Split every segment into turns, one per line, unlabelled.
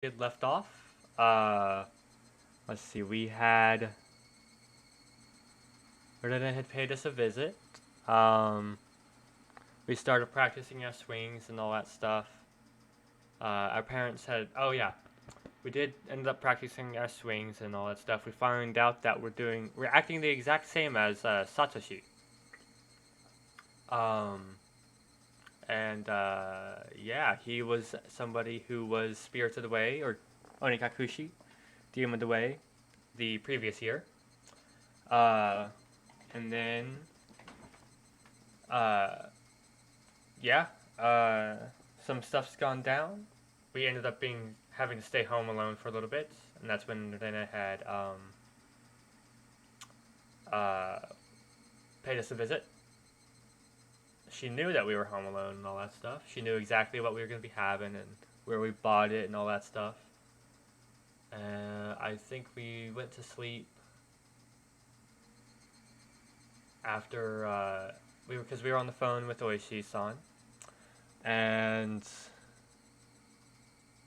It left off. Uh, let's see. We had Renan had paid us a visit. Um, we started practicing our swings and all that stuff. Our parents had. Oh yeah, we did end up practicing our swings and all that stuff. We found out that we're acting the exact same as Satoshi. Um, and yeah, he was somebody who was spirited away or Onikakushi, demoned away, the previous year. Uh, and then uh, yeah, uh, some stuff's gone down. We ended up being having to stay home alone for a little bit, and that's when Rena had uh, paid us a visit. She knew that we were home alone and all that stuff. She knew exactly what we were going to be having and where we bought it and all that stuff. I think we went to sleep after because we were on the phone with Oishi-san, and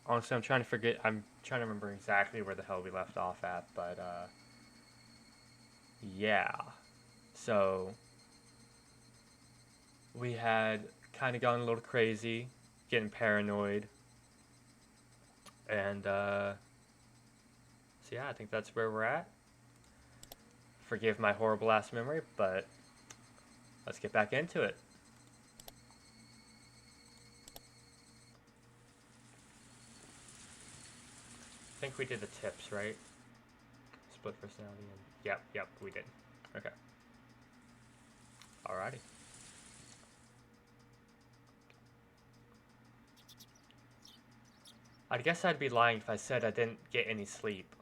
honestly, I'm trying to forget. I'm trying to remember exactly where the hell we left off at, but yeah. So we had kind of gone a little crazy, getting paranoid, and so yeah, I think that's where we're at. Forgive my horrible ass memory, but let's get back into it. I think we did the tips, right? Split personality and yep, we did. Okay. Alrighty. I guess I'd be lying if I said I didn't get any sleep.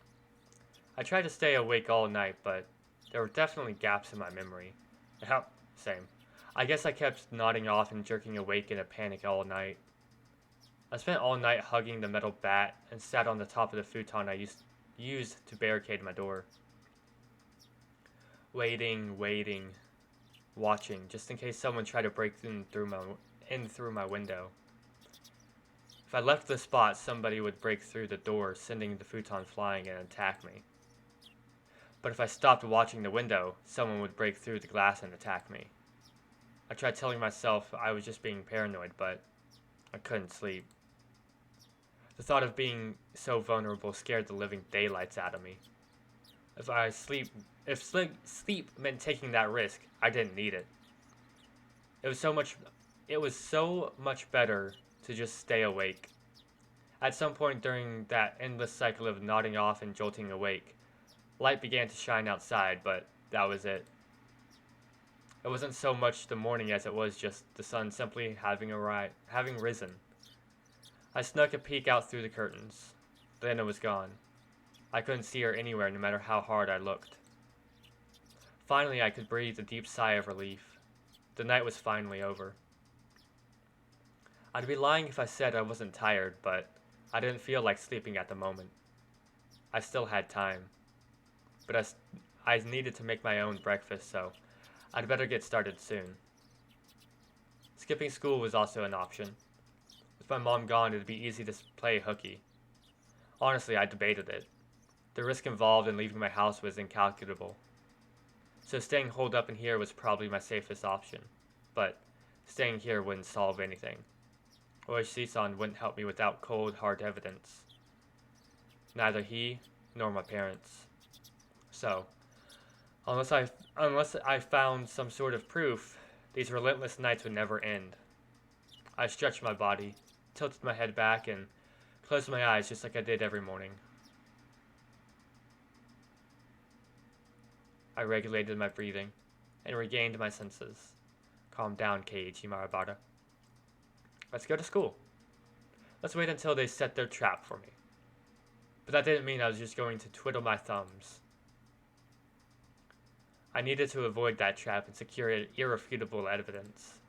I tried to stay awake all night, but there were definitely gaps in my memory. Yep, same. I guess I kept nodding off and jerking awake in a panic all night. I spent all night hugging the metal bat and sat on the top of the futon I used to barricade my door. Waiting, watching, just in case someone tried to break in through my window. If I left the spot, somebody would break through the door, sending the futon flying and attack me. But if I stopped watching the window, someone would break through the glass and attack me. I tried telling myself I was just being paranoid, but I couldn't sleep. The thought of being so vulnerable scared the living daylights out of me. If I sleep, if sleep meant taking that risk, I didn't need it. It was so much, it was so much better to just stay awake. At some point during that endless cycle of nodding off and jolting awake, light began to shine outside, but that was it. It wasn't so much the morning as it was just the sun simply having risen. I snuck a peek out through the curtains. Then it was gone. I couldn't see her anywhere no matter how hard I looked. Finally, I could breathe a deep sigh of relief. The night was finally over. I'd be lying if I said I wasn't tired, but I didn't feel like sleeping at the moment. I still had time. But I needed to make my own breakfast, so I'd better get started soon. Skipping school was also an option. With my mom gone, it'd be easy to play hooky. Honestly, I debated it. The risk involved in leaving my house was incalculable. So staying holed up in here was probably my safest option. But staying here wouldn't solve anything. Oishi-san wouldn't help me without cold, hard evidence. Neither he nor my parents. So, unless I found some sort of proof, these relentless nights would never end. I stretched my body, tilted my head back, and closed my eyes just like I did every morning. I regulated my breathing and regained my senses. Calm down, Keiichi Marabata. Let's go to school. Let's wait until they set their trap for me. But that didn't mean I was just going to twiddle my thumbs. I needed to avoid that trap and secure irrefutable evidence.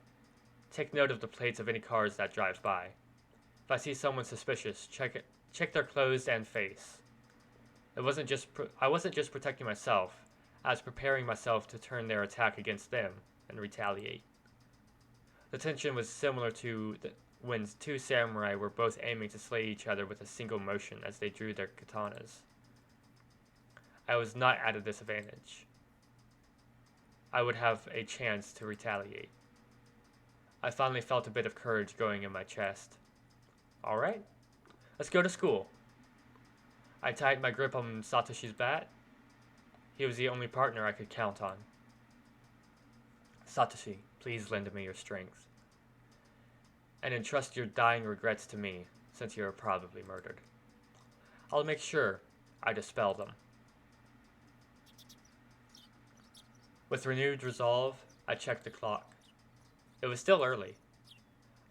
Take note of the plates of any cars that drives by. If I see someone suspicious, check their clothes and face. I wasn't just protecting myself. I was preparing myself to turn their attack against them and retaliate. The tension was similar to when two samurai were both aiming to slay each other with a single motion as they drew their katanas. I was not at a disadvantage. I would have a chance to retaliate. I finally felt a bit of courage going in my chest. Alright, let's go to school. I tightened my grip on Satoshi's bat. He was the only partner I could count on. Satoshi, please lend me your strength. And entrust your dying regrets to me, since you are probably murdered. I'll make sure I dispel them. With renewed resolve, I checked the clock. It was still early.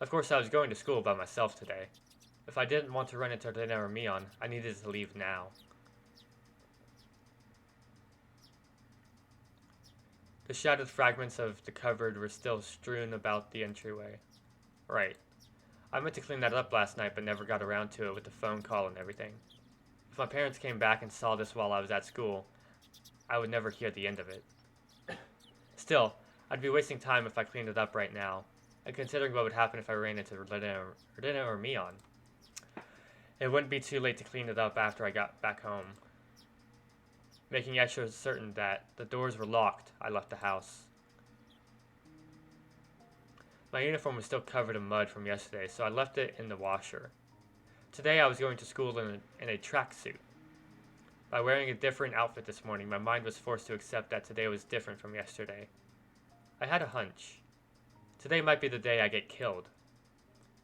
Of course, I was going to school by myself today. If I didn't want to run into Rena or Mion, I needed to leave now. The shattered fragments of the cupboard were still strewn about the entryway. Right. I meant to clean that up last night, but never got around to it with the phone call and everything. If my parents came back and saw this while I was at school, I would never hear the end of it. Still, I'd be wasting time if I cleaned it up right now, and considering what would happen if I ran into Rena or Mion. It wouldn't be too late to clean it up after I got back home. Making extra certain that the doors were locked, I left the house. My uniform was still covered in mud from yesterday, so I left it in the washer. Today I was going to school in a tracksuit. By wearing a different outfit this morning, my mind was forced to accept that today was different from yesterday. I had a hunch. Today might be the day I get killed.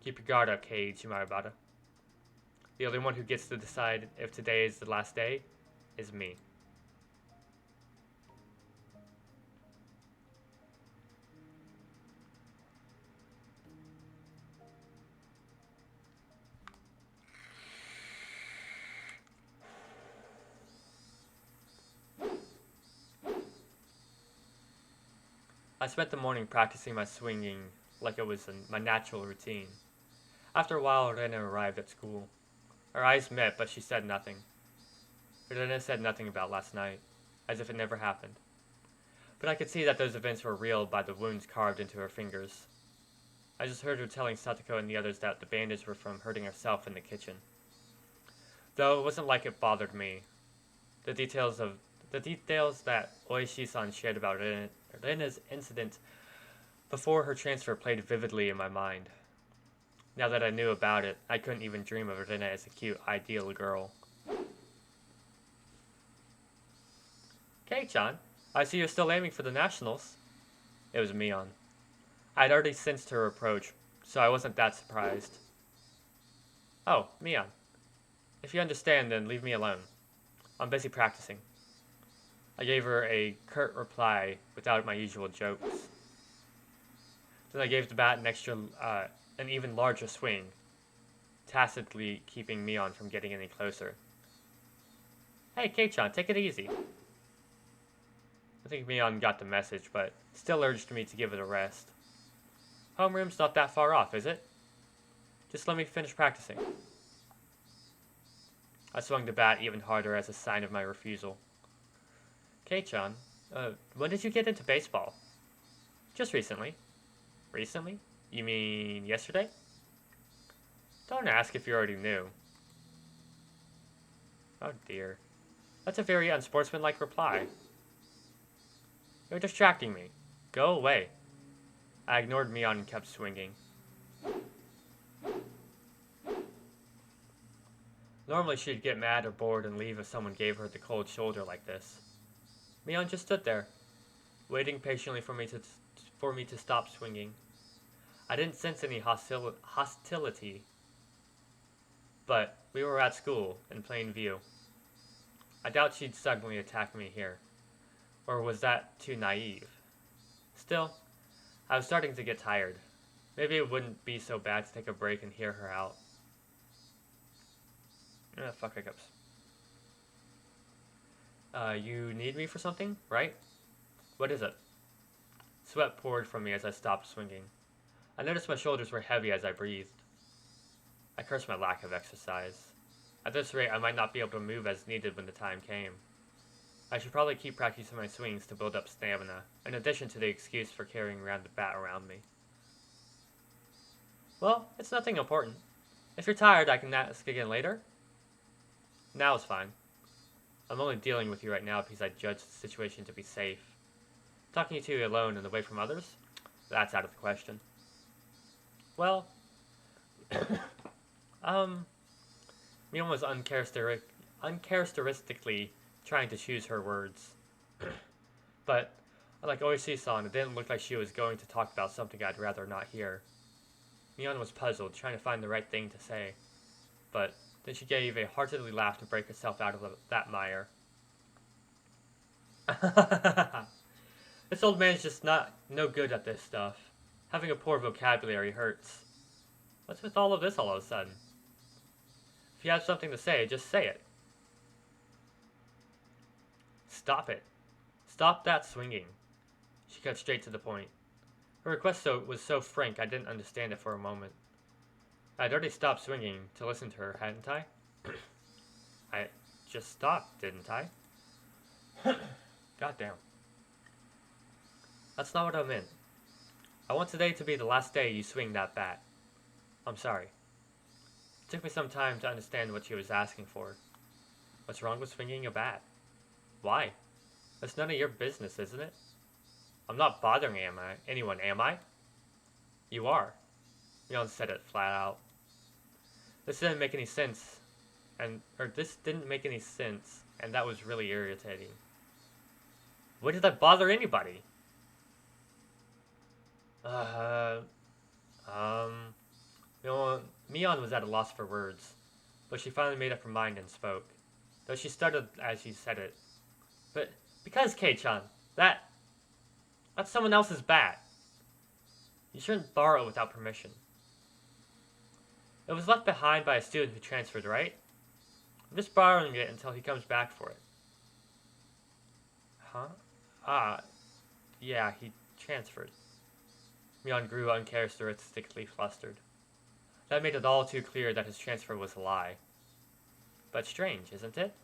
Keep your guard up, Kei Ichimaibara. The only one who gets to decide if today is the last day is me. I spent the morning practicing my swinging like it was my natural routine. After a while, Rena arrived at school. Our eyes met, but she said nothing. Rena said nothing about last night, as if it never happened. But I could see that those events were real by the wounds carved into her fingers. I just heard her telling Satoko and the others that the bandages were from hurting herself in the kitchen. Though it wasn't like it bothered me. The details that Oishi-san shared about Rena's incident before her transfer played vividly in my mind. Now that I knew about it, I couldn't even dream of Rena as a cute, ideal girl. Kei-chan, I see you're still aiming for the nationals. It was Mion. I had already sensed her approach, so I wasn't that surprised. Oh, Mion. If you understand, then leave me alone. I'm busy practicing. I gave her a curt reply without my usual jokes. Then I gave the bat an even larger swing, tacitly keeping Mion from getting any closer. Hey, Kei-chan, take it easy. I think Mion got the message, but still urged me to give it a rest. Homeroom's not that far off, is it? Just let me finish practicing. I swung the bat even harder as a sign of my refusal. Kei-chan, when did you get into baseball? Just recently. Recently? You mean yesterday? Don't ask if you already knew. Oh dear. That's a very unsportsmanlike reply. You're distracting me. Go away. I ignored Mion and kept swinging. Normally she'd get mad or bored and leave if someone gave her the cold shoulder like this. Mion just stood there, waiting patiently for me to stop swinging. I didn't sense any hostility, but we were at school, in plain view. I doubt she'd suddenly attack me here. Or was that too naive? Still, I was starting to get tired. Maybe it wouldn't be so bad to take a break and hear her out. Fuck hiccups. You need me for something, right? What is it? Sweat poured from me as I stopped swinging. I noticed my shoulders were heavy as I breathed. I cursed my lack of exercise. At this rate, I might not be able to move as needed when the time came. I should probably keep practicing my swings to build up stamina, in addition to the excuse for carrying around the bat around me. Well, it's nothing important. If you're tired, I can ask again later. Now it's fine. I'm only dealing with you right now because I judge the situation to be safe. Talking to you alone and away from others? That's out of the question. Well, um, Mion was uncharacteristically trying to choose her words. But, like Oishi-san, it didn't look like she was going to talk about something I'd rather not hear. Mion was puzzled, trying to find the right thing to say. But then she gave a heartedly laugh to break herself out of that mire. This old man's just no good at this stuff. Having a poor vocabulary hurts. What's with all of this all of a sudden? If you have something to say, just say it. Stop it. Stop that swinging. She cut straight to the point. Her request was so frank I didn't understand it for a moment. I'd already stopped swinging to listen to her, hadn't I? I just stopped, didn't I? Goddamn. That's not what I meant. I want today to be the last day you swing that bat. I'm sorry. It took me some time to understand what she was asking for. What's wrong with swinging a bat? Why? That's none of your business, isn't it? I'm not bothering anyone, am I? You are. Mion said it flat out. This didn't make any sense, and that was really irritating. Why did I bother anybody? Mion was at a loss for words, but she finally made up her mind and spoke, though she stuttered as she said it. But because, Kei-chan, that's someone else's bat. You shouldn't borrow it without permission. It was left behind by a student who transferred, right? I'm just borrowing it until he comes back for it. Huh? Yeah, he transferred. Mion grew uncharacteristically flustered. That made it all too clear that his transfer was a lie. But strange, isn't it?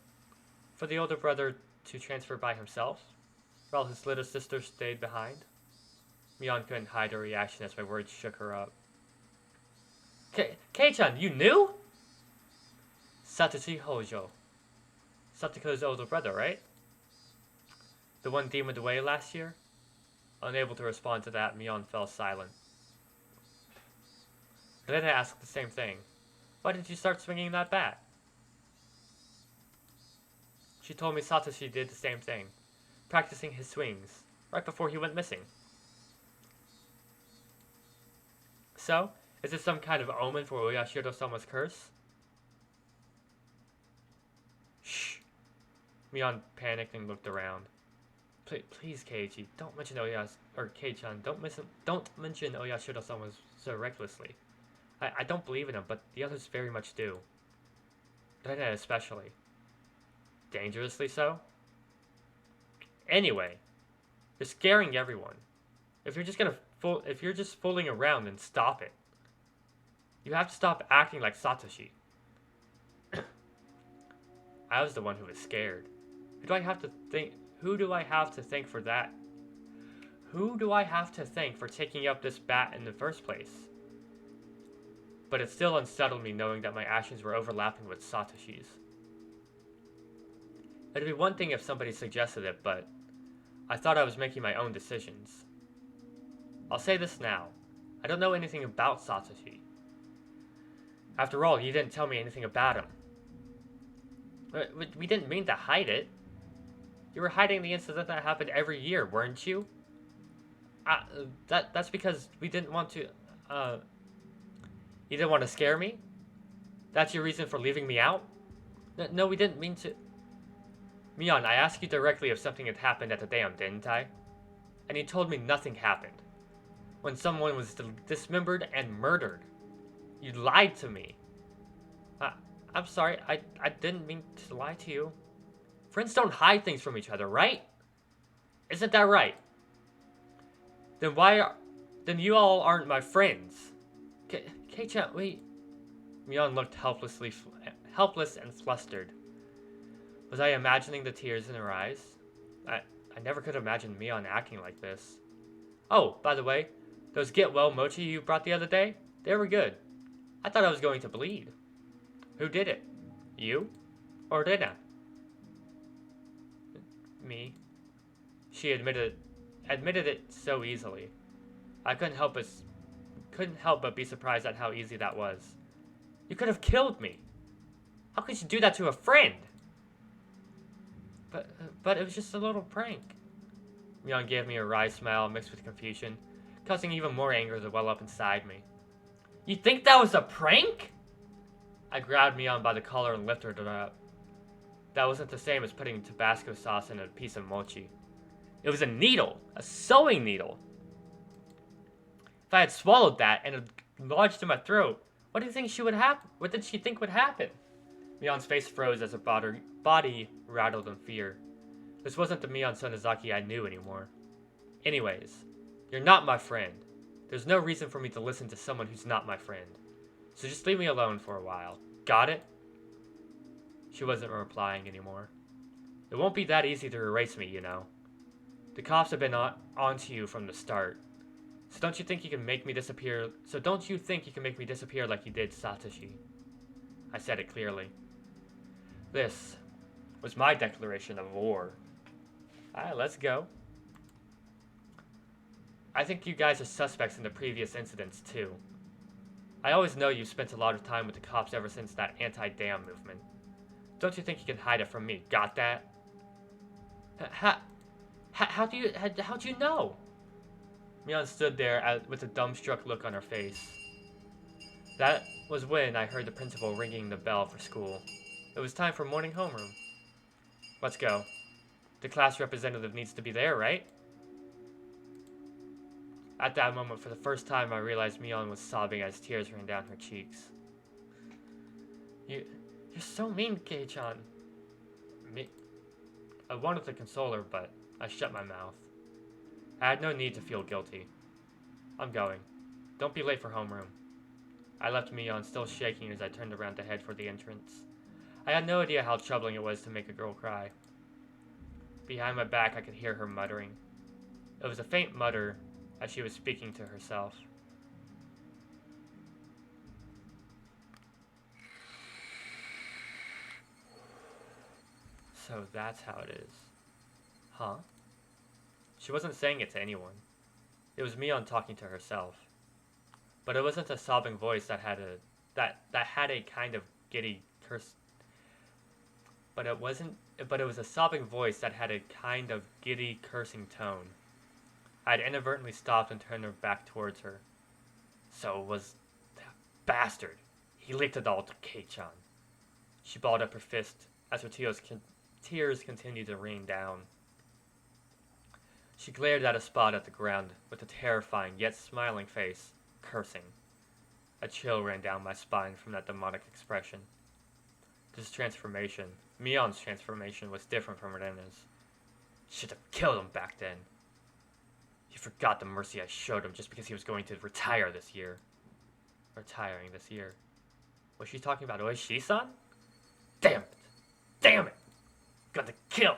For the older brother to transfer by himself, while his little sister stayed behind. Mion couldn't hide her reaction as my words shook her up. Kei-chan, you knew? Satoshi Hojo. Satoko's older brother, right? The one demoned away last year? Unable to respond to that, Mion fell silent. Then I asked the same thing. Why did you start swinging that bat? She told me Satoshi did the same thing, practicing his swings, right before he went missing. So, is this some kind of omen for Oyashiro-sama's curse? Shh. Mion panicked and looked around. Please, Keiichi, don't mention Kei-chan, don't mention Oyashiro-sama so recklessly. I don't believe in him, but the others very much do. Rena especially. Dangerously so? Anyway, you're scaring everyone. If you're just fooling around, then stop it. You have to stop acting like Satoshi. I was the one who was scared. Who do I have to thank for that? Who do I have to thank for taking up this bat in the first place? But it still unsettled me knowing that my actions were overlapping with Satoshi's. It'd be one thing if somebody suggested it, but I thought I was making my own decisions. I'll say this now. I don't know anything about Satoshi. After all, you didn't tell me anything about him. We didn't mean to hide it. You were hiding the incident that happened every year, weren't you? That's because we didn't want to, You didn't want to scare me? That's your reason for leaving me out? No, we didn't mean to... Mion, I asked you directly if something had happened at the dam, didn't I? And you told me nothing happened. When someone was dismembered and murdered. You lied to me. I'm sorry, I didn't mean to lie to you. Friends don't hide things from each other, right? Isn't that right? Then you all aren't my friends. Kei-chan, wait. Mion looked helpless and flustered. Was I imagining the tears in her eyes? I never could imagine Mion acting like this. Oh, by the way, those get well mochi you brought the other day? They were good. I thought I was going to bleed. Who did it? You? Or Rena? Me. She admitted it so easily. I couldn't help but be surprised at how easy that was. You could have killed me. How could you do that to a friend? But it was just a little prank. Mion gave me a wry smile mixed with confusion, causing even more anger to well up inside me. You think that was a prank? I grabbed Mion by the collar and lifted her up. That wasn't the same as putting Tabasco sauce in a piece of mochi. It was a needle, a sewing needle. If I had swallowed that and it lodged in my throat, what do you think she would happen? What did she think would happen? Mion's face froze as her body rattled in fear. This wasn't the Mion Sonozaki I knew anymore. Anyways, you're not my friend. There's no reason for me to listen to someone who's not my friend. So just leave me alone for a while. Got it? She wasn't replying anymore. It won't be that easy to erase me, you know. The cops have been onto you from the start. So don't you think you can make me disappear like you did Satoshi? I said it clearly. This was my declaration of war. Alright, let's go. I think you guys are suspects in the previous incidents, too. I always know you've spent a lot of time with the cops ever since that anti-dam movement. Don't you think you can hide it from me? Got that? How'd you know? Mion stood there with a dumbstruck look on her face. That was when I heard the principal ringing the bell for school. It was time for morning homeroom. Let's go. The class representative needs to be there, right? At that moment, for the first time, I realized Mion was sobbing as tears ran down her cheeks. You're so mean, Kei-chan. I wanted to console her, but I shut my mouth. I had no need to feel guilty. I'm going. Don't be late for homeroom. I left Mion still shaking as I turned around to head for the entrance. I had no idea how troubling it was to make a girl cry. Behind my back, I could hear her muttering. It was a faint mutter, as she was speaking to herself. So that's how it is. Huh? She wasn't saying it to anyone. It was Mion talking to herself. But it wasn't a sobbing voice that had a kind of giddy curse. But it was a sobbing voice that had a kind of giddy cursing tone. I had inadvertently stopped and turned her back towards her. So it was that bastard. He leaked it all to Kei-chan. She balled up her fist as her tears continued to rain down. She glared at a spot at the ground with a terrifying yet smiling face, cursing. A chill ran down my spine from that demonic expression. This transformation, Mion's transformation, was different from Rena's. Should have killed him back then. He forgot the mercy I showed him just because he was going to retire this year. Retiring this year. Was she talking about Oishi-san? Damn it! Damn it! Gonna kill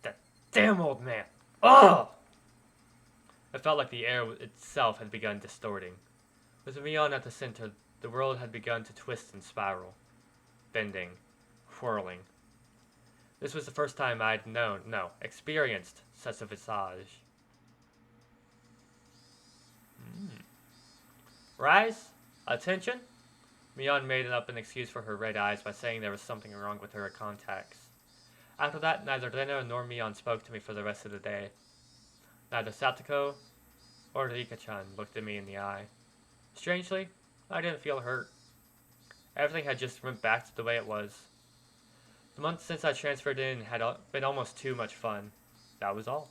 that damn old man! Oh! It felt like the air itself had begun distorting. With Mion at the center, the world had begun to twist and spiral. Bending. Whirling. This was the first time I'd experienced such a visage. Rise? Attention? Mion made up an excuse for her red eyes by saying there was something wrong with her contacts. After that, neither Rena nor Mion spoke to me for the rest of the day. Neither Satoko or Rika-chan looked at me in the eye. Strangely, I didn't feel hurt. Everything had just went back to the way it was. The month since I transferred in had been almost too much fun. That was all.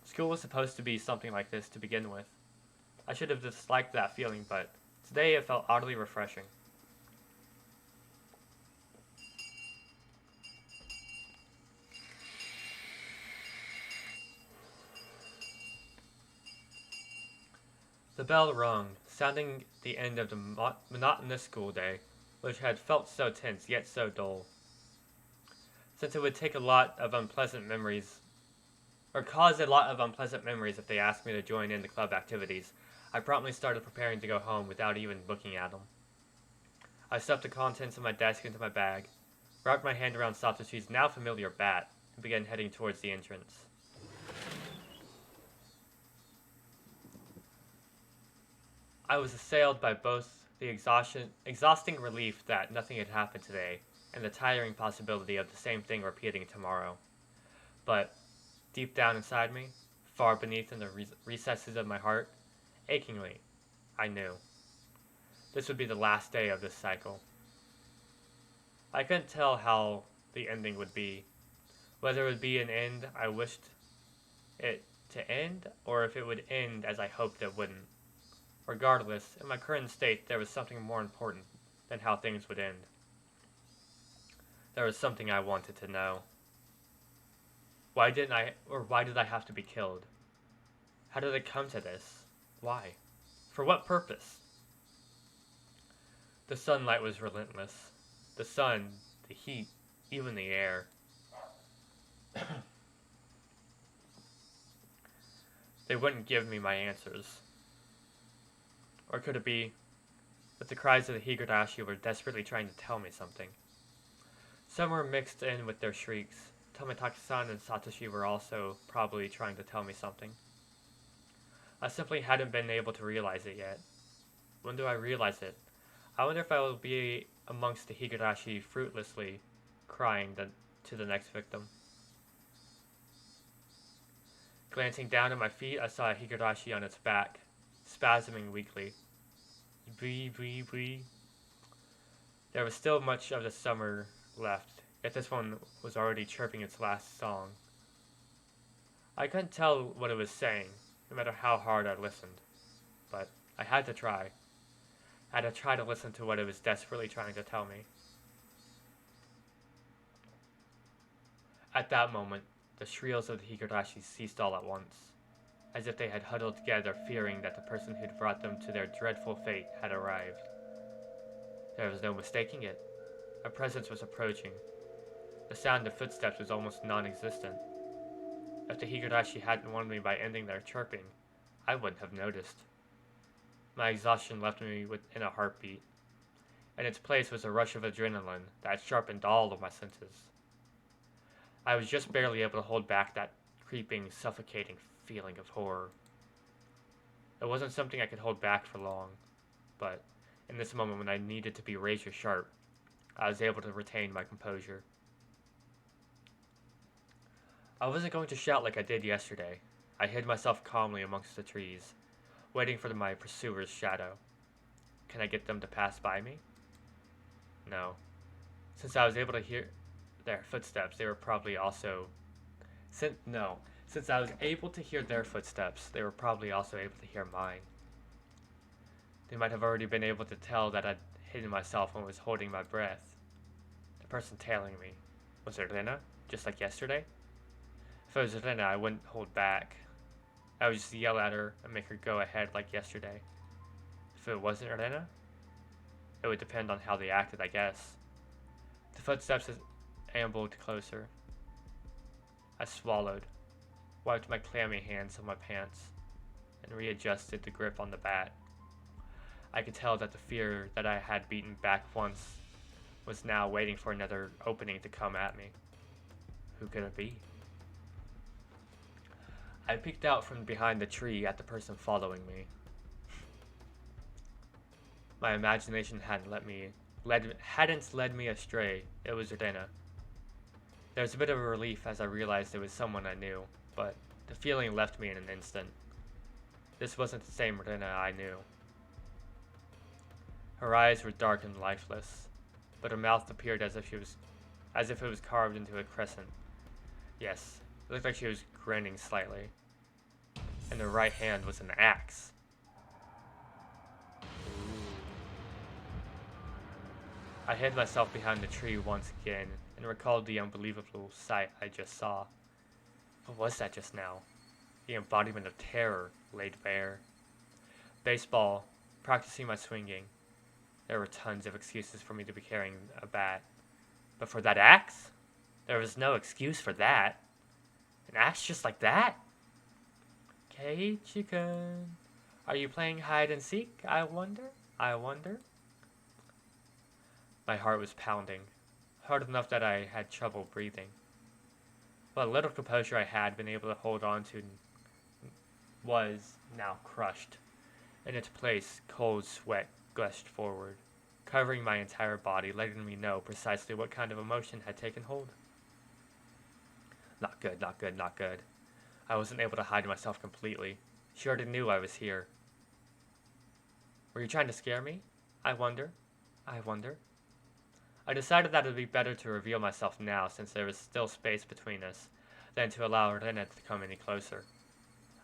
School was supposed to be something like this to begin with. I should have disliked that feeling, but today it felt oddly refreshing. The bell rung, sounding the end of the monotonous school day, which had felt so tense yet so dull. Since it would take a lot of unpleasant memories, or cause a lot of unpleasant memories if they asked me to join in the club activities, I promptly started preparing to go home without even looking at them. I stuffed the contents of my desk into my bag, wrapped my hand around Satoshi's now familiar bat, and began heading towards the entrance. I was assailed by both the exhausting relief that nothing had happened today, and the tiring possibility of the same thing repeating tomorrow. But, deep down inside me, far beneath in the recesses of my heart, achingly, I knew. This would be the last day of this cycle. I couldn't tell how the ending would be, whether it would be an end I wished it to end, or if it would end as I hoped it wouldn't. Regardless, in my current state, there was something more important than how things would end. There was something I wanted to know. Why did I have to be killed? How did it come to this? Why? For what purpose? The sunlight was relentless. The sun, the heat, even the air. They wouldn't give me my answers. Or could it be that the cries of the Higurashi were desperately trying to tell me something? Some were mixed in with their shrieks. Tomitaki-san and Satoshi were also probably trying to tell me something. I simply hadn't been able to realize it yet. When do I realize it? I wonder if I will be amongst the Higurashi fruitlessly crying to the next victim. Glancing down at my feet, I saw a Higurashi on its back, spasming weakly. Bree, bree, bree. There was still much of the summer left, yet this one was already chirping its last song. I couldn't tell what it was saying, no matter how hard I listened, but I had to try. I had to try to listen to what it was desperately trying to tell me. At that moment, the shrieks of the Higurashi ceased all at once, as if they had huddled together fearing that the person who'd brought them to their dreadful fate had arrived. There was no mistaking it. A presence was approaching. The sound of footsteps was almost non-existent. If the Higurashi hadn't warned me by ending their chirping, I wouldn't have noticed. My exhaustion left me in a heartbeat. In its place was a rush of adrenaline that sharpened all of my senses. I was just barely able to hold back that creeping, suffocating feeling of horror. It wasn't something I could hold back for long, but in this moment when I needed to be razor sharp, I was able to retain my composure. I wasn't going to shout like I did yesterday. I hid myself calmly amongst the trees, waiting for my pursuer's shadow. Can I get them to pass by me? No. Since I was able to hear their footsteps, they were probably also... Since I was able to hear their footsteps, they were probably also able to hear mine. They might have already been able to tell that I'd hidden myself and was holding my breath. The person tailing me. Was it Rena? Just like yesterday? If it was Rena, I wouldn't hold back. I would just yell at her and make her go ahead like yesterday. If it wasn't Rena, it would depend on how they acted, I guess. The footsteps ambled closer. I swallowed, wiped my clammy hands on my pants, and readjusted the grip on the bat. I could tell that the fear that I had beaten back once was now waiting for another opening to come at me. Who could it be? I peeked out from behind the tree at the person following me. My imagination hadn't led me astray. It was Rena. There was a bit of a relief as I realized it was someone I knew, but the feeling left me in an instant. This wasn't the same Rena I knew. Her eyes were dark and lifeless, but her mouth appeared as if it was carved into a crescent. Yes, it looked like she was grinning slightly. In her right hand was an axe. I hid myself behind the tree once again and recalled the unbelievable sight I just saw. What was that just now? The embodiment of terror laid bare. Baseball, practicing my swinging. There were tons of excuses for me to be carrying a bat. But for that axe? There was no excuse for that. An axe just like that? Keiichi-kun, Are you playing hide and seek? I wonder? I wonder? My heart was pounding, hard enough that I had trouble breathing. What little composure I had been able to hold on to was now crushed. In its place, cold sweat gushed forward, covering my entire body, letting me know precisely what kind of emotion had taken hold. Not good, not good, not good. I wasn't able to hide myself completely. She already knew I was here. Were you trying to scare me? I wonder. I wonder. I decided that it would be better to reveal myself now, since there was still space between us, than to allow Rena to come any closer.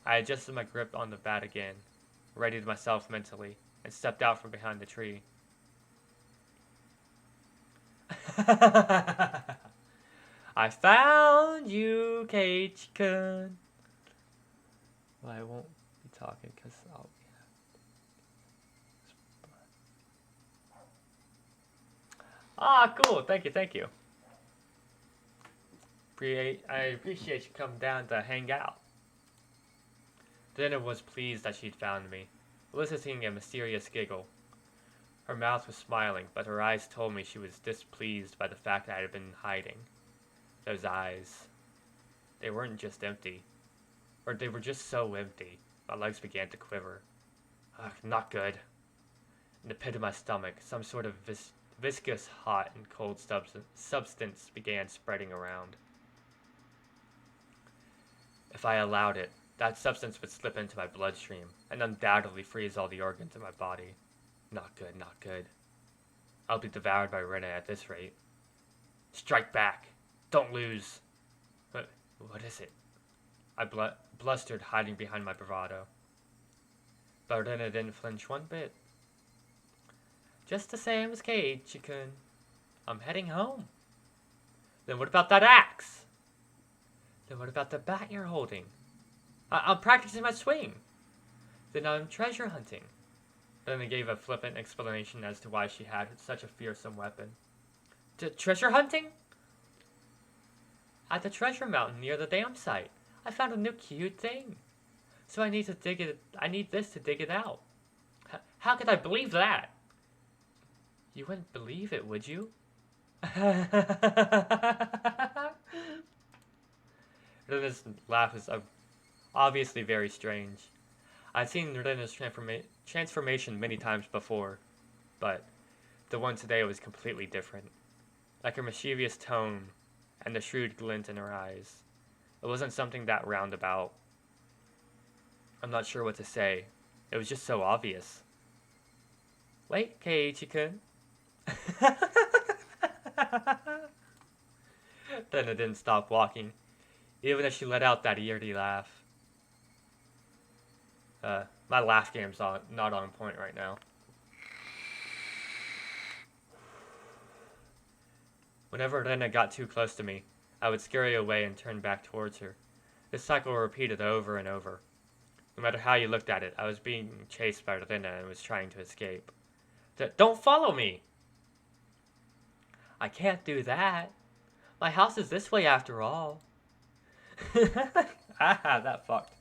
I adjusted my grip on the bat again, readied myself mentally, and stepped out from behind the tree. I found you, Keiichi-kun. Well, I won't be talking because I'll be... Ah, cool. Thank you, thank you. I appreciate you coming down to hang out. Rena was pleased that she'd found me, eliciting a mysterious giggle. Her mouth was smiling, but her eyes told me she was displeased by the fact that I had been hiding. Those eyes. They weren't just empty. Or they were just so empty. My legs began to quiver. Ugh, not good. In the pit of my stomach, some sort of viscous, hot, and cold substance began spreading around. If I allowed it, that substance would slip into my bloodstream and undoubtedly freeze all the organs in my body. Not good, not good. I'll be devoured by Rena at this rate. Strike back! Don't lose! What is it? I blustered, hiding behind my bravado. But Rena didn't flinch one bit. Just the same as Keiichi-kun. I'm heading home. Then what about that axe? Then what about the bat you're holding? I'm practicing my swing. Then I'm treasure hunting. Then they gave a flippant explanation as to why she had such a fearsome weapon. Treasure hunting? At the treasure mountain near the dam site, I found a new cute thing. So I need to dig it. I need this to dig it out. How could I believe that? You wouldn't believe it, would you? Rena's laugh was obviously very strange. I'd seen Rena's transformation many times before, but the one today was completely different. Like her mischievous tone and the shrewd glint in her eyes. It wasn't something that roundabout. I'm not sure what to say. It was just so obvious. Wait, Keiichi-kun. Then I didn't stop walking, even as she let out that eerie laugh. My laugh game's not on point right now. Whenever Rena got too close to me, I would scurry away and turn back towards her. This cycle repeated over and over. No matter how you looked at it, I was being chased by Rena and was trying to escape. Don't follow me! I can't do that. My house is this way after all. That fucked.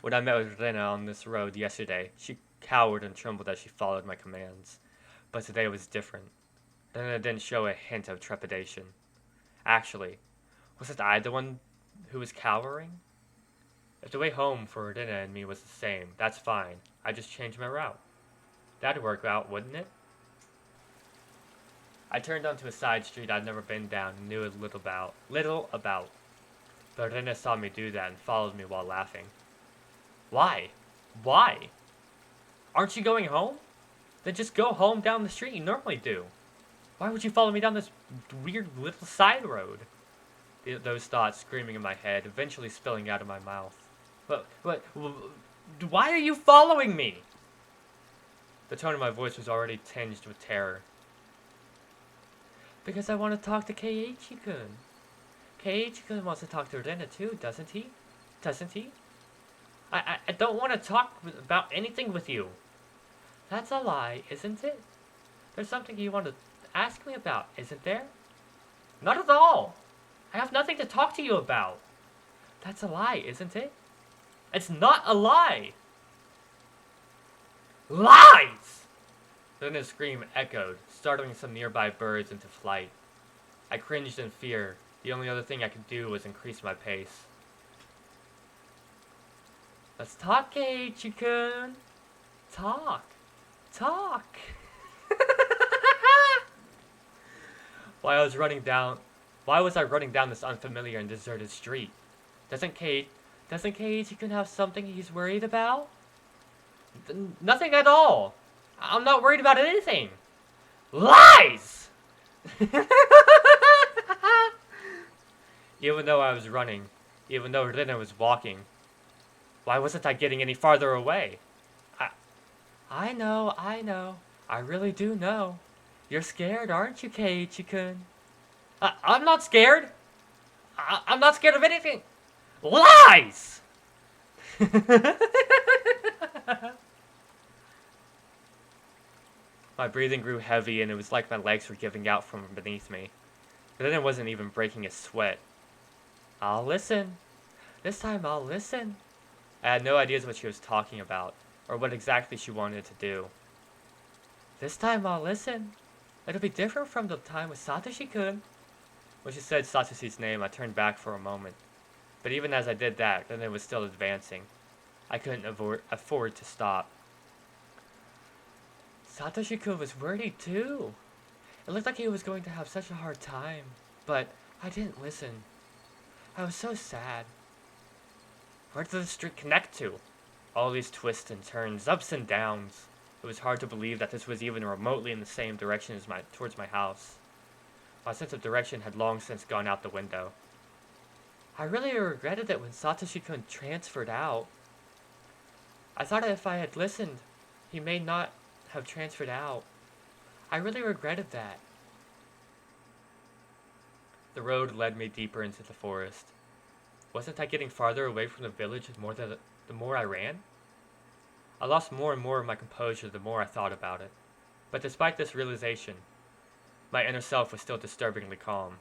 When I met with Rena on this road yesterday, she cowered and trembled as she followed my commands. But today was different. Rena didn't show a hint of trepidation. Actually, wasn't I the one who was cowering? If the way home for Rena and me was the same, that's fine. I just changed my route. That'd work out, wouldn't it? I turned onto a side street I'd never been down and knew little about. But Rena saw me do that and followed me while laughing. Why? Why? Aren't you going home? Then just go home down the street you normally do. Why would you follow me down this weird little side road? Those thoughts screaming in my head, eventually spilling out of my mouth. But, why are you following me? The tone of my voice was already tinged with terror. Because I want to talk to Keiichi-kun. Keiichi-kun wants to talk to Rena too, doesn't he? Doesn't he? I don't want to talk about anything with you. That's a lie, isn't it? There's something you want to ask me about, isn't there? Not at all. I have nothing to talk to you about. That's a lie, isn't it? It's not a lie! Lies! Then a scream echoed, startling some nearby birds into flight. I cringed in fear. The only other thing I could do was increase my pace. Let's talk, Keiichi-kun. Talk. Talk. Why was I running down this unfamiliar and deserted street? Doesn't Keiichi-kun have something he's worried about? Nothing at all. I'm not worried about anything. Lies! Even though I was running, even though Rina was walking, why wasn't I getting any farther away? I know. I really do know. You're scared, aren't you, Keiichi-kun? I'm not scared. I'm not scared of anything. Lies! My breathing grew heavy, and it was like my legs were giving out from beneath me. But then I wasn't even breaking a sweat. I'll listen. This time I'll listen. I had no ideas what she was talking about, or what exactly she wanted to do. This time I'll listen. It'll be different from the time with Satoshi-kun. When she said Satoshi's name, I turned back for a moment. But even as I did that, then it was still advancing. I couldn't afford to stop. Satoshi-kun was worried too. It looked like he was going to have such a hard time, but I didn't listen. I was so sad. Where did the street connect to? All these twists and turns, ups and downs. It was hard to believe that this was even remotely in the same direction as towards my house. My sense of direction had long since gone out the window. I really regretted it when Satoshi-kun transferred out. I thought if I had listened, he may not have transferred out. I really regretted that. The road led me deeper into the forest. Wasn't I getting farther away from the village the more I ran? I lost more and more of my composure the more I thought about it. But despite this realization, my inner self was still disturbingly calm.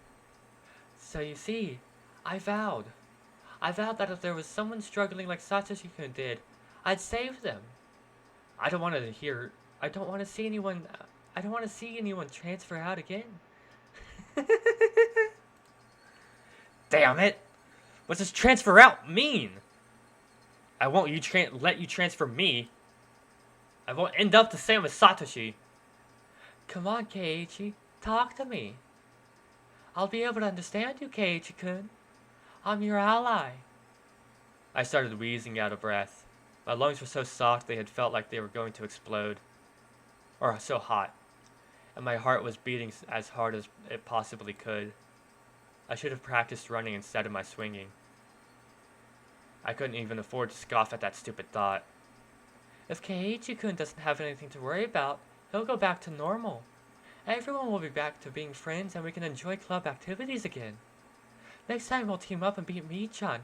So you see, I vowed that if there was someone struggling like Satoshi-kun did, I'd save them. I don't want to see anyone transfer out again. Damn it! What does transfer out mean? I won't let you transfer me. I won't end up the same as Satoshi. Come on, Keiichi. Talk to me. I'll be able to understand you, Keiichi-kun. I'm your ally. I started wheezing out of breath. My lungs were so soft they had felt like they were going to explode. Or so hot. And my heart was beating as hard as it possibly could. I should have practiced running instead of my swinging. I couldn't even afford to scoff at that stupid thought. If Keiichi-kun doesn't have anything to worry about, he'll go back to normal. Everyone will be back to being friends and we can enjoy club activities again. Next time we'll team up and beat Mii-chan.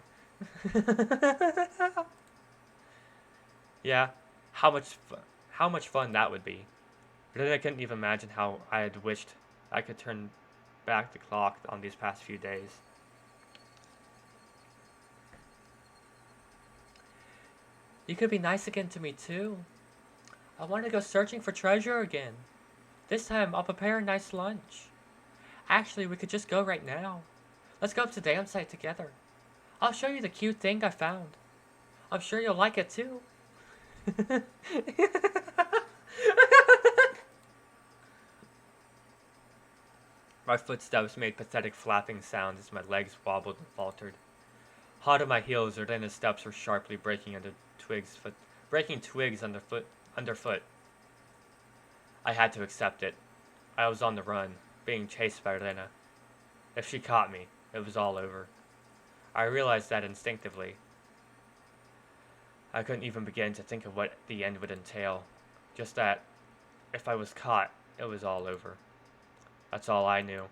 Yeah, how much fun that would be. But then I couldn't even imagine how I had wished I could turn back the clock on these past few days. You could be nice again to me too. I want to go searching for treasure again. This time I'll prepare a nice lunch. Actually, we could just go right now. Let's go up to the dam site together. I'll show you the cute thing I found. I'm sure you'll like it too. My footsteps made pathetic flapping sounds as my legs wobbled and faltered. Hot on my heels, Ordina's steps were sharply breaking twigs underfoot. I had to accept it. I was on the run, being chased by Ordina. If she caught me, it was all over. I realized that instinctively. I couldn't even begin to think of what the end would entail. Just that, if I was caught, it was all over. That's all I knew.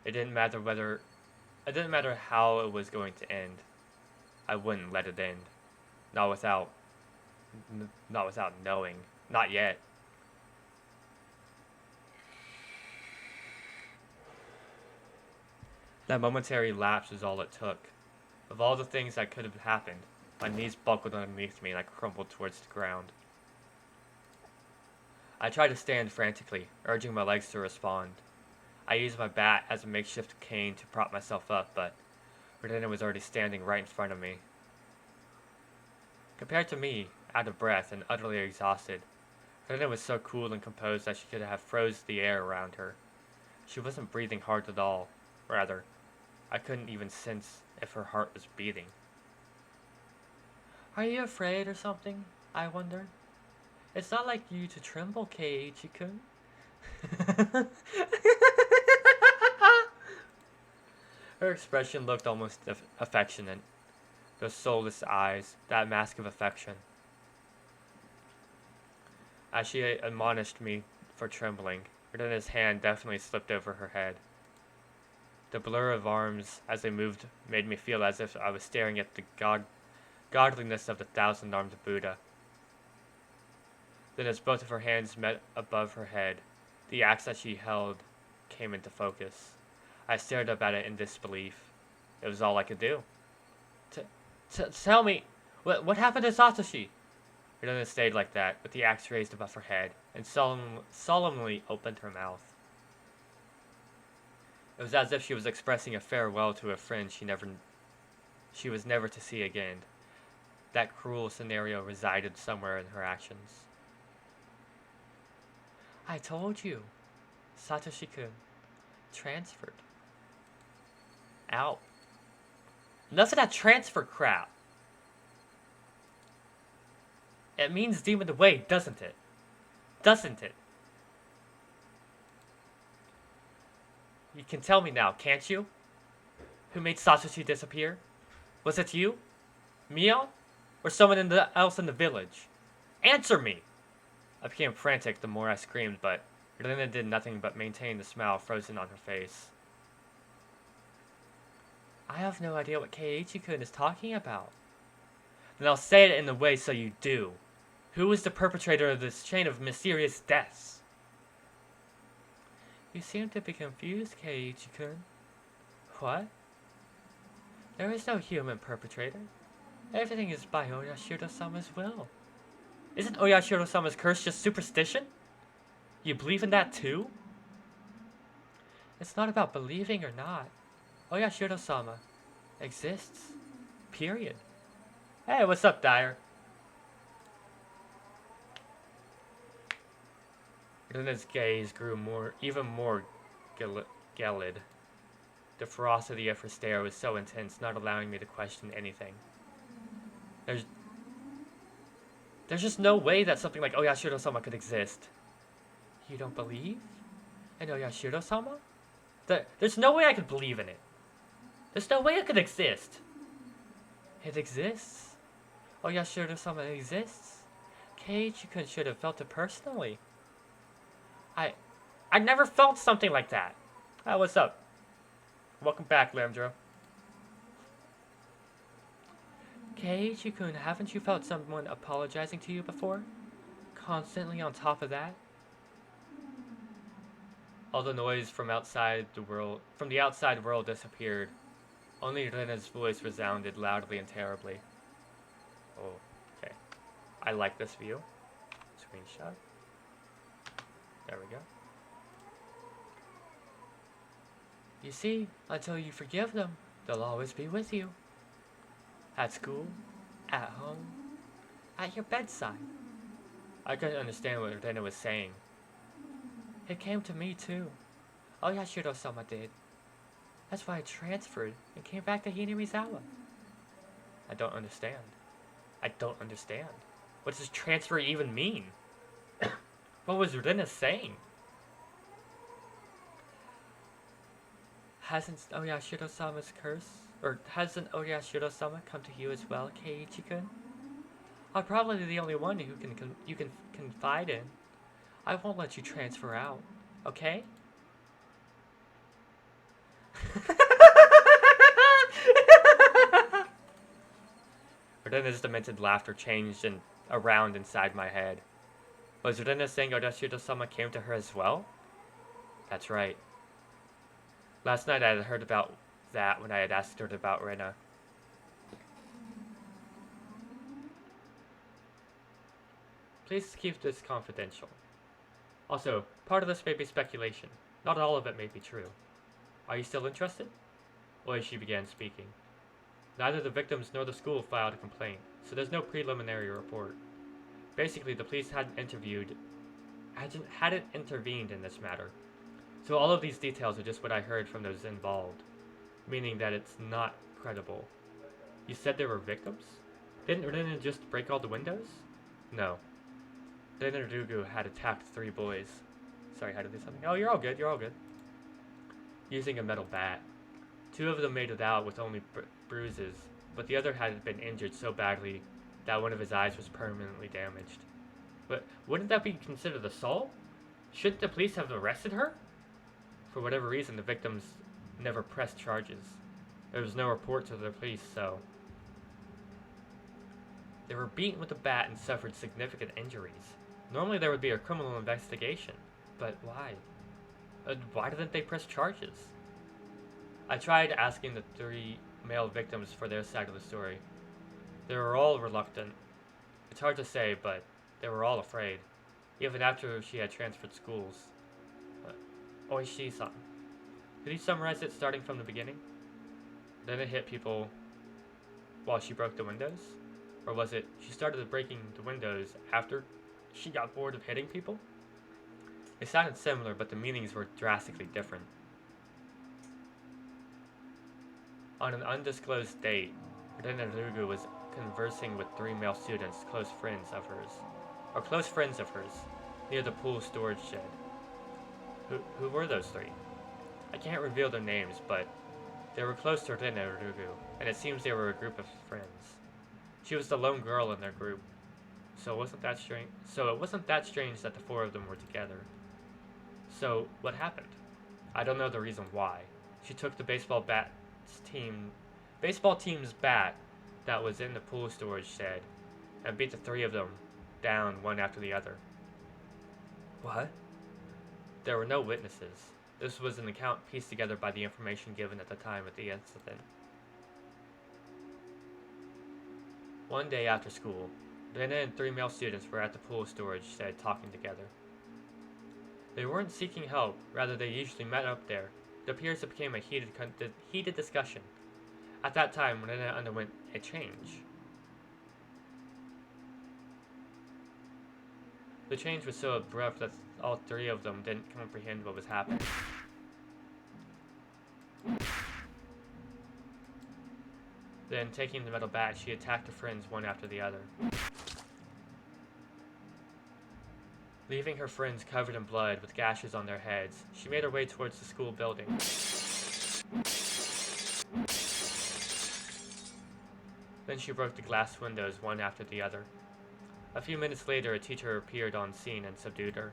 It didn't matter how it was going to end. I wouldn't let it end. Not without knowing. Not yet. That momentary lapse was all it took. Of all the things that could have happened, my knees buckled underneath me and I crumpled towards the ground. I tried to stand frantically, urging my legs to respond. I used my bat as a makeshift cane to prop myself up, but Rodina was already standing right in front of me. Compared to me, out of breath and utterly exhausted, Rodina was so cool and composed that she could have froze the air around her. She wasn't breathing hard at all. Rather, I couldn't even sense if her heart was beating. Are you afraid or something? I wondered. It's not like you to tremble, Keiichi-kun. Her expression looked almost affectionate. Those soulless eyes, that mask of affection. As she admonished me for trembling, Rodina's hand definitely slipped over her head. The blur of arms as they moved made me feel as if I was staring at the godliness of the thousand-armed Buddha. Then as both of her hands met above her head, the axe that she held came into focus. I stared up at it in disbelief. It was all I could do. Tell me, what happened to Satoshi? Rodina stayed like that, with the axe raised above her head, and solemnly opened her mouth. It was as if she was expressing a farewell to a friend she was never to see again. That cruel scenario resided somewhere in her actions. I told you, Satoshi-kun. Transferred. Out. Enough of that transfer crap. It means demon away, doesn't it? Doesn't it? You can tell me now, can't you? Who made Satoshi disappear? Was it you? Mio? Or someone else in the village? Answer me! I became frantic the more I screamed, but Rodina did nothing but maintain the smile frozen on her face. I have no idea what Keiichi-kun is talking about. Then I'll say it in a way so you do. Who is the perpetrator of this chain of mysterious deaths? You seem to be confused, Keiichi-kun. What? There is no human perpetrator. Everything is by Oyashiro-sama's will. Isn't Oyashiro-sama's curse just superstition? You believe in that too? It's not about believing or not. Oyashiro-sama exists. Period. Hey, what's up, Dyer? Rodina's gaze grew even more gelid. The ferocity of her stare was so intense, not allowing me to question anything. There's just no way that something like Oyashiro-sama could exist. You don't believe in Oyashiro-sama? There's no way I could believe in it. There's no way it could exist. It exists. Oyashiro-sama exists. Keiichi-kun should have felt it personally. I never felt something like that. What's up? Welcome back, Lamdro. Keiichi-kun, haven't you felt someone apologizing to you before? Constantly on top of that? All the noise from the outside world disappeared. Only Rena's voice resounded loudly and terribly. Oh, okay. I like this view. Screenshot. There we go. You see, until you forgive them, they'll always be with you. At school, at home, at your bedside. I couldn't understand what Rena was saying. It came to me too. Oyashiro-sama did. That's why I transferred and came back to Hinamizawa. I don't understand. I don't understand. What does transfer even mean? What was Rena saying? Hasn't Oyashiro-sama's curse, or hasn't Oyashiro-sama come to you as well, Keiichi-kun? I'm probably the only one who you can confide in. I won't let you transfer out, okay? Rena's demented laughter changed around inside my head. Was Rena saying Oyashiro-sama came to her as well? That's right. Last night I had heard about that when I had asked her about Rena. Please keep this confidential. Also, part of this may be speculation. Not all of it may be true. Are you still interested? Oishi began speaking. Neither the victims nor the school filed a complaint, so there's no preliminary report. Basically, the police hadn't intervened in this matter. So all of these details are just what I heard from those involved, meaning that it's not credible. You said there were victims? Didn't Rina just break all the windows? No. Rina Rugu had attacked 3 boys. Sorry, how to do something? Oh, you're all good, you're all good. Using a metal bat. 2 of them made it out with only bruises, but the other had been injured so badly that one of his eyes was permanently damaged. But wouldn't that be considered assault? Shouldn't the police have arrested her? For whatever reason, the victims never pressed charges. There was no report to the police, so... They were beaten with a bat and suffered significant injuries. Normally there would be a criminal investigation, but why? Why didn't they press charges? I tried asking the 3 male victims for their side of the story. They were all reluctant. It's hard to say, but they were all afraid, even after she had transferred schools. Oishi-san. Could you summarize it starting from the beginning? Then it hit people while she broke the windows? Or was it she started breaking the windows after she got bored of hitting people? It sounded similar, but the meanings were drastically different. On an undisclosed date, Rina Rugu was conversing with 3 male students, close friends of hers, near the pool storage shed. Who were those 3? I can't reveal their names, but they were close to Rina Rugu, and it seems they were a group of friends. She was the lone girl in their group, so it wasn't that strange that the 4 of them were together. So, what happened? I don't know the reason why. She took the baseball team's bat that was in the pool storage shed and beat the 3 of them down one after the other. What? There were no witnesses. This was an account pieced together by the information given at the time of the incident. One day after school, Rina and 3 male students were at the pool storage shed talking together. They weren't seeking help, rather they usually met up there. It appears it became a heated discussion. At that time, Rina underwent a change. The change was so abrupt that all 3 of them didn't comprehend what was happening. Then, taking the metal bat, she attacked her friends one after the other. Leaving her friends covered in blood with gashes on their heads, she made her way towards the school building. Then she broke the glass windows one after the other. A few minutes later, a teacher appeared on scene and subdued her.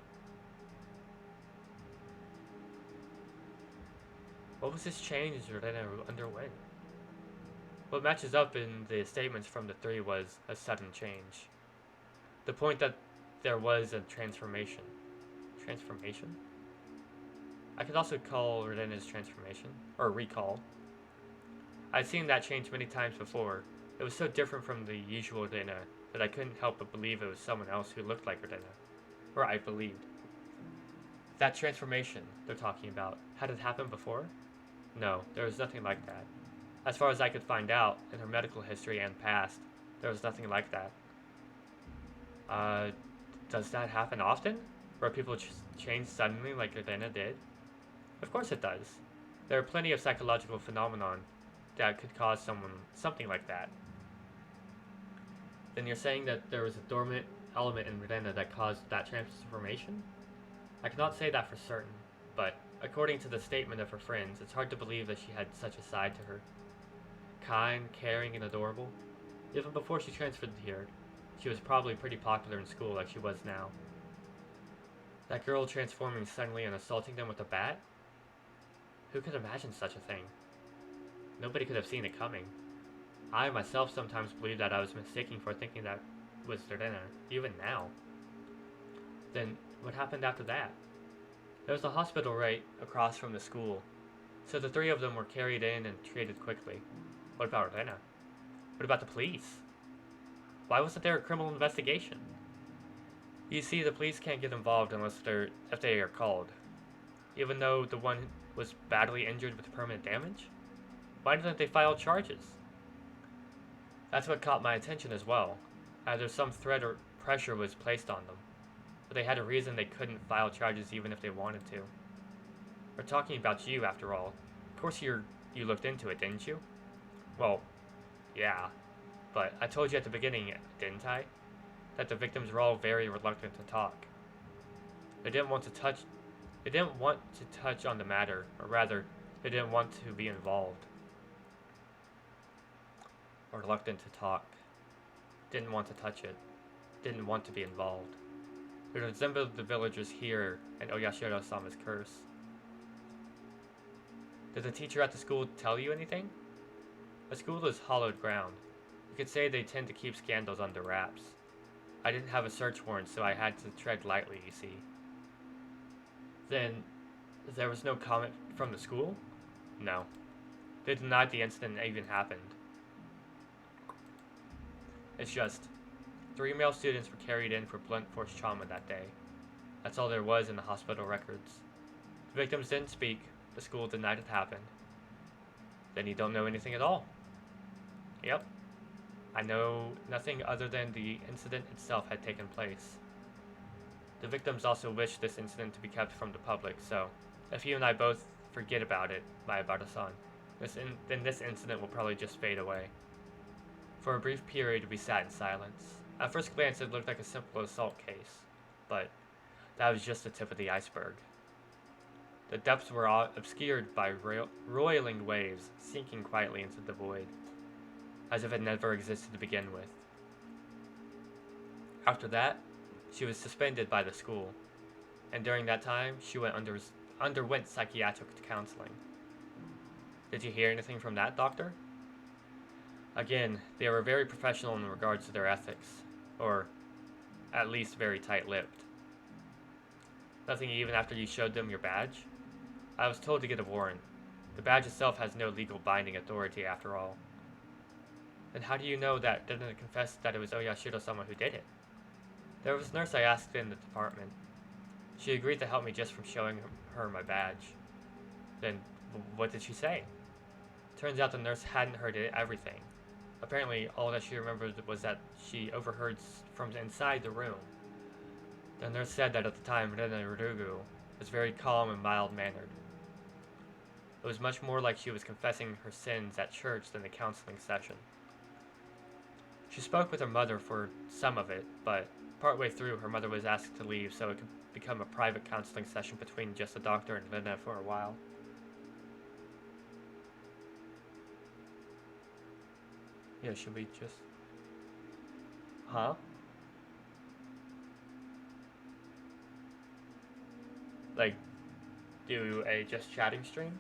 What was this change Rina underwent? What matches up in the statements from the 3 was a sudden change. The point that there was a transformation. Transformation? I could also call Rina's transformation, or recall. I'd seen that change many times before. It was so different from the usual Rina that I couldn't help but believe it was someone else who looked like Rina. Or I believed. That transformation they're talking about, had it happened before? No, there was nothing like that. As far as I could find out, in her medical history and past, there was nothing like that. Does that happen often? Where people change suddenly like Rina did? Of course it does. There are plenty of psychological phenomenon that could cause something like that. Then you're saying that there was a dormant element in Rina that caused that transformation? I cannot say that for certain, but according to the statement of her friends, it's hard to believe that she had such a side to her. Kind, caring, and adorable. Even before she transferred here, she was probably pretty popular in school like she was now. That girl transforming suddenly and assaulting them with a bat? Who could imagine such a thing? Nobody could have seen it coming. I myself sometimes believe that I was mistaken for thinking that was Rina, even now. Then, what happened after that? There was a hospital right across from the school, so the 3 of them were carried in and treated quickly. What about Rina? What about the police? Why wasn't there a criminal investigation? You see, the police can't get involved unless if they are called. Even though the one was badly injured with permanent damage? Why didn't they file charges? That's what caught my attention as well, either some threat or pressure was placed on them, but they had a reason they couldn't file charges even if they wanted to. We're talking about you, after all. Of course you looked into it, didn't you? Well, yeah, but I told you at the beginning, didn't I? That the victims were all very reluctant to talk. They didn't want to touch on the matter, or rather, they didn't want to be involved. Or reluctant to talk. Didn't want to touch it. Didn't want to be involved. It resembled the villagers here in Oyashiro-sama's curse. Did the teacher at the school tell you anything? A school is hallowed ground. You could say they tend to keep scandals under wraps. I didn't have a search warrant, so I had to tread lightly, you see. Then, there was no comment from the school? No. They denied the incident even happened. It's just, 3 male students were carried in for blunt force trauma that day. That's all there was in the hospital records. The victims didn't speak, the school denied it happened. Then you don't know anything at all. Yep. I know nothing other than the incident itself had taken place. The victims also wished this incident to be kept from the public, so if you and I both forget about it, Mayabara-san, then this incident will probably just fade away. For a brief period, we sat in silence. At first glance, it looked like a simple assault case, but that was just the tip of the iceberg. The depths were obscured by roiling waves sinking quietly into the void, as if it never existed to begin with. After that, she was suspended by the school, and during that time, she underwent psychiatric counseling. Did you hear anything from that doctor? Again, they were very professional in regards to their ethics, or at least very tight-lipped. Nothing even after you showed them your badge? I was told to get a warrant. The badge itself has no legal binding authority after all. Then how do you know that didn't confess that it was Oyashiro-sama who did it? There was a nurse I asked in the department. She agreed to help me just from showing her my badge. Then, what did she say? Turns out the nurse hadn't heard everything. Apparently, all that she remembered was that she overheard from inside the room. The nurse said that at the time, Rena Rurugu was very calm and mild-mannered. It was much more like she was confessing her sins at church than a counseling session. She spoke with her mother for some of it, but partway through, her mother was asked to leave so it could become a private counseling session between just the doctor and Rena for a while. Yeah, should we just... Huh? Like, do a just chatting stream?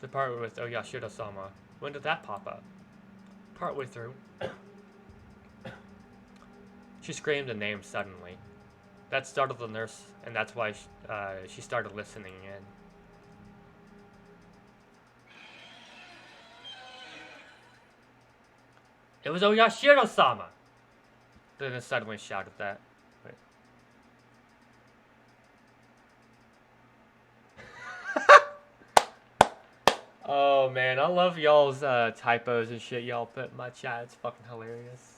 The part with Oyashiro-sama. When did that pop up? Partway through. She screamed a name suddenly. That startled the nurse, and that's why she started listening in. It was Oyashiro-sama! Then it suddenly shouted that. Wait. Oh man, I love y'all's typos and shit y'all put in my chat. It's fucking hilarious.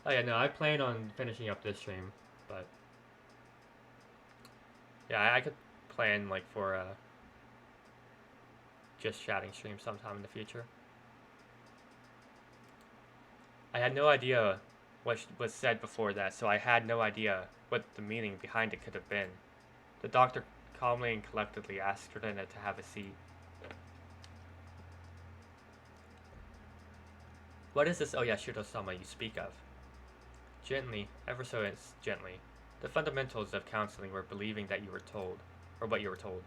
Oh yeah, no, I plan on finishing up this stream, but yeah, I could plan like for a just chatting stream sometime in the future. I had no idea what was said before that, so I had no idea what the meaning behind it could have been. The doctor calmly and collectedly asked Rena to have a seat. What is this Oyashiro-sama you speak of? Gently, ever so gently. The fundamentals of counseling were believing that you were told, or what you were told.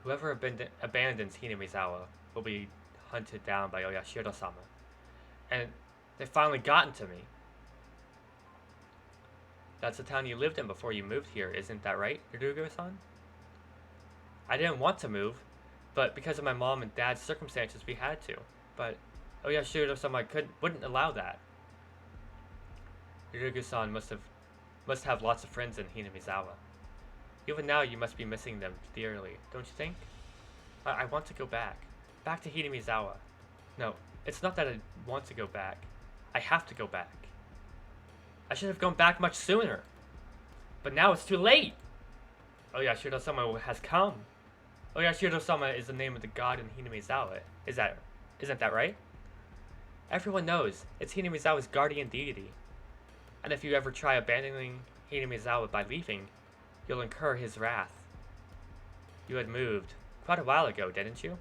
Whoever abandons Hinamizawa will be hunted down by Oyashiro-sama. And they've finally gotten to me. That's the town you lived in before you moved here, isn't that right, Hirugo-san? I didn't want to move, but because of my mom and dad's circumstances, we had to. But Oyashiro-sama wouldn't allow that. Hirugo-san must have lots of friends in Hinamizawa. Even now, you must be missing them dearly, don't you think? I want to go back. Back to Hinamizawa. No, it's not that I want to go back. I have to go back. I should have gone back much sooner. But now it's too late! Oyashiro-sama has come. Oyashiro-sama is the name of the god in Hinamizawa. Isn't that right? Everyone knows, it's Hinamizawa's guardian deity. And if you ever try abandoning Hinamizawa by leaving, you'll incur his wrath. You had moved quite a while ago, didn't you?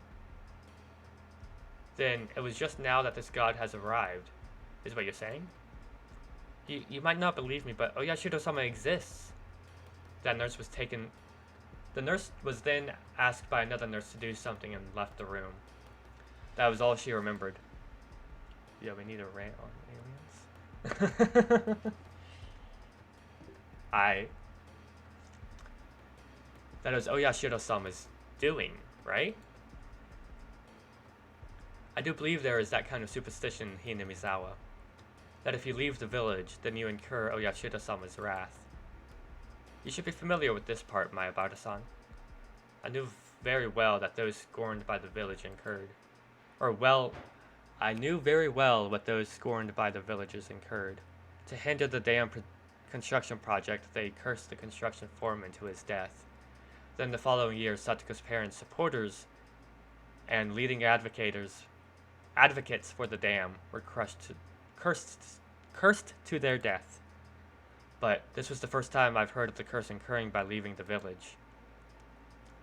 Then it was just now that this god has arrived, is what you're saying? You might not believe me, but Oyashiro-sama exists. The nurse was then asked by another nurse to do something and left the room. That was all she remembered. Yeah, we need a rant on aliens. That was Oyashiro-sama's doing, right? I do believe there is that kind of superstition in Hinamizawa. That if you leave the village, then you incur Oyashiro-sama's wrath. You should be familiar with this part, Mayabata-san. I knew very well that those scorned by the village incurred. I knew very well what those scorned by the villagers incurred. To hinder the dam construction project, they cursed the construction foreman to his death. Then the following year, Satsuka's parents, supporters, and leading advocates for the dam were cursed to their death. But this was the first time I've heard of the curse incurring by leaving the village.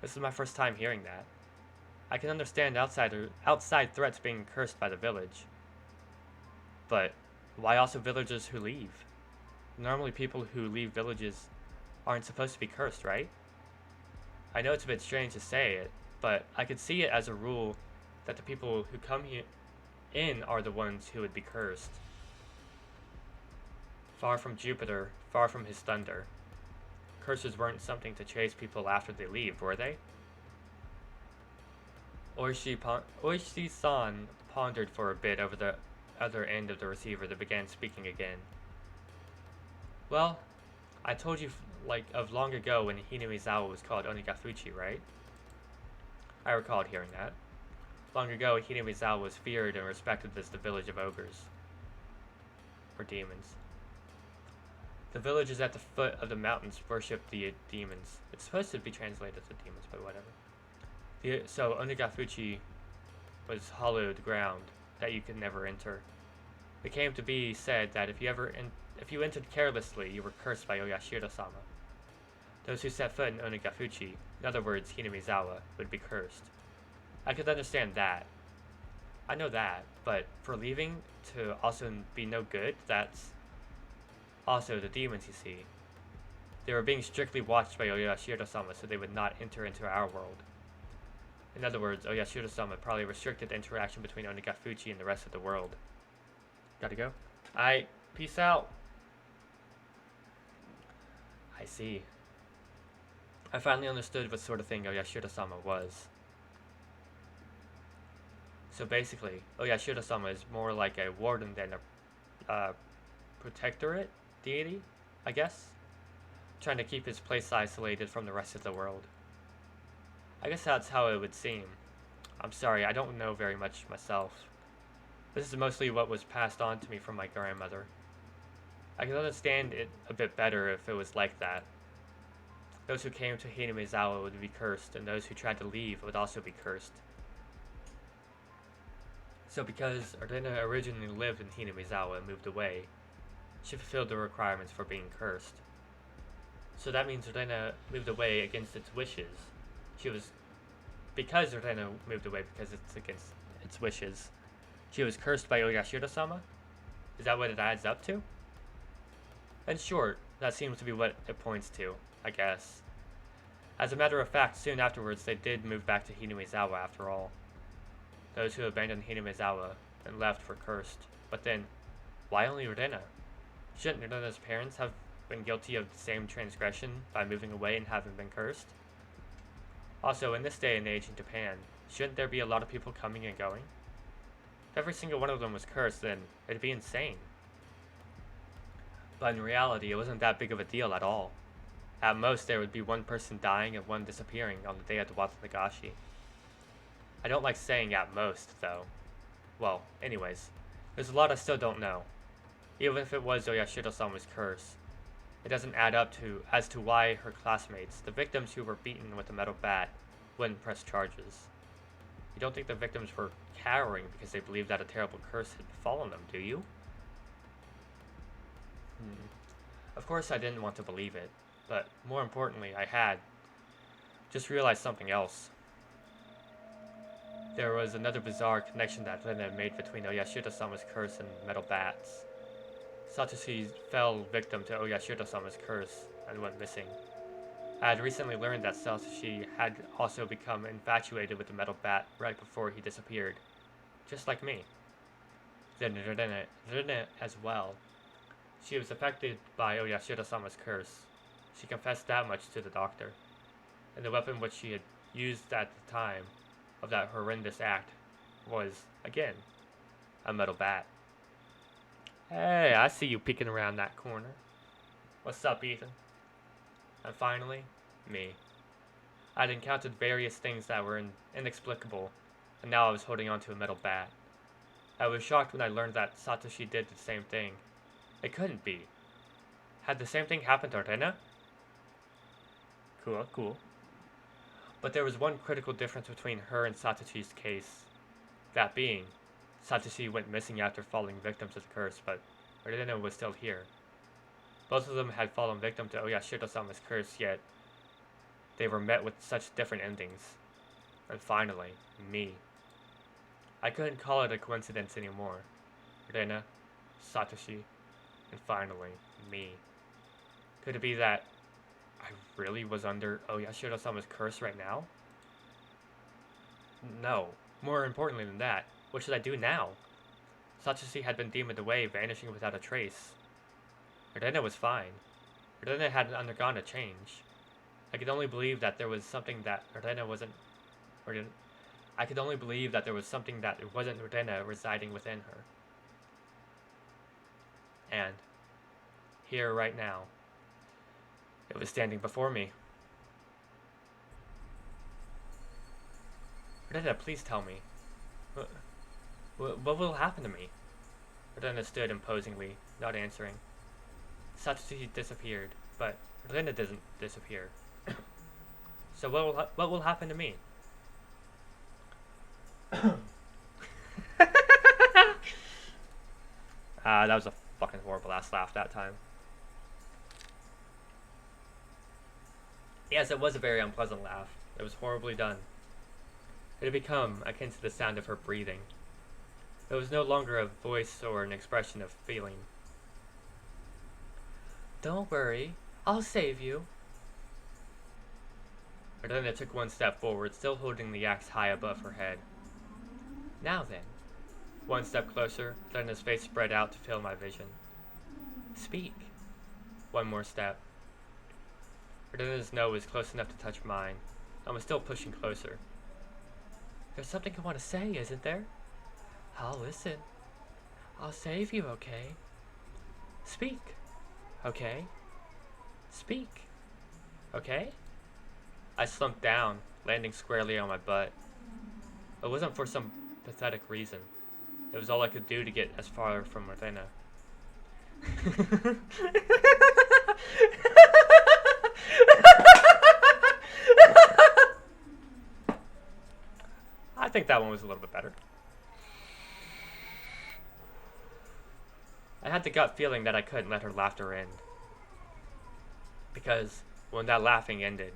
This is my first time hearing that. I can understand outside threats being cursed by the village. But why also villagers who leave? Normally people who leave villages aren't supposed to be cursed, right? I know it's a bit strange to say it, but I could see it as a rule that the people who come here in are the ones who would be cursed. Far from Jupiter, far from his thunder. Curses weren't something to chase people after they leave, were they? Oishi-san pondered for a bit over the other end of the receiver, then began speaking again. Well, I told you of long ago when Hinamizawa was called Onigafuchi, right? I recalled hearing that. Long ago, Hinamizawa was feared and respected as the village of ogres. Or demons. The villages at the foot of the mountains worship the demons. It's supposed to be translated as demons, but whatever. So Onigafuchi was hollowed ground that you could never enter. It came to be said that if you entered carelessly, you were cursed by Oyashiro-sama. Those who set foot in Onigafuchi, in other words, Hinamizawa, would be cursed. I could understand that. I know that, but for leaving to also be no good, that's also the demons you see. They were being strictly watched by Oyashiro-sama so they would not enter into our world. In other words, Oyashiro-sama probably restricted the interaction between Onigafuchi and the rest of the world. Gotta go? Peace out. I see. I finally understood what sort of thing Oyashiro-sama was. So basically, Oyashiro-sama is more like a warden than a protectorate deity, I guess? Trying to keep his place isolated from the rest of the world. I guess that's how it would seem. I'm sorry, I don't know very much myself. This is mostly what was passed on to me from my grandmother. I can understand it a bit better if it was like that. Those who came to Hinamizawa would be cursed, and those who tried to leave would also be cursed. So because Ardena originally lived in Hinamizawa and moved away, she fulfilled the requirements for being cursed. So that means Ardena moved away against its wishes. Because Ardena moved away because it's against its wishes, she was cursed by Oyashiro-sama? Is that what it adds up to? In short, that seems to be what it points to, I guess. As a matter of fact, soon afterwards they did move back to Hinamizawa after all. Those who abandoned Hinamizawa and left were cursed. But then, why only Ardena? Shouldn't Ardena's parents have been guilty of the same transgression by moving away and having been cursed? Also, in this day and age in Japan, shouldn't there be a lot of people coming and going? If every single one of them was cursed, then it'd be insane. But in reality, it wasn't that big of a deal at all. At most, there would be one person dying and one disappearing on the day of the Watanagashi. I don't like saying at most, though. Well, anyways, there's a lot I still don't know. Even if it was Oyashiro-sama's curse, it doesn't add up as to why her classmates, the victims who were beaten with a metal bat, wouldn't press charges. You don't think the victims were cowering because they believed that a terrible curse had befallen them, do you? Of course I didn't want to believe it, but more importantly, I had just realized something else. There was another bizarre connection that Rena made between Oyashiro-sama's curse and metal bats. Satoshi fell victim to Oyashiro-sama's curse and went missing. I had recently learned that Satoshi had also become infatuated with the metal bat right before he disappeared, just like me. Then Rena as well. She was affected by Oyashiro-sama's curse. She confessed that much to the doctor. And the weapon which she had used at the time of that horrendous act was, again, a metal bat. Hey, I see you peeking around that corner. What's up, Ethan? And finally, me. I'd encountered various things that were inexplicable, and now I was holding onto a metal bat. I was shocked when I learned that Satoshi did the same thing. It couldn't be. Had the same thing happened to Rena? Cool. But there was one critical difference between her and Satoshi's case. That being, Satoshi went missing after falling victim to the curse, but Rena was still here. Both of them had fallen victim to Oyashiro-sama's curse, yet they were met with such different endings. And finally, me. I couldn't call it a coincidence anymore. Rena, Satoshi, and finally, me. Could it be that I really was under Oyashiro-sama's curse right now? No. More importantly than that, what should I do now? Satoshi had been demoned away, vanishing without a trace. Rena was fine. Rena hadn't undergone a change. I could only believe that there was something that Rena wasn't... I could only believe that there was something that wasn't Rena residing within her. And here right now, it was standing before me. Rena, please tell me. What will happen to me? Rena stood imposingly, not answering. Satoshi disappeared, but Rena doesn't disappear. So what will happen to me? That was a fucking horrible ass laugh that time. Yes, it was a very unpleasant laugh. It was horribly done. It had become akin to the sound of her breathing. It was no longer a voice or an expression of feeling. Don't worry, I'll save you. Rena took one step forward, still holding the axe high above her head. Now then. One step closer, Rena's face spread out to fill my vision. Speak. One more step. Rena's nose was close enough to touch mine. I was still pushing closer. There's something you want to say, isn't there? I'll listen. I'll save you, okay? Speak. Okay? Speak. Okay? I slumped down, landing squarely on my butt. It wasn't for some pathetic reason. It was all I could do to get as far from Rena. I think that one was a little bit better. I had the gut feeling that I couldn't let her laughter end. Because when that laughing ended,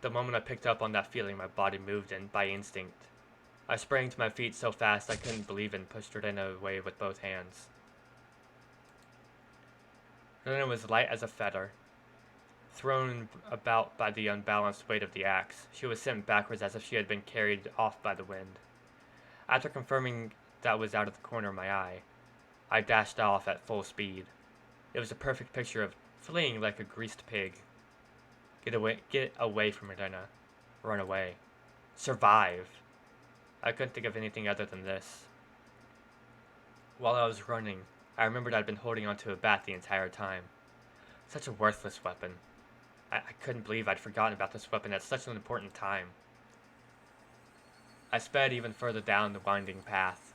the moment I picked up on that feeling, my body moved in by instinct. I sprang to my feet so fast I couldn't believe it and pushed Rena away with both hands. Rena was light as a feather. Thrown about by the unbalanced weight of the axe, she was sent backwards as if she had been carried off by the wind. After confirming that was out of the corner of my eye, I dashed off at full speed. It was a perfect picture of fleeing like a greased pig. Get away from Modena. Run away. Survive. I couldn't think of anything other than this. While I was running, I remembered I'd been holding onto a bat the entire time. Such a worthless weapon. I couldn't believe I'd forgotten about this weapon at such an important time. I sped even further down the winding path.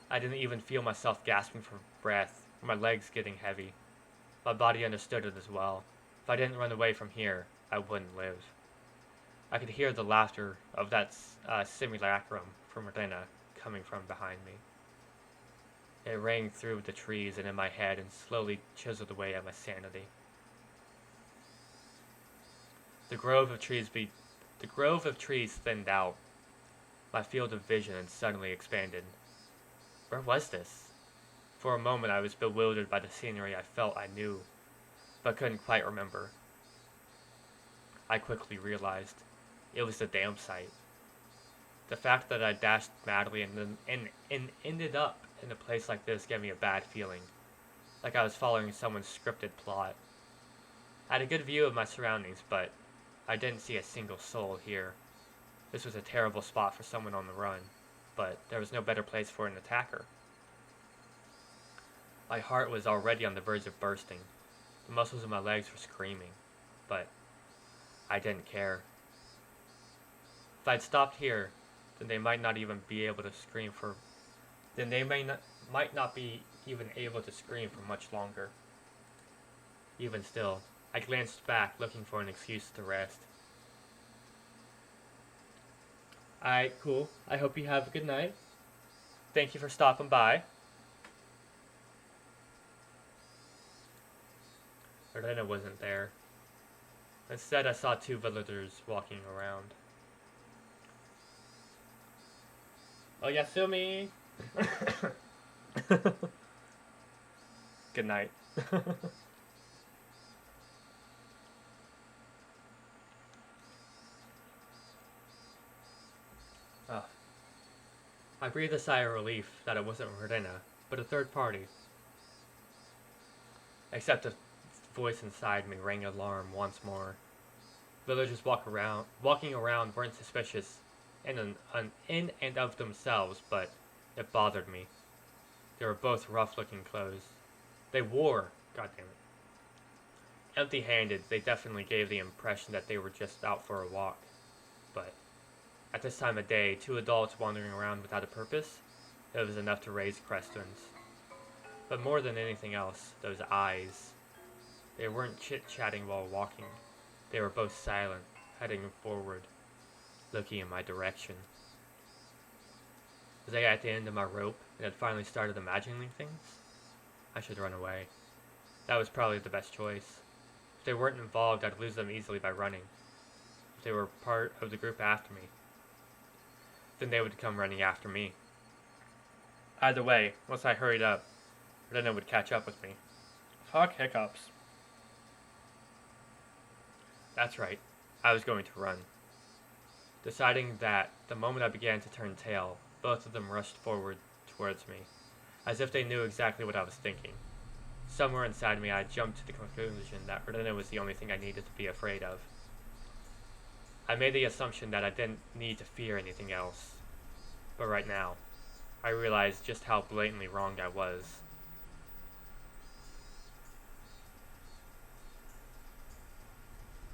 I didn't even feel myself gasping for breath, or my legs getting heavy. My body understood it as well. If I didn't run away from here, I wouldn't live. I could hear the laughter of that simulacrum from Modena coming from behind me. It rang through the trees and in my head and slowly chiseled away at my sanity. The grove of trees thinned out. My field of vision suddenly expanded. Where was this? For a moment I was bewildered by the scenery I felt I knew, but couldn't quite remember. I quickly realized it was the damn site. The fact that I dashed madly and ended up in a place like this gave me a bad feeling, like I was following someone's scripted plot. I had a good view of my surroundings, but I didn't see a single soul here. This was a terrible spot for someone on the run, but there was no better place for an attacker. My heart was already on the verge of bursting. The muscles in my legs were screaming, but I didn't care. If I'd stopped here, then they might not even be able to scream for... Then they might not be even able to scream for much longer. Even still, I glanced back looking for an excuse to rest. Alright, cool. I hope you have a good night. Thank you for stopping by. Lorena wasn't there. Instead, I saw two villagers walking around. Oyasumi! Good night. Oh. I breathed a sigh of relief that it wasn't Lorena, but a third party. Except a voice inside me rang alarm once more. Villagers walking around weren't suspicious in and of themselves, but it bothered me. They were both rough-looking clothes. They wore, goddammit. Empty-handed, they definitely gave the impression that they were just out for a walk. But at this time of day, two adults wandering around without a purpose, it was enough to raise questions. But more than anything else, those eyes. They weren't chit-chatting while walking. They were both silent, heading forward, looking in my direction. Was I at the end of my rope and had finally started imagining things? I should run away. That was probably the best choice. If they weren't involved, I'd lose them easily by running. If they were part of the group after me, then they would come running after me. Either way, once I hurried up, Rena would catch up with me. Fuck hiccups. That's right, I was going to run. Deciding that the moment I began to turn tail, both of them rushed forward towards me, as if they knew exactly what I was thinking. Somewhere inside me I jumped to the conclusion that Rena was the only thing I needed to be afraid of. I made the assumption that I didn't need to fear anything else. But right now, I realized just how blatantly wrong I was.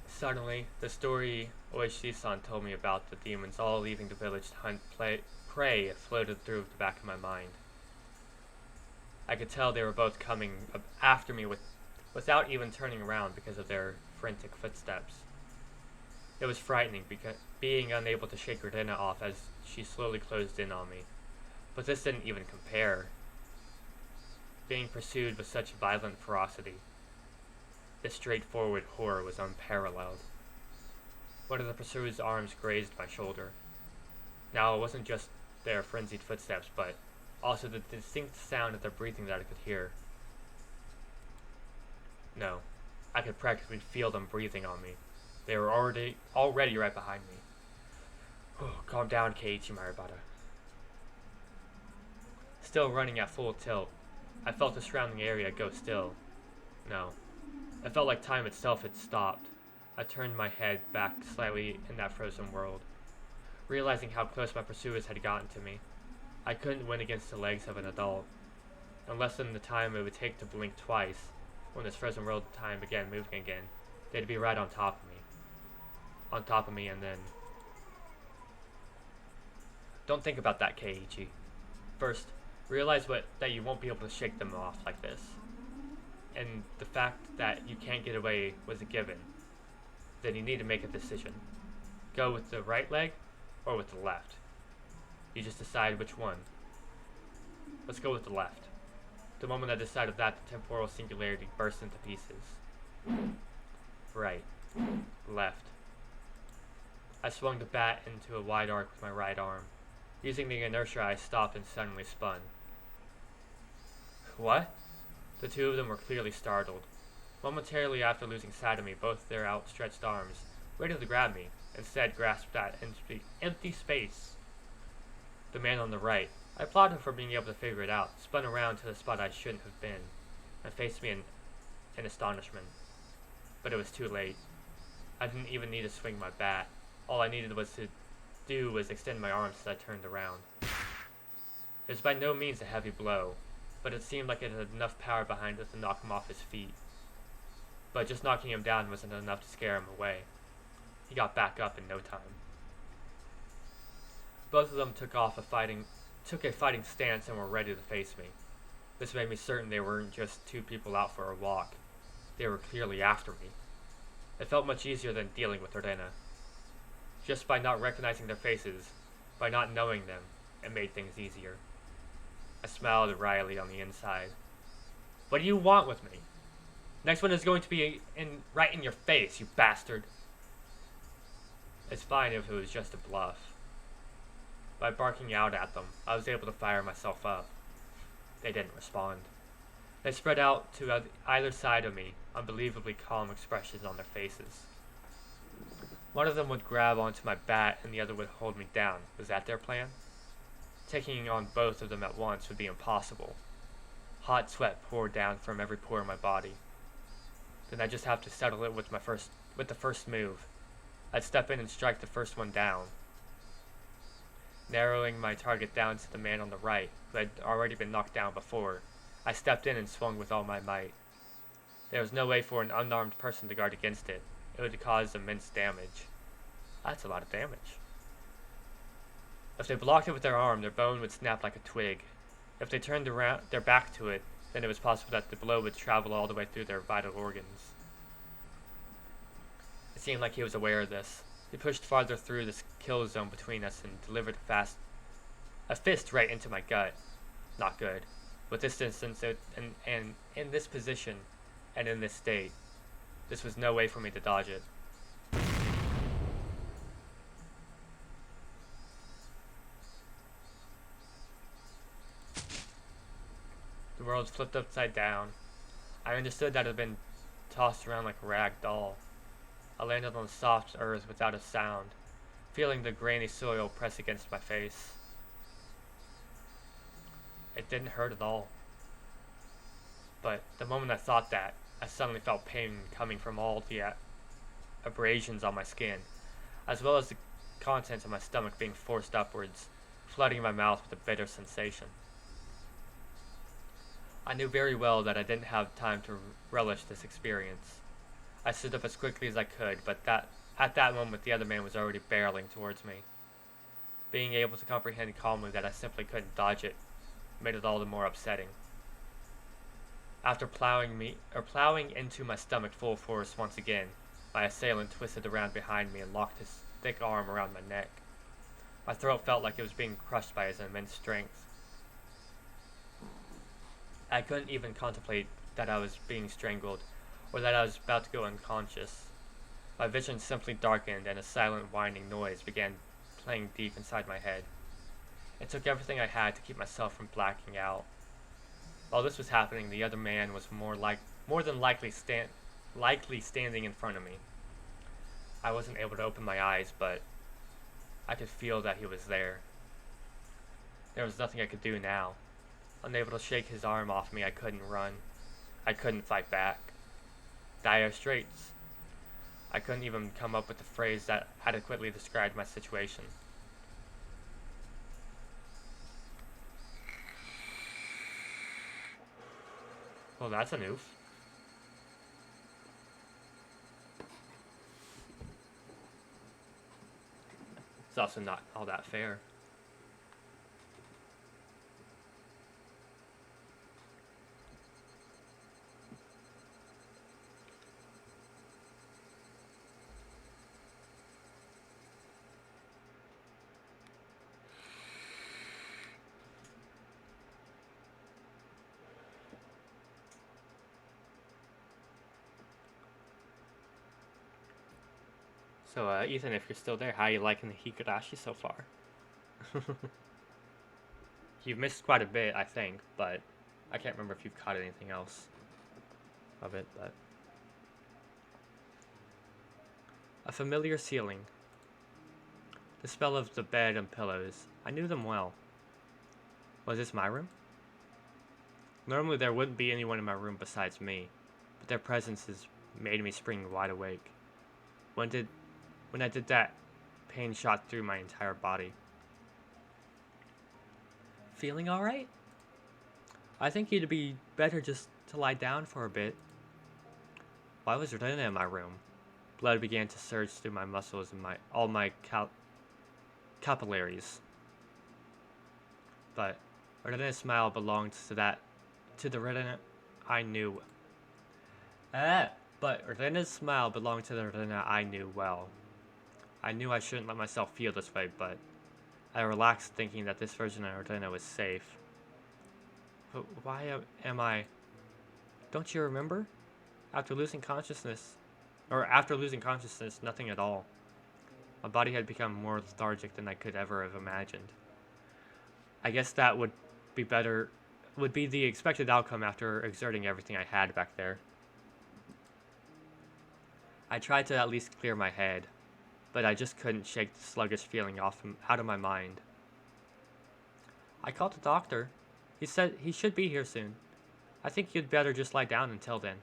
Suddenly, the story Oishi-san told me about the demons all leaving the village to hunt prey floated through the back of my mind. I could tell they were both coming after me without even turning around because of their frantic footsteps. It was frightening, being unable to shake Gardena off as she slowly closed in on me. But this didn't even compare. Being pursued with such violent ferocity. This straightforward horror was unparalleled. One of the pursuer's arms grazed my shoulder. Now it wasn't just their frenzied footsteps, but also the distinct sound of their breathing that I could hear. No, I could practically feel them breathing on me. They were already right behind me. Oh, calm down, Keiichi Maribata. Still running at full tilt, I felt the surrounding area go still. No. It felt like time itself had stopped. I turned my head back slightly in that frozen world, realizing how close my pursuers had gotten to me. I couldn't win against the legs of an adult. In less than the time it would take to blink twice, when this frozen world time began moving again, they'd be right on top of me. On top of me, and then... Don't think about that, Keiichi. First, realize that you won't be able to shake them off like this. And the fact that you can't get away was a given. Then you need to make a decision. Go with the right leg or with the left. You just decide which one. Let's go with the left. The moment I decided that, the temporal singularity burst into pieces. Right. Left. I swung the bat into a wide arc with my right arm. Using the inertia, I stopped and suddenly spun. What? The two of them were clearly startled. Momentarily after losing sight of me, both their outstretched arms, ready to grab me, instead grasped that empty space. The man on the right, I applaud him for being able to figure it out, spun around to the spot I shouldn't have been, and faced me in astonishment. But it was too late. I didn't even need to swing my bat. All I needed was to do was extend my arms as I turned around. It was by no means a heavy blow, but it seemed like it had enough power behind it to knock him off his feet. But just knocking him down wasn't enough to scare him away. He got back up in no time. Both of them took a fighting stance and were ready to face me. This made me certain they weren't just two people out for a walk. They were clearly after me. It felt much easier than dealing with Ordena. Just by not recognizing their faces, by not knowing them, it made things easier. I smiled wryly on the inside. What do you want with me? Next one is going to be right in your face, you bastard. It's fine if it was just a bluff. By barking out at them, I was able to fire myself up. They didn't respond. They spread out to either side of me, unbelievably calm expressions on their faces. One of them would grab onto my bat and the other would hold me down. Was that their plan? Taking on both of them at once would be impossible. Hot sweat poured down from every pore in my body. Then I'd just have to settle it with the first move. I'd step in and strike the first one down. Narrowing my target down to the man on the right, who had already been knocked down before, I stepped in and swung with all my might. There was no way for an unarmed person to guard against it. It would cause immense damage. That's a lot of damage. If they blocked it with their arm, their bone would snap like a twig. If they turned their back to it, then it was possible that the blow would travel all the way through their vital organs. It seemed like he was aware of this. He pushed farther through this kill zone between us and delivered a fist right into my gut. Not good. With this distance and in this position and in this state, this was no way for me to dodge it. The world flipped upside down. I understood that it had been tossed around like a rag doll. I landed on the soft earth without a sound, feeling the grainy soil press against my face. It didn't hurt at all. But the moment I thought that, I suddenly felt pain coming from all the abrasions on my skin, as well as the contents of my stomach being forced upwards, flooding my mouth with a bitter sensation. I knew very well that I didn't have time to relish this experience. I stood up as quickly as I could, but at that moment the other man was already barreling towards me. Being able to comprehend calmly that I simply couldn't dodge it made it all the more upsetting. After plowing into my stomach full force once again, my assailant twisted around behind me and locked his thick arm around my neck. My throat felt like it was being crushed by his immense strength. I couldn't even contemplate that I was being strangled, or that I was about to go unconscious. My vision simply darkened and a silent whining noise began playing deep inside my head. It took everything I had to keep myself from blacking out. While this was happening, the other man was more than likely standing in front of me. I wasn't able to open my eyes, but I could feel that he was there. There was nothing I could do now. Unable to shake his arm off me, I couldn't run. I couldn't fight back. Dire straits. I couldn't even come up with a phrase that adequately described my situation. Well, that's an oof. It's also not all that fair. So, Ethan, if you're still there, how are you liking the Higurashi so far? You've missed quite a bit, I think, but I can't remember if you've caught anything else of it, but... A familiar ceiling. The smell of the bed and pillows. I knew them well. Was this my room? Normally there wouldn't be anyone in my room besides me, but their presences made me spring wide awake. When I did that, pain shot through my entire body. Feeling alright? I think you'd be better just to lie down for a bit. Why was Rena in my room? Blood began to surge through my muscles and all my capillaries. But Rena's smile belonged to the Rena I knew. But Rena's smile belonged to the Rena I knew well. I knew I shouldn't let myself feel this way, but I relaxed thinking that this version of Rena was safe. But why am I... Don't you remember? After losing consciousness, nothing at all. My body had become more lethargic than I could ever have imagined. I guess that would be the expected outcome after exerting everything I had back there. I tried to at least clear my head, but I just couldn't shake the sluggish feeling out of my mind. I called the doctor. He said he should be here soon. I think you'd better just lie down until then.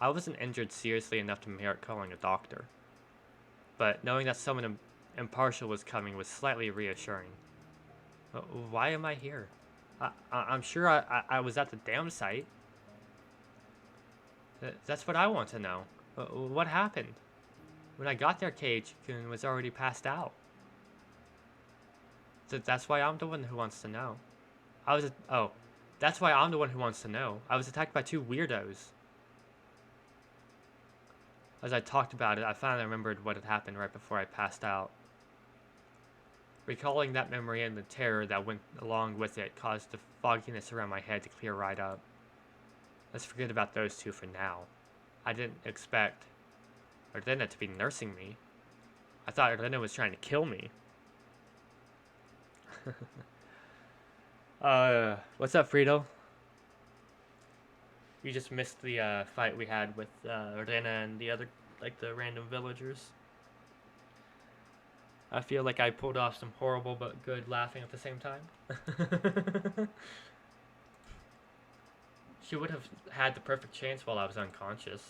I wasn't injured seriously enough to merit calling a doctor, but knowing that someone impartial was coming was slightly reassuring. Why am I here? I'm sure I was at the damn site. That's what I want to know. What happened? When I got there, Kei-kun was already passed out. That's why I'm the one who wants to know. That's why I'm the one who wants to know. I was attacked by two weirdos. As I talked about it, I finally remembered what had happened right before I passed out. Recalling that memory and the terror that went along with it caused the fogginess around my head to clear right up. Let's forget about those two for now. I didn't expect Ardena to be nursing me. I thought Ardena was trying to kill me. What's up, Frito? You just missed the fight we had with Ardena and the other, the random villagers. I feel like I pulled off some horrible but good laughing at the same time. She would have had the perfect chance while I was unconscious.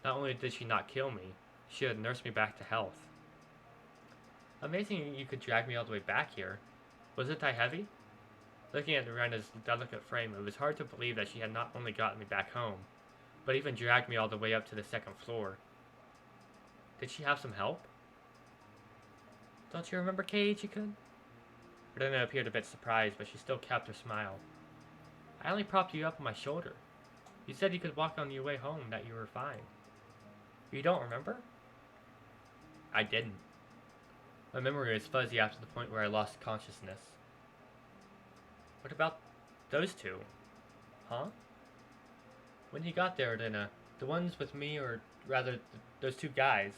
Not only did she not kill me, she had nursed me back to health. Amazing you could drag me all the way back here. Wasn't I heavy? Looking at Miranda's delicate frame, it was hard to believe that she had not only gotten me back home, but even dragged me all the way up to the second floor. Did she have some help? Don't you remember Kei-kun? Miranda appeared a bit surprised, but she still kept her smile. I only propped you up on my shoulder. You said you could walk on your way home, that you were fine. You don't remember? I didn't. My memory was fuzzy after the point where I lost consciousness. What about those two? Huh? When you got there, then, the ones with me, or rather, those two guys.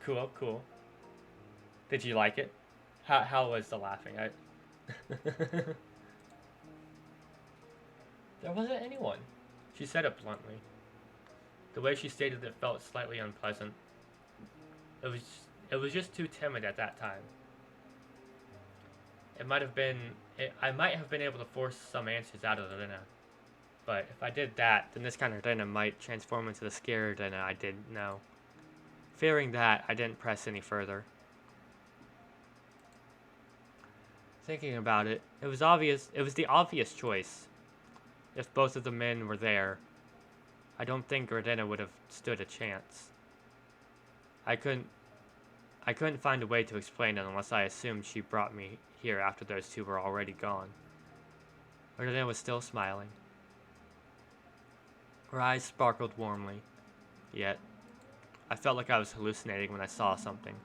Cool. Did you like it? How was the laughing? There wasn't anyone. She said it bluntly. The way she stated it felt slightly unpleasant. It was just too timid at that time. It might have been. I might have been able to force some answers out of Rena. But if I did that, then this kind of Rena might transform into the scared Rena I didn't know. Fearing that, I didn't press any further. Thinking about it, it was obvious. It was the obvious choice. If both of the men were there, I don't think Gardena would have stood a chance. I couldn't find a way to explain it unless I assumed she brought me here after those two were already gone. Gardena was still smiling. Her eyes sparkled warmly. Yet, I felt like I was hallucinating when I saw something.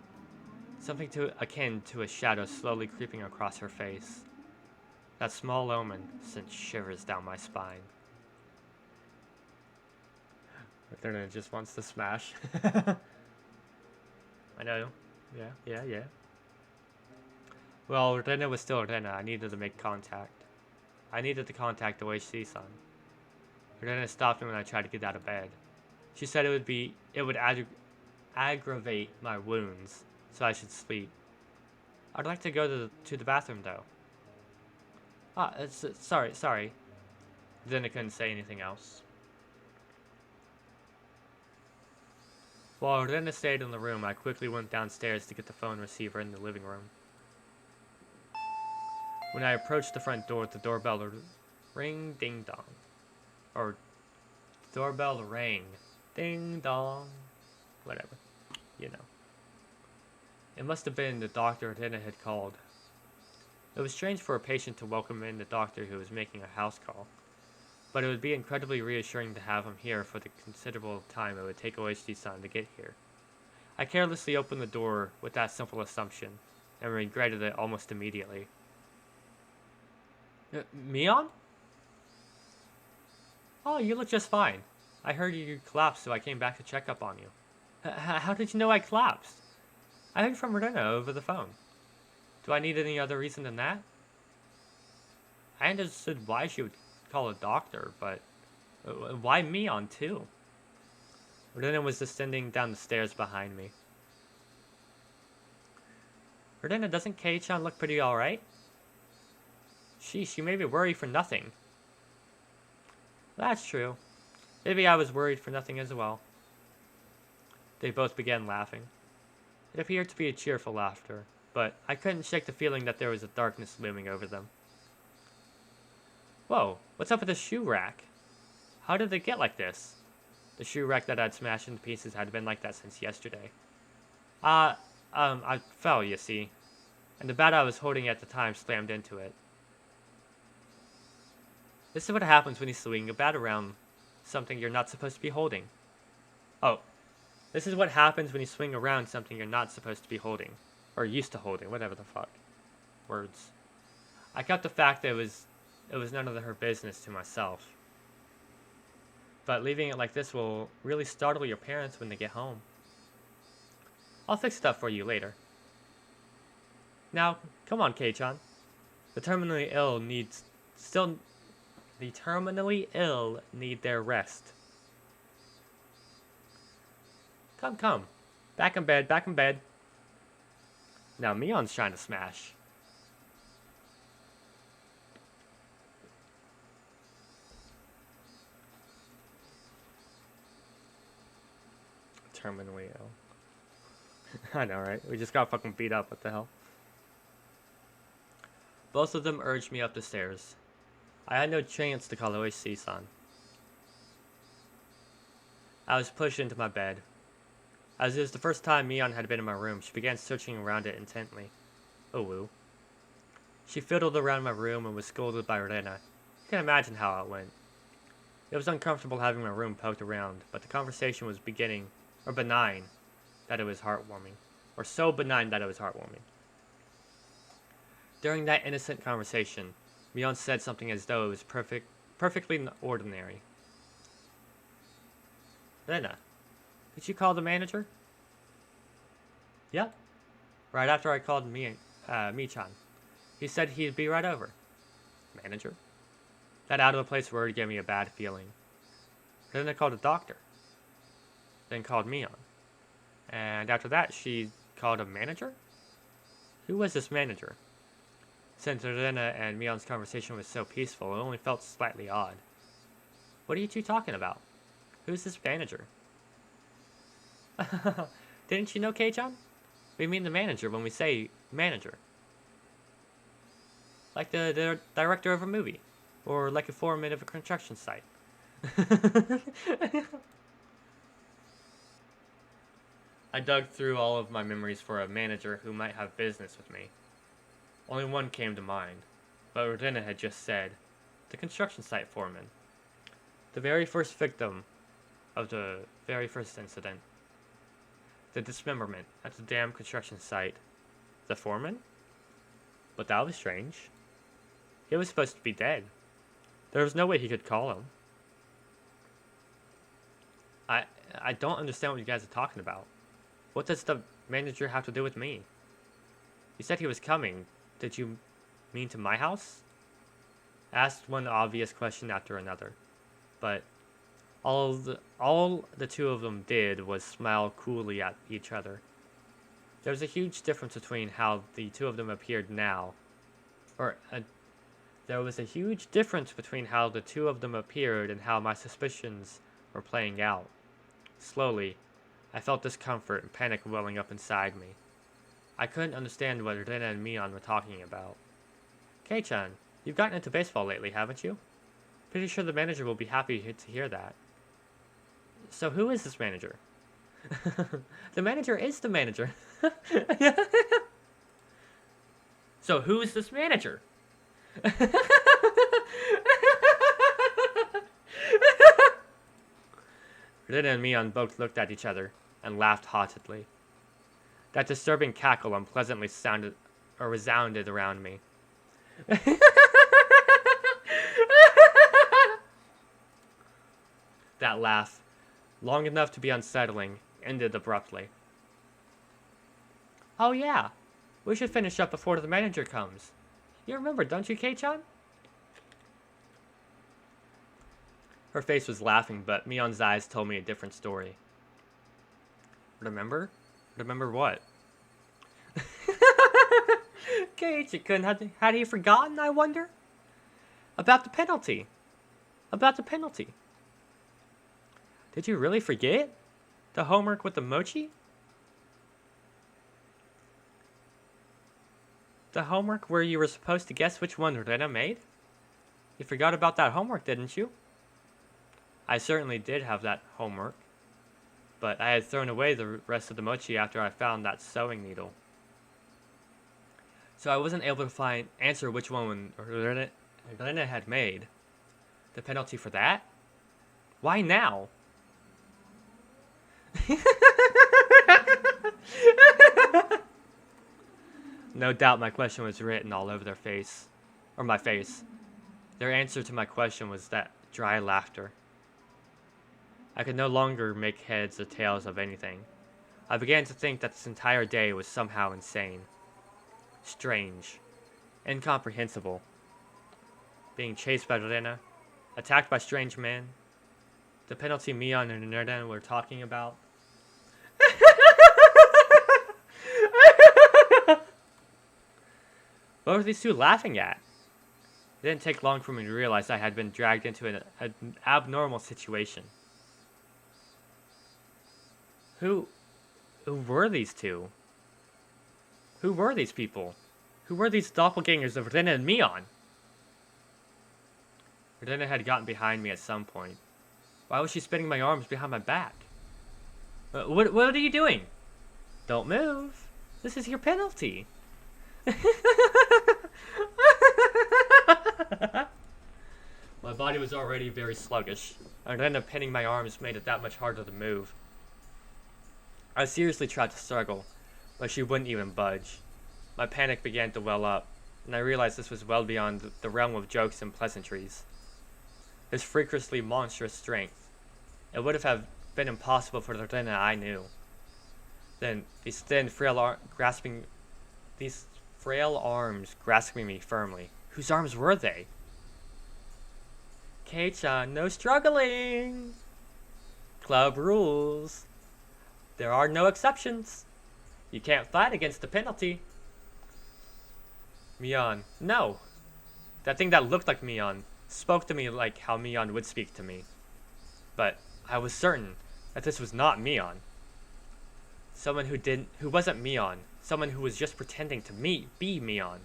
Something akin to a shadow slowly creeping across her face. That small omen sent shivers down my spine. Gardena just wants to smash. I know. Yeah. Well, Rena was still Rena. I needed to make contact. I needed to contact OHC-san. Rena stopped me when I tried to get out of bed. She said it would aggravate my wounds, so I should sleep. I'd like to go to the bathroom, though. Sorry. Then I couldn't say anything else. While Rena stayed in the room, I quickly went downstairs to get the phone receiver in the living room. When I approached the front door, the doorbell ring ding dong. Or doorbell rang. Ding dong. Whatever. You know. It must have been the doctor Rena had called. It was strange for a patient to welcome in the doctor who was making a house call, but it would be incredibly reassuring to have him here for the considerable time it would take OHD-san to get here. I carelessly opened the door with that simple assumption, and regretted it almost immediately. Mion? Oh, you look just fine. I heard you collapsed, so I came back to check up on you. How did you know I collapsed? I heard from Rena over the phone. Do I need any other reason than that? I understood why she would call a doctor, but why Mion too? Rena was descending down the stairs behind me. Rena, doesn't Kei-chan look pretty alright? Sheesh, you made me worry for nothing. That's true. Maybe I was worried for nothing as well. They both began laughing. It appeared to be a cheerful laughter, but I couldn't shake the feeling that there was a darkness looming over them. Whoa, what's up with the shoe rack? How did it get like this? The shoe rack that I'd smashed into pieces had been like that since yesterday. I fell, you see, and the bat I was holding at the time slammed into it. This is what happens when you swing a bat around something you're not supposed to be holding. Oh, this is what happens when you swing around something you're not supposed to be holding. Or used to holding, whatever the fuck. Words. I kept the fact that it was none of her business to myself. But leaving it like this will really startle your parents when they get home. I'll fix it up for you later. Now, come on, Kei-chan. The terminally ill need their rest. Come. Back in bed. Now Mion's trying to smash. Terminally ill. I know, right? We just got fucking beat up. What the hell? Both of them urged me up the stairs. I had no chance to call OHC-san. I was pushed into my bed. As it was the first time Mion had been in my room, she began searching around it intently. Oh woo. She fiddled around my room and was scolded by Rena. You can imagine how it went. It was uncomfortable having my room poked around, but the conversation was benign that it was heartwarming. Or so benign that it was heartwarming. During that innocent conversation, Mion said something as though it was perfectly ordinary. Rena, did you call the manager? Yep. Right after I called Mi-chan. He said he'd be right over. Manager? That out-of-the-place word gave me a bad feeling. Then I called a doctor. Then called Mion. And after that, she called a manager? Who was this manager? Since Lorena and Mion's conversation was so peaceful, it only felt slightly odd. What are you two talking about? Who's this manager? Didn't you know, Kei-chan? We mean the manager when we say manager. Like the director of a movie. Or like a foreman of a construction site. I dug through all of my memories for a manager who might have business with me. Only one came to mind, but Rodina had just said, the construction site foreman. The very first victim of the very first incident. The dismemberment at the damn construction site. The foreman? But that was strange. He was supposed to be dead. There was no way he could call him. I don't understand what you guys are talking about. What does the manager have to do with me? You said he was coming. Did you mean to my house? I asked one obvious question after another, but all the two of them did was smile coolly at each other. There was a huge difference between how the two of them appeared now, there was a huge difference between how the two of them appeared and how my suspicions were playing out. Slowly, I felt discomfort and panic welling up inside me. I couldn't understand what Rena and Mion were talking about. Kei-chan, you've gotten into baseball lately, haven't you? Pretty sure the manager will be happy to hear that. So who is this manager? The manager is the manager. So who is this manager? Rina and Mion both looked at each other and laughed haughtily. That disturbing cackle unpleasantly resounded around me. That laugh, long enough to be unsettling, ended abruptly. Oh yeah, we should finish up before the manager comes. You remember, don't you, Kei-chan? Her face was laughing, but Mion's eyes told me a different story. Remember? Remember what? Kei-chan, had he forgotten, I wonder? About the penalty. About the penalty. Did you really forget? The homework with the mochi? The homework where you were supposed to guess which one Rena made? You forgot about that homework, didn't you? I certainly did have that homework, but I had thrown away the rest of the mochi after I found that sewing needle. So I wasn't able to answer which one Rena had made. The penalty for that? Why now? No doubt my question was written all over their face. Or my face. Their answer to my question was that dry laughter. I could no longer make heads or tails of anything. I began to think that this entire day was somehow insane. Strange. Incomprehensible. Being chased by Rena. Attacked by strange men. The penalty Mion and Nerden were talking about. What were these two laughing at? It didn't take long for me to realize I had been dragged into an abnormal situation. Who were these two? Who were these people? Who were these doppelgangers of Rena and Mion? Rena had gotten behind me at some point. Why was she spinning my arms behind my back? What are you doing? Don't move. This is your penalty. My body was already very sluggish, and then pinning my arms made it that much harder to move. I seriously tried to struggle, but she wouldn't even budge. My panic began to well up, and I realized this was well beyond the realm of jokes and pleasantries. His freakishly monstrous strength. It would have been impossible for the Rena I knew. Then, these thin, frail arms grasping me firmly. Whose arms were they? Kei-chan, no struggling! Club rules. There are no exceptions. You can't fight against the penalty. Mion. No. That thing that looked like Mion spoke to me like how Mion would speak to me. But I was certain that this was not Mion. Someone who wasn't Mion. Someone who was just pretending to be Mion.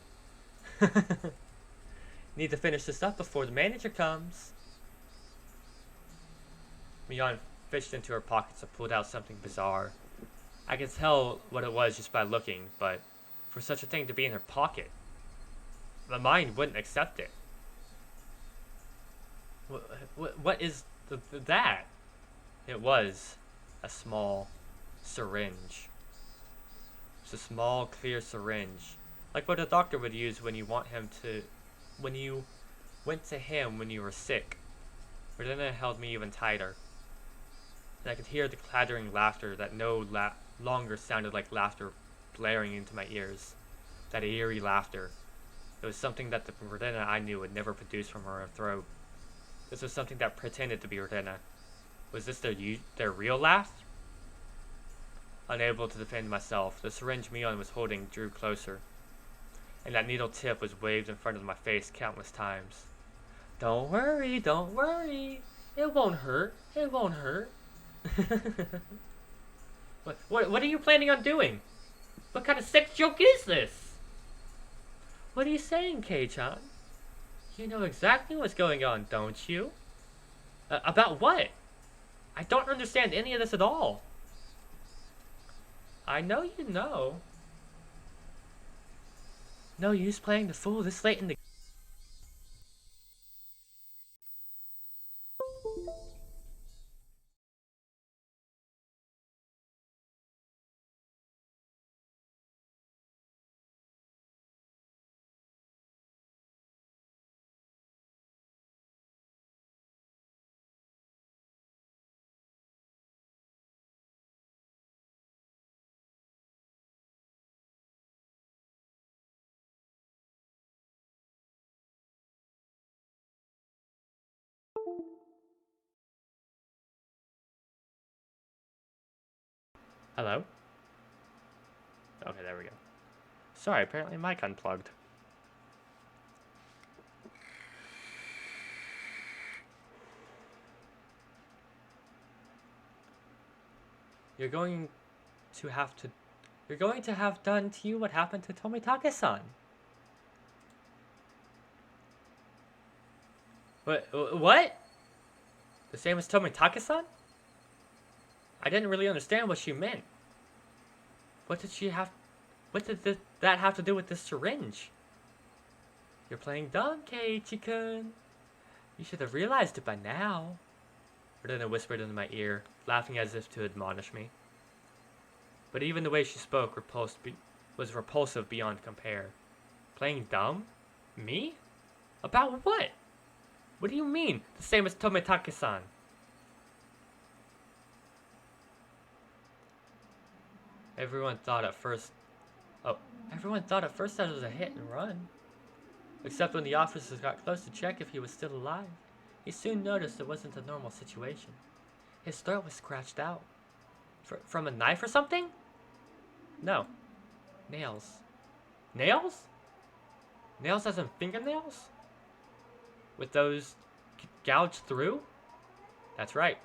Need to finish this up before the manager comes. Mion fished into her pockets and pulled out something bizarre. I could tell what it was just by looking, but for such a thing to be in her pocket, my mind wouldn't accept it. What is that? It was a small syringe. It's a small, clear syringe, like what a doctor would use when you went to him when you were sick. But then it held me even tighter, and I could hear the clattering laughter that no longer sounded like laughter blaring into my ears. That eerie laughter. It was something that the Verdena I knew would never produce from her throat. This was something that pretended to be Verdena. Was this their real laugh? Unable to defend myself, the syringe Mion was holding drew closer, and that needle tip was waved in front of my face countless times. Don't worry, don't worry. It won't hurt. It won't hurt. What are you planning on doing? What kind of sex joke is this? What are you saying, Kei-chan? You know exactly what's going on, don't you? About what? I don't understand any of this at all. I know you know. No use playing the fool this late in the... Hello? Okay, there we go. Sorry, apparently mic unplugged. You're going to have done to you what happened to Tomitake-san. What? The same as Tomitake-san? I didn't really understand what she meant. What did that have to do with this syringe? You're playing dumb, Keiichi-kun. You should have realized it by now. Verdena whispered into my ear, laughing as if to admonish me. But even the way she spoke was repulsive beyond compare. Playing dumb? Me? About what? What do you mean, the same as Tomitake-san? Everyone thought at first that it was a hit and run. Except when the officers got close to check if he was still alive. He soon noticed it wasn't a normal situation. His throat was scratched out. From a knife or something? No. Nails. Nails? Nails as in fingernails? With those gouged through? That's right.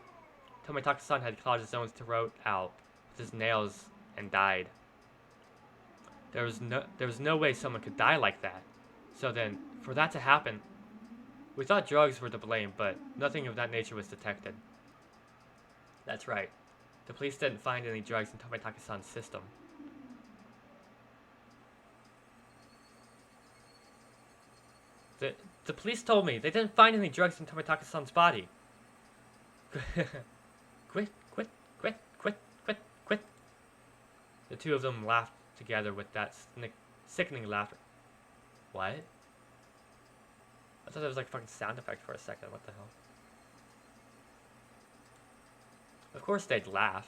Tomitake-san had clawed his own throat out with his nails and died. There was no way someone could die like that. So then, for that to happen, we thought drugs were to blame, but nothing of that nature was detected. That's right. The police didn't find any drugs in Tomitake-san's system. The police told me they didn't find any drugs in Tomitake-san's body. Quit. The two of them laughed together with that sickening laughter. What? I thought it was like a fucking sound effect for a second. What the hell? Of course they'd laugh.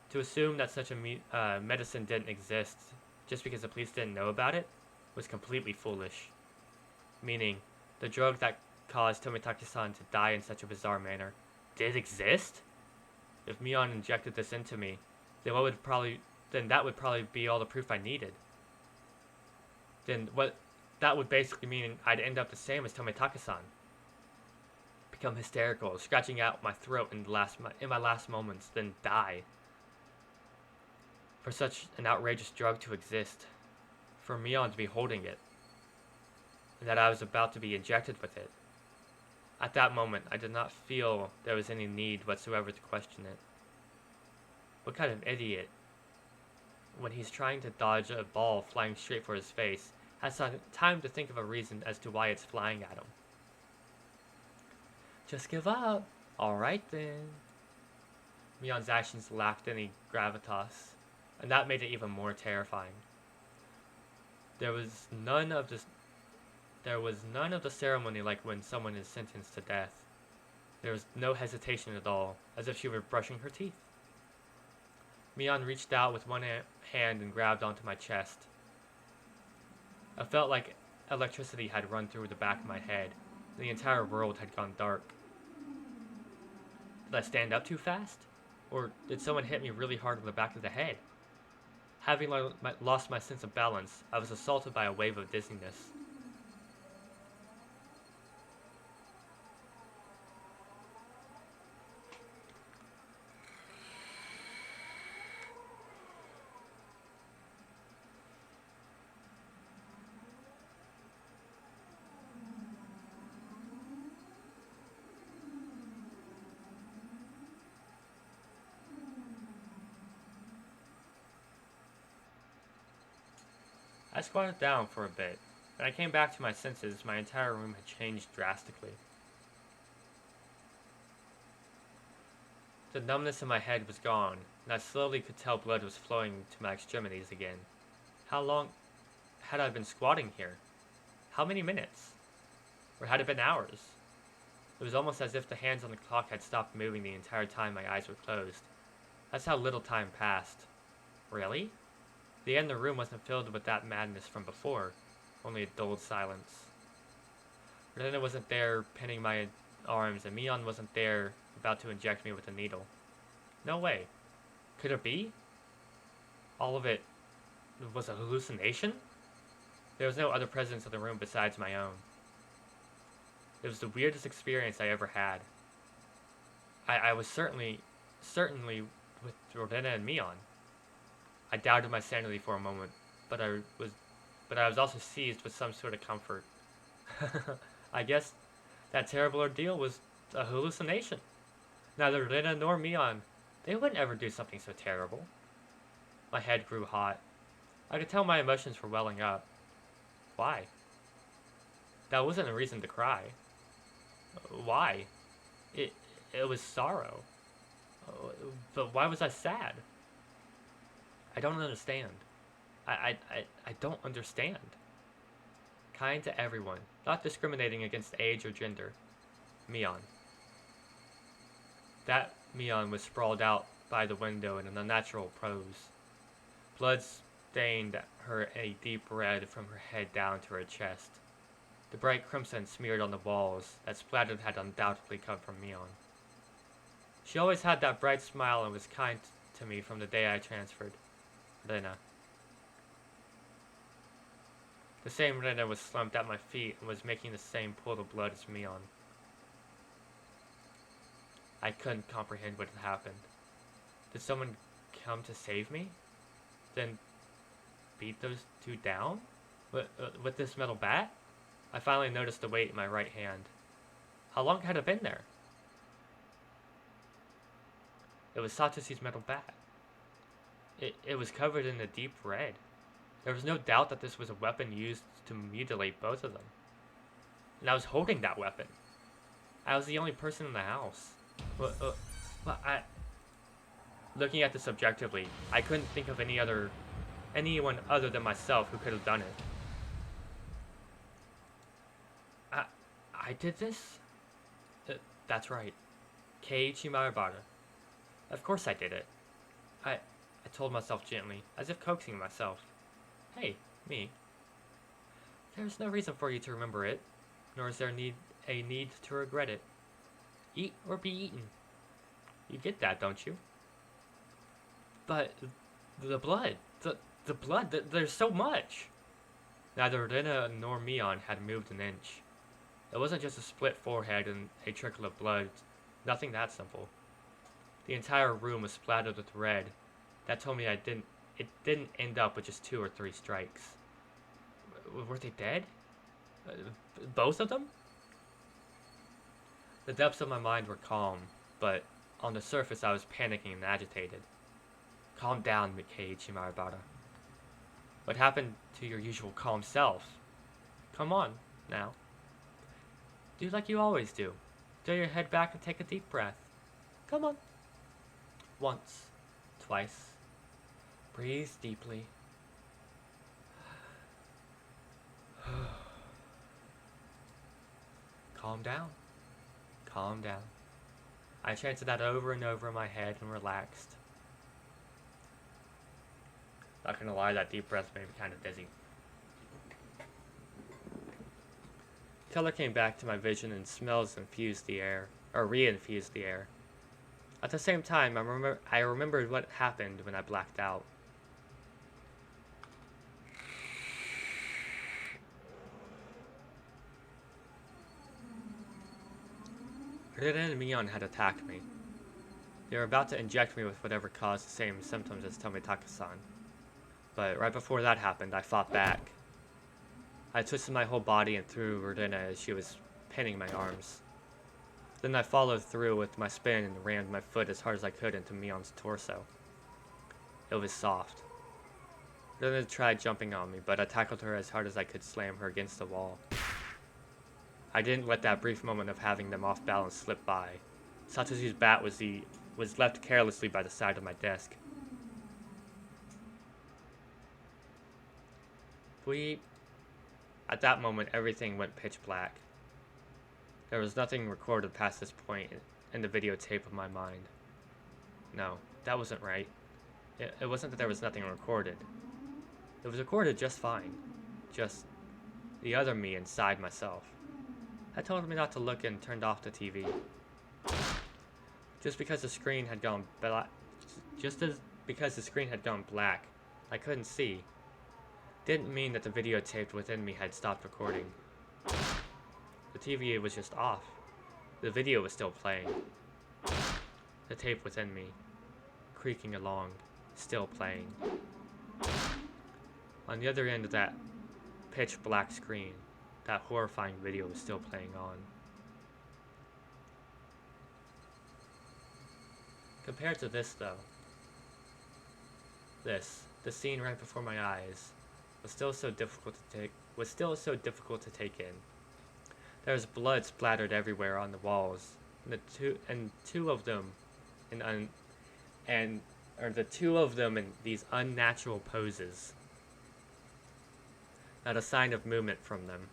To assume that such a medicine didn't exist just because the police didn't know about it was completely foolish. Meaning, the drug that caused Tomitake-san to die in such a bizarre manner did exist? If Mion injected this into me, then then that would probably be all the proof I needed. Then what? That would basically mean I'd end up the same as Tomitaka-san. Become hysterical, scratching out my throat in my last moments, then die. For such an outrageous drug to exist, for Mion to be holding it, and that I was about to be injected with it. At that moment, I did not feel there was any need whatsoever to question it. What kind of idiot, when he's trying to dodge a ball flying straight for his face, has time to think of a reason as to why it's flying at him? Just give up. Alright then. Mion's actions lacked any gravitas, and that made it even more terrifying. There was none of the ceremony like when someone is sentenced to death. There was no hesitation at all, as if she were brushing her teeth. Mion reached out with one hand and grabbed onto my chest. I felt like electricity had run through the back of my head, and the entire world had gone dark. Did I stand up too fast? Or did someone hit me really hard on the back of the head? Having lost my sense of balance, I was assaulted by a wave of dizziness. I squatted down for a bit. When I came back to my senses, my entire room had changed drastically. The numbness in my head was gone, and I slowly could tell blood was flowing to my extremities again. How long had I been squatting here? How many minutes? Or had it been hours? It was almost as if the hands on the clock had stopped moving the entire time my eyes were closed. That's how little time passed. Really? The end of the room wasn't filled with that madness from before, only a dulled silence. Rena wasn't there pinning my arms, and Mion wasn't there about to inject me with a needle. No way. Could it be? All of it was a hallucination? There was no other presence in the room besides my own. It was the weirdest experience I ever had. I was certainly with Rodena and Mion. I doubted my sanity for a moment, but I was also seized with some sort of comfort. I guess that terrible ordeal was a hallucination. Neither Rena nor Mion, they wouldn't ever do something so terrible. My head grew hot. I could tell my emotions were welling up. Why? That wasn't a reason to cry. Why? It was sorrow. But why was I sad? I don't understand. I don't understand. Kind to everyone, not discriminating against age or gender. Mion. That Mion was sprawled out by the window in an unnatural pose. Blood stained her a deep red from her head down to her chest. The bright crimson smeared on the walls that splattered had undoubtedly come from Mion. She always had that bright smile and was kind to me from the day I transferred. Rena. The same Rena was slumped at my feet and was making the same pool of blood as Mion. I couldn't comprehend what had happened. Did someone come to save me? Then beat those two down? With this metal bat? I finally noticed the weight in my right hand. How long had it been there? It was Satoshi's metal bat. It was covered in a deep red. There was no doubt that this was a weapon used to mutilate both of them. And I was holding that weapon. I was the only person in the house. Looking at this objectively, I couldn't think of anyone other than myself who could have done it. I did this? That's right. Keiichi Maebara. Of course I did it. I told myself gently, as if coaxing myself. Hey, me. There's no reason for you to remember it, nor is there a need to regret it. Eat or be eaten. You get that, don't you? But The blood. The blood. There's so much. Neither Rena nor Mion had moved an inch. It wasn't just a split forehead and a trickle of blood. Nothing that simple. The entire room was splattered with red. That told me it didn't end up with just 2 or 3 strikes. Were they dead? Both of them? The depths of my mind were calm, but on the surface I was panicking and agitated. Calm down, Mikei Chimarabara. What happened to your usual calm self? Come on, now. Do like you always do. Throw your head back and take a deep breath. Come on. Once. Twice. Breathe deeply. Calm down. Calm down. I chanted that over and over in my head and relaxed. Not gonna lie, that deep breath made me kind of dizzy. Color came back to my vision and smells infused the air, or re-infused the air. At the same time, I remembered what happened when I blacked out. Rina and Mion had attacked me. They were about to inject me with whatever caused the same symptoms as Tomitaka-san. But right before that happened, I fought back. I twisted my whole body and threw Rina as she was pinning my arms. Then I followed through with my spin and rammed my foot as hard as I could into Mion's torso. It was soft. Rina tried jumping on me, but I tackled her as hard as I could, slam her against the wall. I didn't let that brief moment of having them off balance slip by. Satoshi's bat was left carelessly by the side of my desk. At that moment, everything went pitch black. There was nothing recorded past this point in the videotape of my mind. No, that wasn't right. It wasn't that there was nothing recorded. It was recorded just fine. Just the other me inside myself. I told me not to look and turned off the TV. Just because the screen had gone black, I couldn't see. Didn't mean that the videotape within me had stopped recording. The TV was just off. The video was still playing. The tape within me, creaking along, still playing. On the other end of that pitch black screen, that horrifying video was still playing on. Compared to this, though, the scene right before my eyes, was still so difficult to take in. There was blood splattered everywhere on the walls, and the two of them in these unnatural poses. Not a sign of movement from them.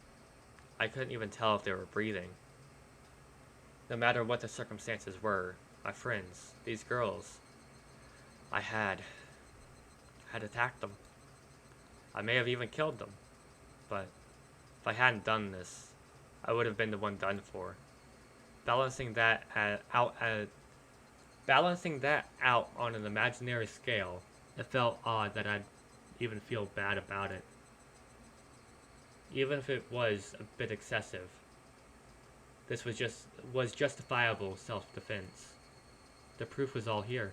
I couldn't even tell if they were breathing. No matter what the circumstances were, my friends, these girls, I had attacked them. I may have even killed them, but if I hadn't done this, I would have been the one done for. Balancing that out on an imaginary scale, it felt odd that I'd even feel bad about it. Even if it was a bit excessive. This was justifiable self-defense. The proof was all here.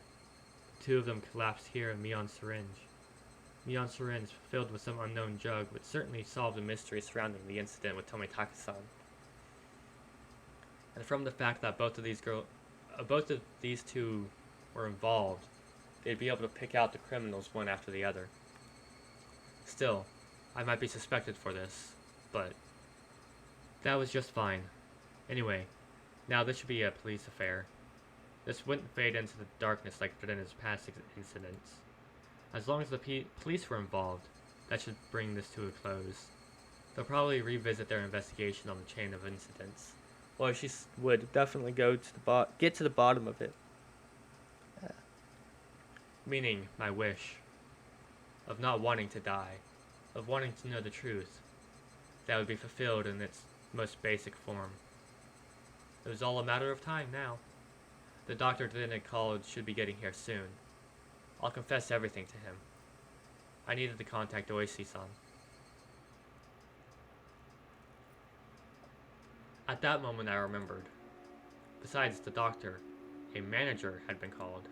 Two of them collapsed here in Mion's syringe. Mion's syringe, filled with some unknown drug, would certainly solve the mystery surrounding the incident with Tomitaka-san. And from the fact that both of these two were involved, they'd be able to pick out the criminals one after the other. Still, I might be suspected for this, but that was just fine. Anyway, now this should be a police affair. This wouldn't fade into the darkness like Rena's past incidents. As long as the police were involved, that should bring this to a close. They'll probably revisit their investigation on the chain of incidents. Well, she would definitely get to the bottom of it. Meaning my wish of not wanting to die, of wanting to know the truth, that would be fulfilled in its most basic form. It was all a matter of time now. The doctor that had called should be getting here soon. I'll confess everything to him. I needed to contact Oishi-san. At that moment I remembered. Besides the doctor, a manager had been called.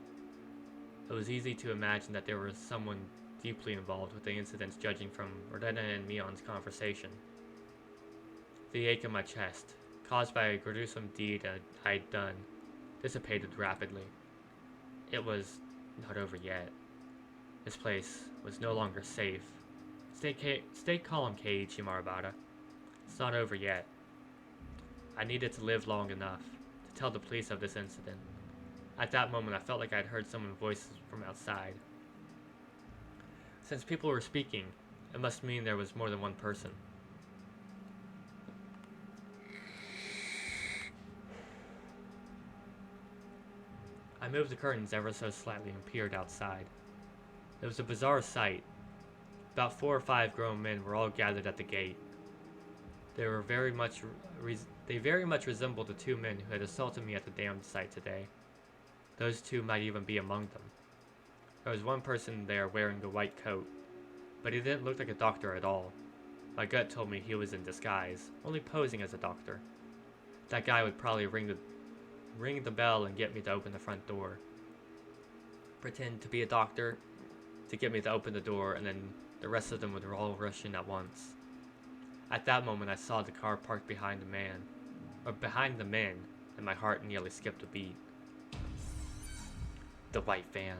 It was easy to imagine that there was someone deeply involved with the incidents, judging from Rena and Mion's conversation. The ache in my chest, caused by a gruesome deed I'd done, dissipated rapidly. It was not over yet. This place was no longer safe. Stay calm, Keiichi Marabata. It's not over yet. I needed to live long enough to tell the police of this incident. At that moment, I felt like I'd heard someone's voices from outside. Since people were speaking, it must mean there was more than one person. I moved the curtains ever so slightly and peered outside. It was a bizarre sight. About 4 or 5 grown men were all gathered at the gate. They very much resembled the 2 men who had assaulted me at the damned site today. Those 2 might even be among them. There was one person there wearing a white coat, but he didn't look like a doctor at all. My gut told me he was in disguise, only posing as a doctor. That guy would probably ring the bell and get me to open the front door. Pretend to be a doctor to get me to open the door, and then the rest of them would all rush in at once. At that moment, I saw the car parked behind the men, and my heart nearly skipped a beat. The white van.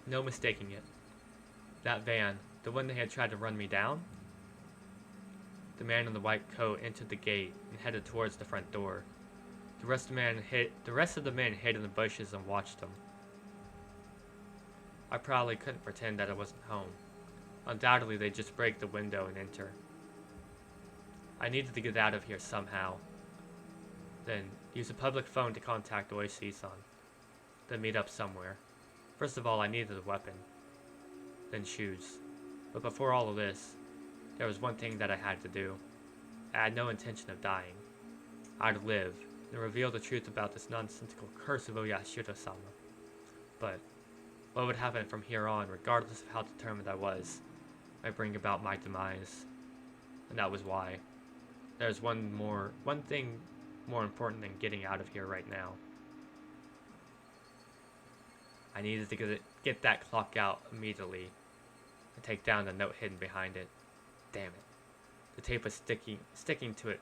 No mistaking it. That van, the one that had tried to run me down? The man in the white coat entered the gate and headed towards the front door. The rest of the men hid in the bushes and watched him. I probably couldn't pretend that I wasn't home. Undoubtedly, they'd just break the window and enter. I needed to get out of here somehow. Then, use a public phone to contact Oishi-san. Then meet up somewhere. First of all, I needed a weapon. Then shoes. But before all of this, there was one thing that I had to do. I had no intention of dying. I'd live and reveal the truth about this nonsensical curse of Oyashiro-sama. But what would happen from here on, regardless of how determined I was, might bring about my demise. And that was why. There's one thing more important than getting out of here right now. I needed to get that clock out immediately and take down the note hidden behind it. Damn it. The tape was sticking to it.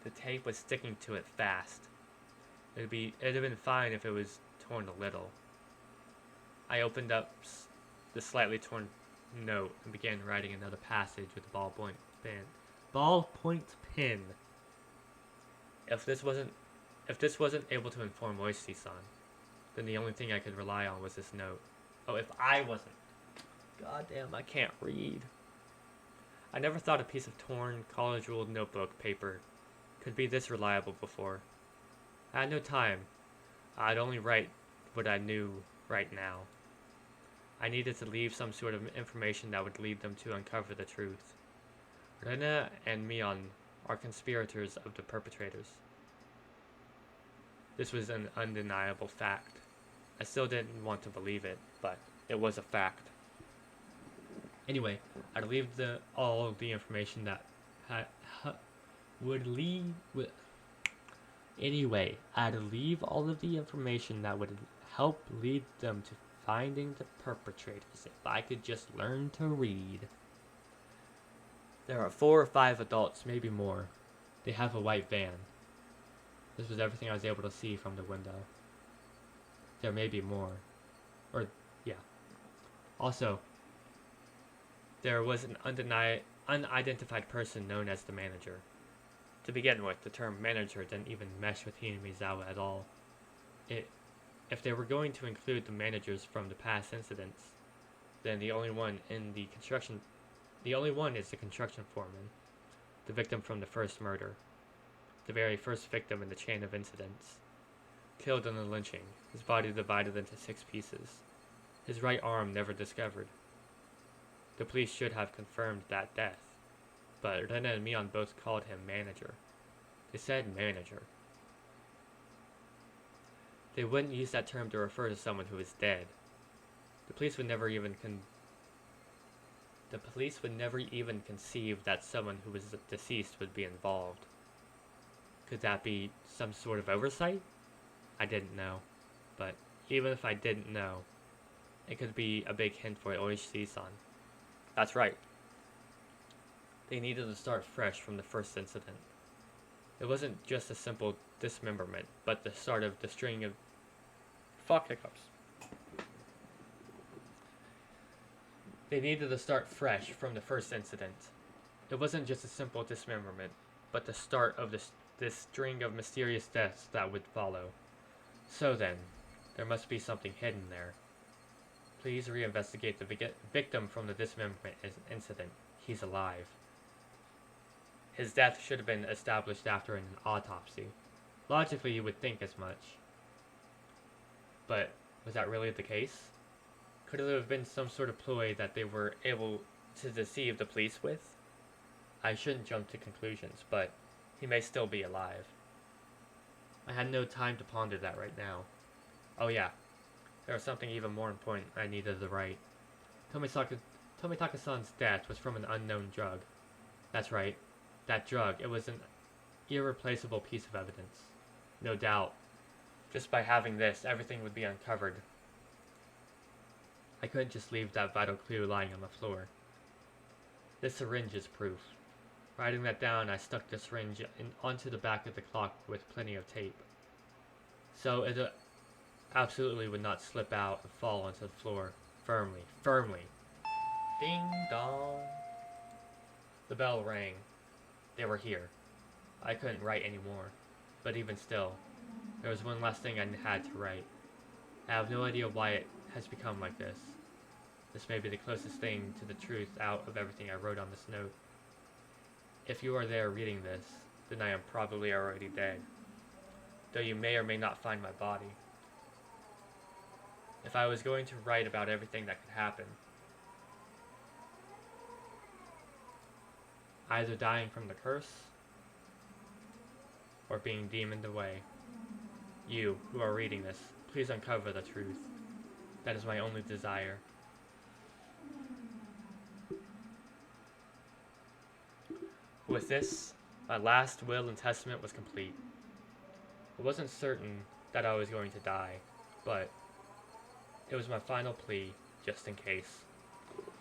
The tape was sticking to it fast. It'd have been fine if it was torn a little. I opened up the slightly torn note and began writing another passage with a ballpoint pen. If this wasn't able to inform Oishi-san, then the only thing I could rely on was this note. Oh, if I wasn't. Goddamn, I can't read. I never thought a piece of torn, college-ruled notebook paper could be this reliable before. I had no time. I'd only write what I knew right now. I needed to leave some sort of information that would lead them to uncover the truth. Rena and Mion are conspirators of the perpetrators. This was an undeniable fact. I still didn't want to believe it, but it was a fact. Anyway, I'd leave all of the information that would help lead them to finding the perpetrators if I could just learn to read. There are 4 or 5 adults, maybe more. They have a white van. This was everything I was able to see from the window. There may be more. Also, there was an unidentified person known as the manager. To begin with, the term manager didn't even mesh with Hinamizawa at all. If they were going to include the managers from the past incidents, then the only one is the construction foreman, the victim from the first murder, the very first victim in the chain of incidents. Killed in the lynching, his body divided into 6 pieces, his right arm never discovered. The police should have confirmed that death. but Rena and Mion both called him manager. They said manager. They wouldn't use that term to refer to someone who is dead. The police would never even conceive that someone who was deceased would be involved. Could that be some sort of oversight? I didn't know. But even if I didn't know, it could be a big hint for Oishi-san. That's right. They needed to start fresh from the first incident. It wasn't just a simple dismemberment, but the start of the string of... Fuck hiccups. They needed to start fresh from the first incident. It wasn't just a simple dismemberment, but the start of this string of mysterious deaths that would follow. So then, there must be something hidden there. Please reinvestigate the victim from the dismemberment incident. He's alive. His death should have been established after an autopsy. Logically, you would think as much. But was that really the case? Could it have been some sort of ploy that they were able to deceive the police with? I shouldn't jump to conclusions, but he may still be alive. I had no time to ponder that right now. Oh yeah, there was something even more important I needed to write. Tomitaka-san's death was from an unknown drug. That's right, that drug. It was an irreplaceable piece of evidence. No doubt. Just by having this, everything would be uncovered. I couldn't just leave that vital clue lying on the floor. This syringe is proof. Writing that down, I stuck the syringe onto the back of the clock with plenty of tape. So it absolutely would not slip out and fall onto the floor. Firmly. Ding dong. The bell rang. They were here. I couldn't write anymore. But even still, there was one last thing I had to write. I have no idea why it has become like this. This may be the closest thing to the truth out of everything I wrote on this note. If you are there reading this, then I am probably already dead, though you may or may not find my body. If I was going to write about everything that could happen, either dying from the curse, or being demoned away, you, who are reading this, please uncover the truth. That is my only desire. With this, my last will and testament was complete. I wasn't certain that I was going to die, but it was my final plea, just in case.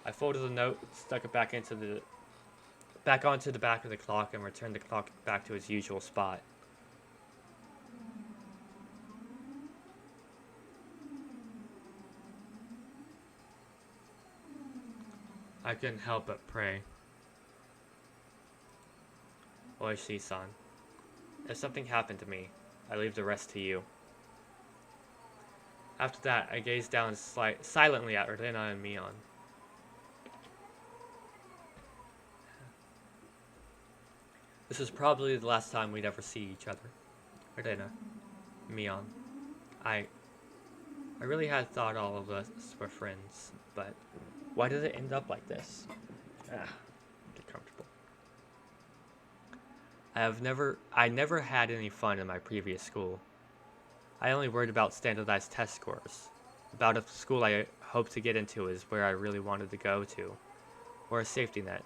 I folded the note, stuck it back onto the back of the clock, and returned the clock back to its usual spot. I couldn't help but pray. Oishi-san, if something happened to me, I leave the rest to you. After that, I gazed down silently at Rena and Mion. This was probably the last time we'd ever see each other. Rena, Mion, I really had thought all of us were friends, but why did it end up like this? Get comfortable. I never had any fun in my previous school. I only worried about standardized test scores. About if the school I hoped to get into is where I really wanted to go to, or a safety net.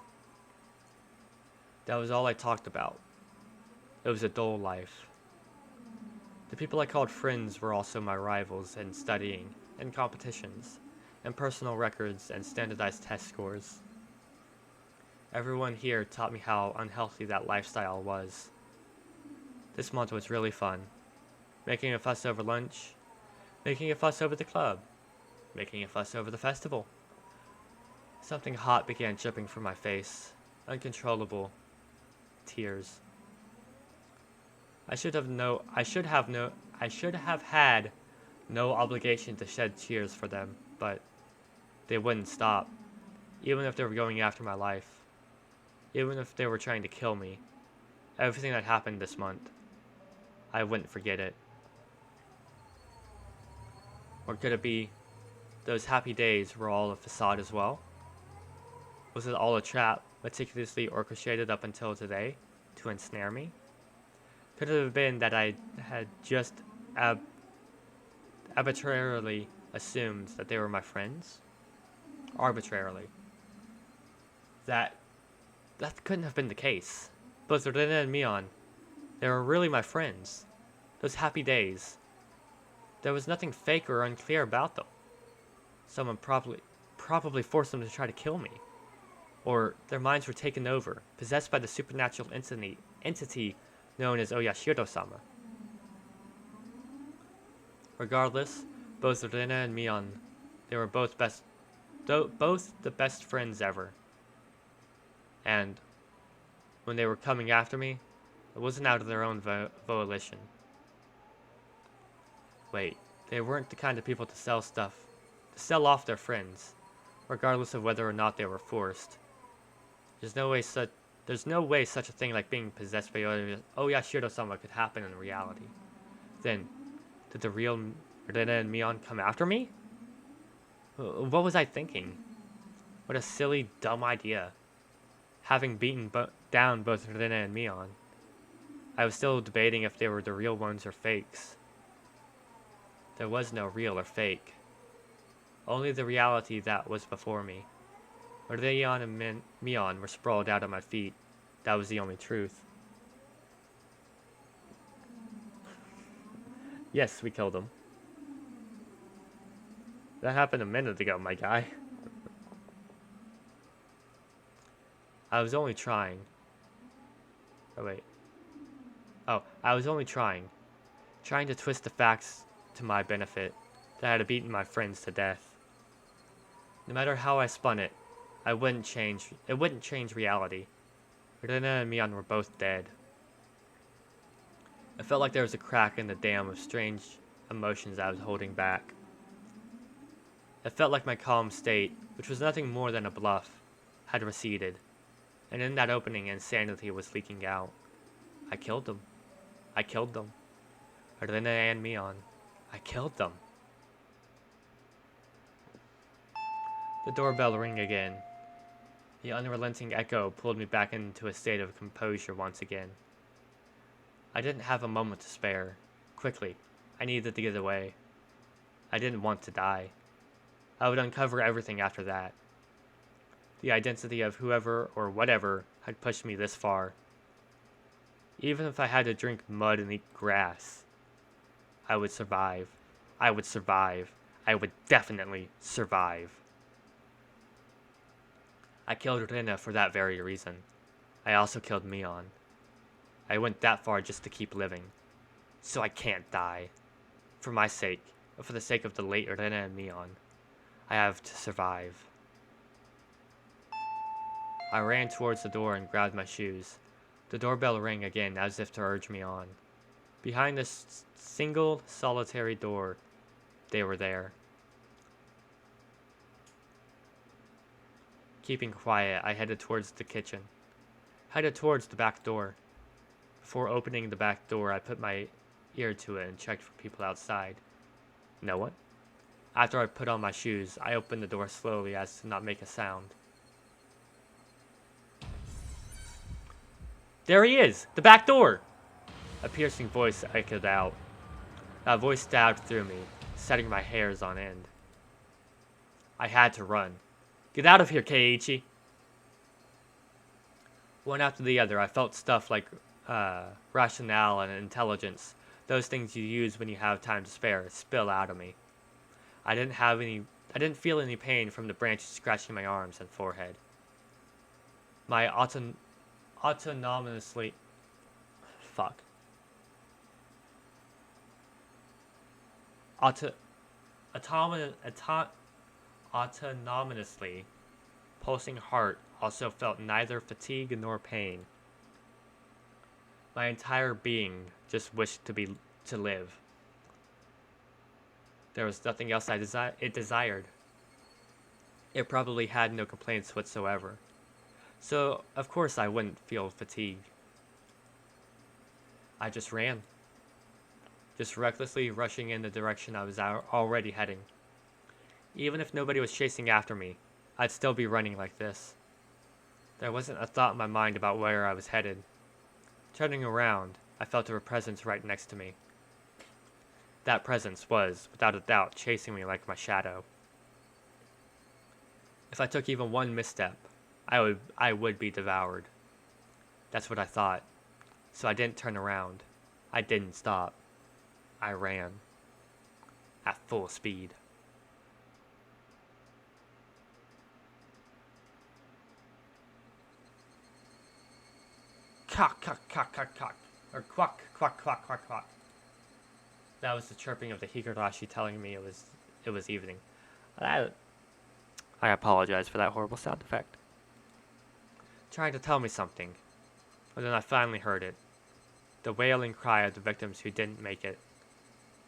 That was all I talked about. It was a dull life. The people I called friends were also my rivals in studying, in competitions, and personal records and standardized test scores. Everyone here taught me how unhealthy that lifestyle was. This month was really fun. Making a fuss over lunch, making a fuss over the club, making a fuss over the festival. Something hot began dripping from my face, uncontrollable tears. I should have had no obligation to shed tears for them, but they wouldn't stop, even if they were going after my life. Even if they were trying to kill me, everything that happened this month, I wouldn't forget it. Or could it be those happy days were all a facade as well? Was it all a trap, meticulously orchestrated up until today, to ensnare me? Could it have been that I had just arbitrarily assumed that they were my friends? Arbitrarily. That couldn't have been the case. Both Rena and Mion, they were really my friends. Those happy days. There was nothing fake or unclear about them. Someone probably forced them to try to kill me. Or their minds were taken over, possessed by the supernatural entity known as Oyashiro-sama. Regardless, both Rena and Mion, they were both the best friends ever. And when they were coming after me, it wasn't out of their own volition. Wait, they weren't the kind of people to sell off their friends, regardless of whether or not they were forced. There's no way such a thing like being possessed by Oyashiro-sama could happen in reality. Then, did the real Rena and Mion come after me? What was I thinking? What a silly, dumb idea. Having beaten down both Rena and Mion, I was still debating if they were the real ones or fakes. There was no real or fake. Only the reality that was before me. Rena and Mion were sprawled out at my feet. That was the only truth. Yes, we killed them. That happened a minute ago, my guy. I was only trying. Oh, wait. Oh, I was only trying. Trying to twist the facts to my benefit, that I had beaten my friends to death. No matter how I spun it, it wouldn't change reality. Rena and Mion were both dead. It felt like there was a crack in the dam of strange emotions I was holding back. It felt like my calm state, which was nothing more than a bluff, had receded, and in that opening insanity was leaking out. I killed them. I killed them. Rena and Mion. I killed them. The doorbell rang again. The unrelenting echo pulled me back into a state of composure once again. I didn't have a moment to spare. Quickly, I needed to get away. I didn't want to die. I would uncover everything after that. The identity of whoever or whatever had pushed me this far. Even if I had to drink mud and eat grass, I would survive. I would survive. I would definitely survive. I killed Rena for that very reason. I also killed Mion. I went that far just to keep living. So I can't die. For my sake, for the sake of the late Rena and Mion, I have to survive. I ran towards the door and grabbed my shoes. The doorbell rang again as if to urge me on. Behind this single, solitary door, they were there. Keeping quiet, I headed towards the kitchen. Headed towards the back door. Before opening the back door, I put my ear to it and checked for people outside. No one. After I put on my shoes, I opened the door slowly as to not make a sound. There he is! The back door! A piercing voice echoed out. That voice stabbed through me, setting my hairs on end. I had to run. Get out of here, Keiichi! One after the other, I felt stuff like rationale and intelligence, those things you use when you have time to spare, spill out of me. I didn't feel any pain from the branches scratching my arms and forehead. My autonomously pulsing heart also felt neither fatigue nor pain. My entire being just wished to live. There was nothing else it desired. It probably had no complaints whatsoever. So, of course I wouldn't feel fatigue. I just ran. Just recklessly rushing in the direction I was already heading. Even if nobody was chasing after me, I'd still be running like this. There wasn't a thought in my mind about where I was headed. Turning around, I felt a presence right next to me. That presence was, without a doubt, chasing me like my shadow. If I took even one misstep, I would be devoured. That's what I thought. So I didn't turn around. I didn't stop. I ran. At full speed. Cock, cock, cock, cock, cock. Or quack, quack, quack, quack, quack. That was the chirping of the higurashi telling me it was evening. I apologize for that horrible sound effect. Trying to tell me something. But then I finally heard it. The wailing cry of the victims who didn't make it.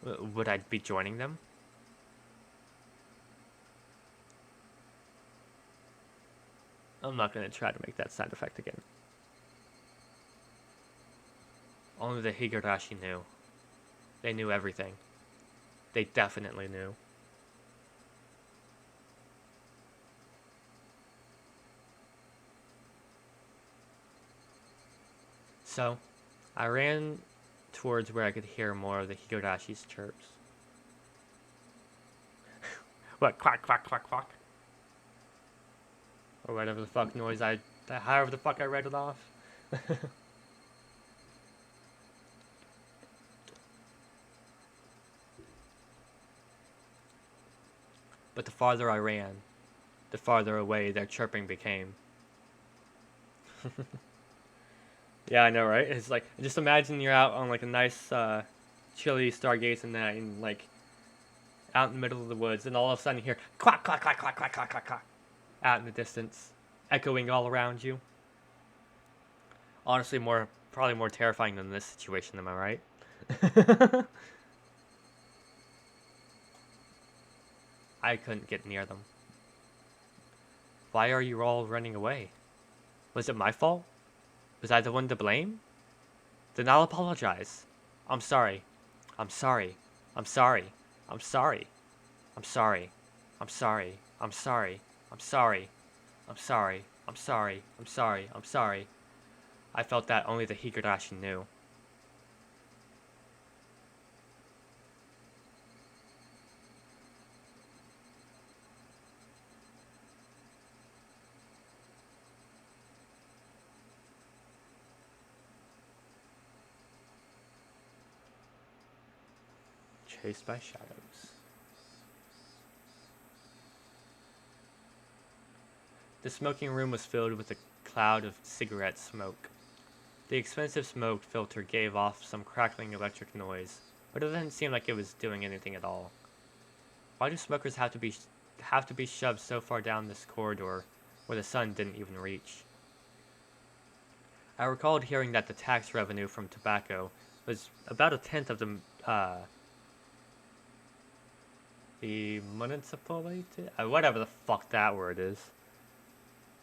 Would I be joining them? I'm not going to try to make that sound effect again. Only the higurashi knew. They knew everything. They definitely knew. So, I ran towards where I could hear more of the higurashi's chirps. What, quack, quack, quack, quack? Or whatever the fuck noise however the fuck I read it off. But the farther I ran, the farther away their chirping became. Yeah, I know, right? It's like, just imagine you're out on like a nice, chilly stargazing night and like out in the middle of the woods, and all of a sudden you hear quack, quack, quack, quack, quack, quack, quack, quack out in the distance, echoing all around you. Honestly, probably more terrifying than this situation, am I right? I couldn't get near them. Why are you all running away? Was it my fault? Was I the one to blame? Then I'll apologize. I'm sorry. I'm sorry. I'm sorry. I'm sorry. I'm sorry. I'm sorry. I'm sorry. I'm sorry. I'm sorry. I'm sorry. I'm sorry. I'm sorry. I felt that only the higurashi knew. Chased by shadows. The smoking room was filled with a cloud of cigarette smoke. The expensive smoke filter gave off some crackling electric noise, but it didn't seem like it was doing anything at all. Why do smokers have to be shoved so far down this corridor where the sun didn't even reach? I recalled hearing that the tax revenue from tobacco was about a tenth of the municipality, whatever the fuck that word is.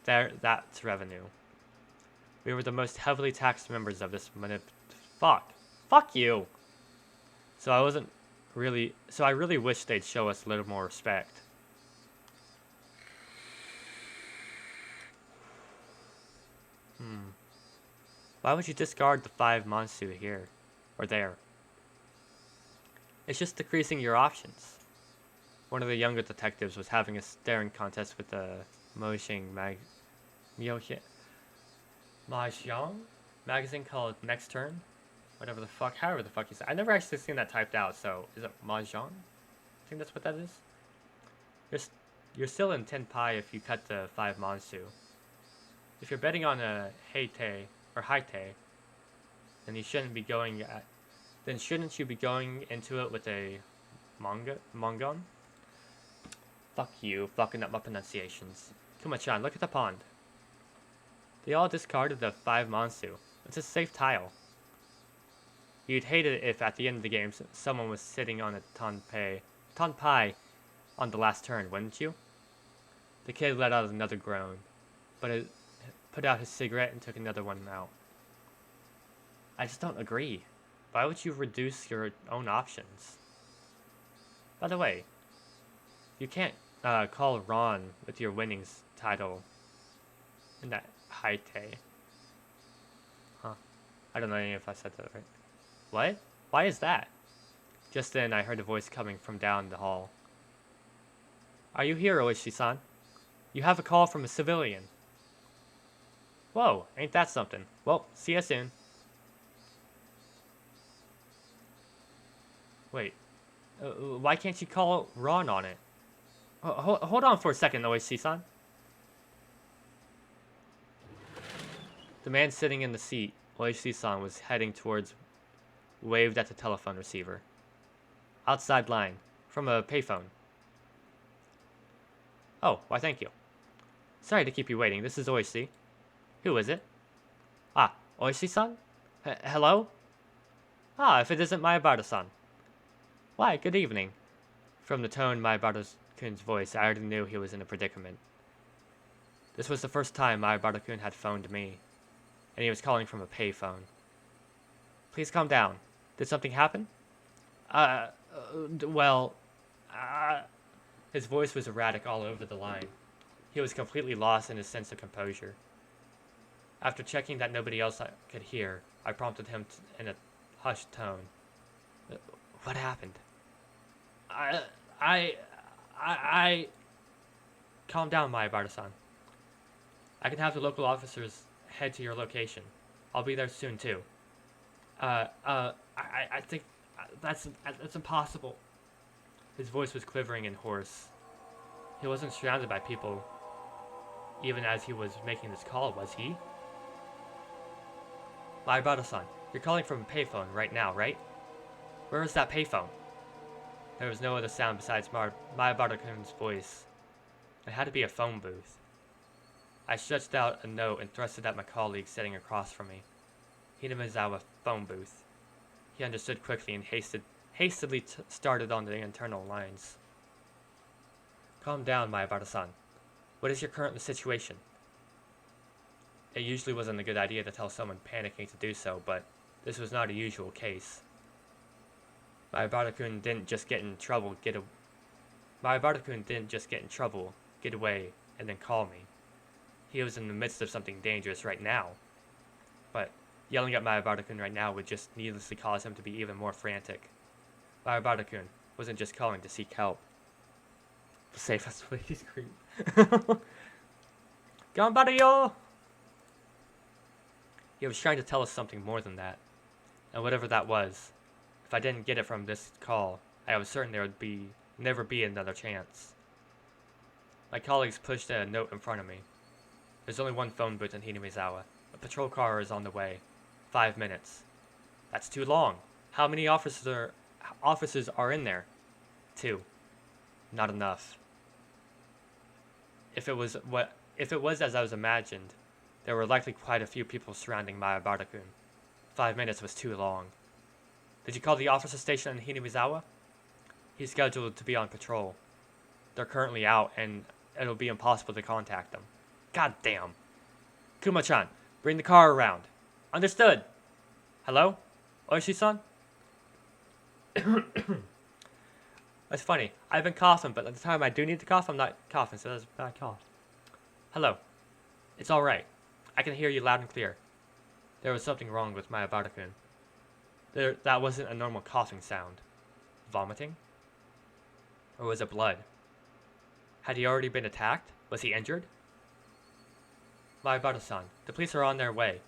That's revenue. We were the most heavily taxed members of this fuck you. So I really wish they'd show us a little more respect. Why would you discard the 5 Mansu here or there? It's just decreasing your options. One of the younger detectives was having a staring contest with the Mahjong magazine called Next Turn? However the fuck you say. I never actually seen that typed out, so is it Mahjong? I think that's what that is. You're still in 10 pi if you cut the 5 Mansu. If you're betting on a Heite or Haite, then shouldn't you be going into it with a Mongon? Fuck you, fucking up my pronunciations. Kuma-chan, look at the pond. They all discarded the 5 Mansu. It's a safe tile. You'd hate it if at the end of the game someone was sitting on a Tonpai on the last turn, wouldn't you? The kid let out another groan, but it put out his cigarette and took another one out. I just don't agree. Why would you reduce your own options? By the way, you can't call Ron with your winnings title In that Haite. Huh. I don't know if I said that right. What? Why is that? Just then, I heard a voice coming from down the hall. Are you here, Oishi-san? You have a call from a civilian. Whoa, ain't that something? Well, see ya soon. Wait, why can't you call Ron on it? Hold on for a second, Oishi-san. The man sitting in the seat, Oishi-san, was heading towards, waved at the telephone receiver. Outside line, from a payphone. Oh, why thank you. Sorry to keep you waiting, this is Oishi. Who is it? Ah, Oishi-san? Hello? Ah, if it isn't Mayabara-san. Why, good evening. From the tone Mayabara-kun's voice, I already knew he was in a predicament. This was the first time Mayabara-kun had phoned me, and he was calling from a payphone. Please calm down. Did something happen? Well, His voice was erratic all over the line. He was completely lost in his sense of composure. After checking that nobody else could hear, I prompted him in a hushed tone. What happened? Calm down, Mayabara-san. I can have the local officers head to your location. I'll be there soon, too. I think that's impossible. His voice was quivering and hoarse. He wasn't surrounded by people, even as he was making this call, was he? Mayabara-san, you're calling from a payphone right now, right? Where is that payphone? There was no other sound besides Mayabara-kun's voice. It had to be a phone booth. I stretched out a note and thrust it at my colleague sitting across from me. Hinamizawa phone booth. He understood quickly and hastily started on the internal lines. Calm down, Mayabara-san. What is your current situation? It usually wasn't a good idea to tell someone panicking to do so, but this was not a usual case. Mayabara-kun didn't just get in trouble, get away, and then call me. He was in the midst of something dangerous right now. But yelling at Mayabara-kun right now would just needlessly cause him to be even more frantic. Mayabara-kun wasn't just calling to seek help. The safest way to scream. Ganbaru yo! He was trying to tell us something more than that. And whatever that was, if I didn't get it from this call, I was certain there would never be another chance. My colleagues pushed a note in front of me. There's only one phone booth in Hinamizawa. A patrol car is on the way. 5 minutes. That's too long. How many officers are in there? 2. Not enough. If it was as I was imagined, there were likely quite a few people surrounding Mayabara-kun. 5 minutes was too long. Did you call the officer station in Hinamizawa? He's scheduled to be on patrol. They're currently out, and it'll be impossible to contact them. God damn. Kuma-chan, bring the car around. Understood. Hello? Oishi-san? That's funny. I've been coughing, but at the time I do need to cough, I'm not coughing, so that's a bad cough. Hello. It's alright. I can hear you loud and clear. There was something wrong with Mayabara-kun. That wasn't a normal coughing sound. Vomiting? Or was it blood? Had he already been attacked? Was he injured? Mayabara-san, the police are on their way.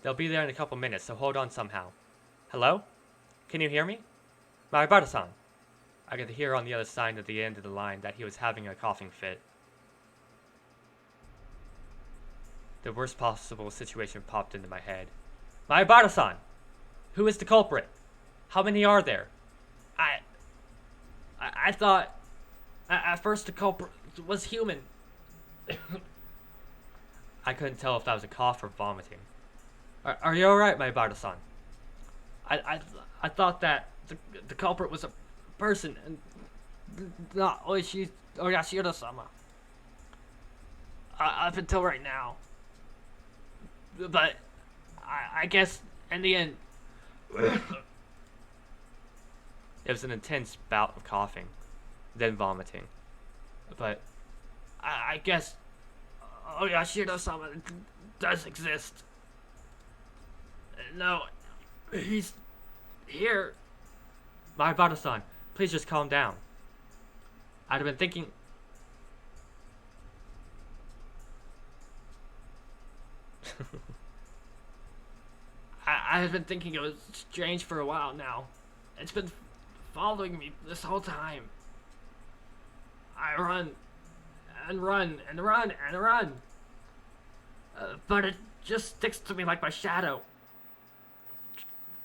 They'll be there in a couple minutes, so hold on somehow. Hello? Can you hear me? Mayabara-san. I could hear on the other side at the end of the line that he was having a coughing fit. The worst possible situation popped into my head. Mayabara-san! Who is the culprit? How many are there? I thought... At first the culprit was human. I couldn't tell if that was a cough or vomiting. Are you alright, Mayabara-san? I thought that the culprit was a person and not Oishi or Yashiro-sama. Up until right now. But I guess in the end... It was an intense bout of coughing, then vomiting. But I guess Yashiro-sama does exist. No, he's here. Mayabata-san, please just calm down. I'd have been thinking... I have been thinking it was strange for a while now. It's been following me this whole time. I run, and run, and run, and run. But it just sticks to me like my shadow.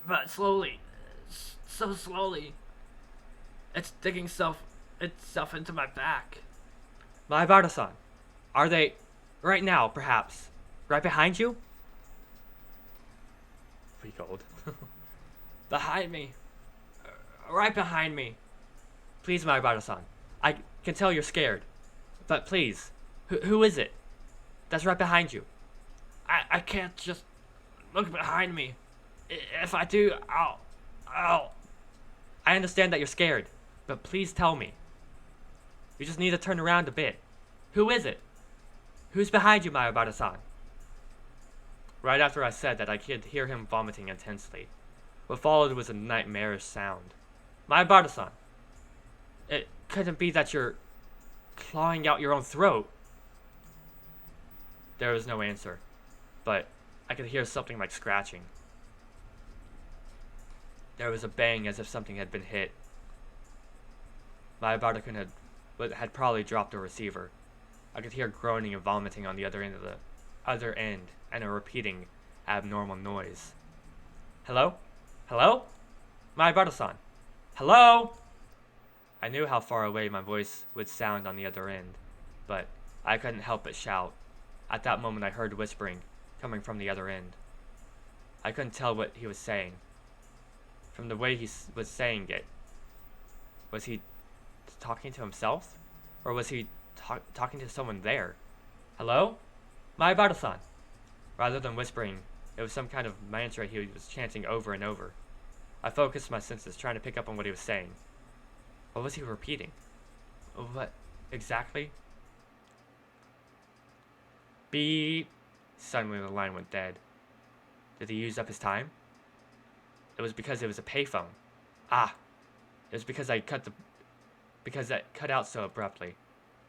But slowly, so slowly, it's digging itself into my back. Mayabata-san, are they, right now, perhaps, right behind you? Weak old. Behind me. Right behind me. Please, Mayabata-san. I can tell you're scared. But please, who is it? That's right behind you. I can't just look behind me. If I do, I'll... I understand that you're scared, but please tell me. You just need to turn around a bit. Who is it? Who's behind you, Mayabata-san? Right after I said that, I could hear him vomiting intensely. What followed was a nightmarish sound. Mayabata-san, it couldn't be that you're clawing out your own throat. There was no answer, but I could hear something like scratching. There was a bang as if something had been hit. Mayabata-kun had probably dropped a receiver. I could hear groaning and vomiting on the other end, and a repeating, abnormal noise. Hello? Hello? Mayabata-san? Hello? I knew how far away my voice would sound on the other end, but I couldn't help but shout. At that moment I heard whispering, coming from the other end. I couldn't tell what he was saying. From the way he was saying it, was he talking to himself? Or was he talking to someone there? Hello? Mayabata-san! Rather than whispering, it was some kind of mantra he was chanting over and over. I focused my senses, trying to pick up on what he was saying. What was he repeating? What exactly? Beep. Suddenly the line went dead. Did he use up his time? It was because it was a payphone. Ah! It was because that cut out so abruptly.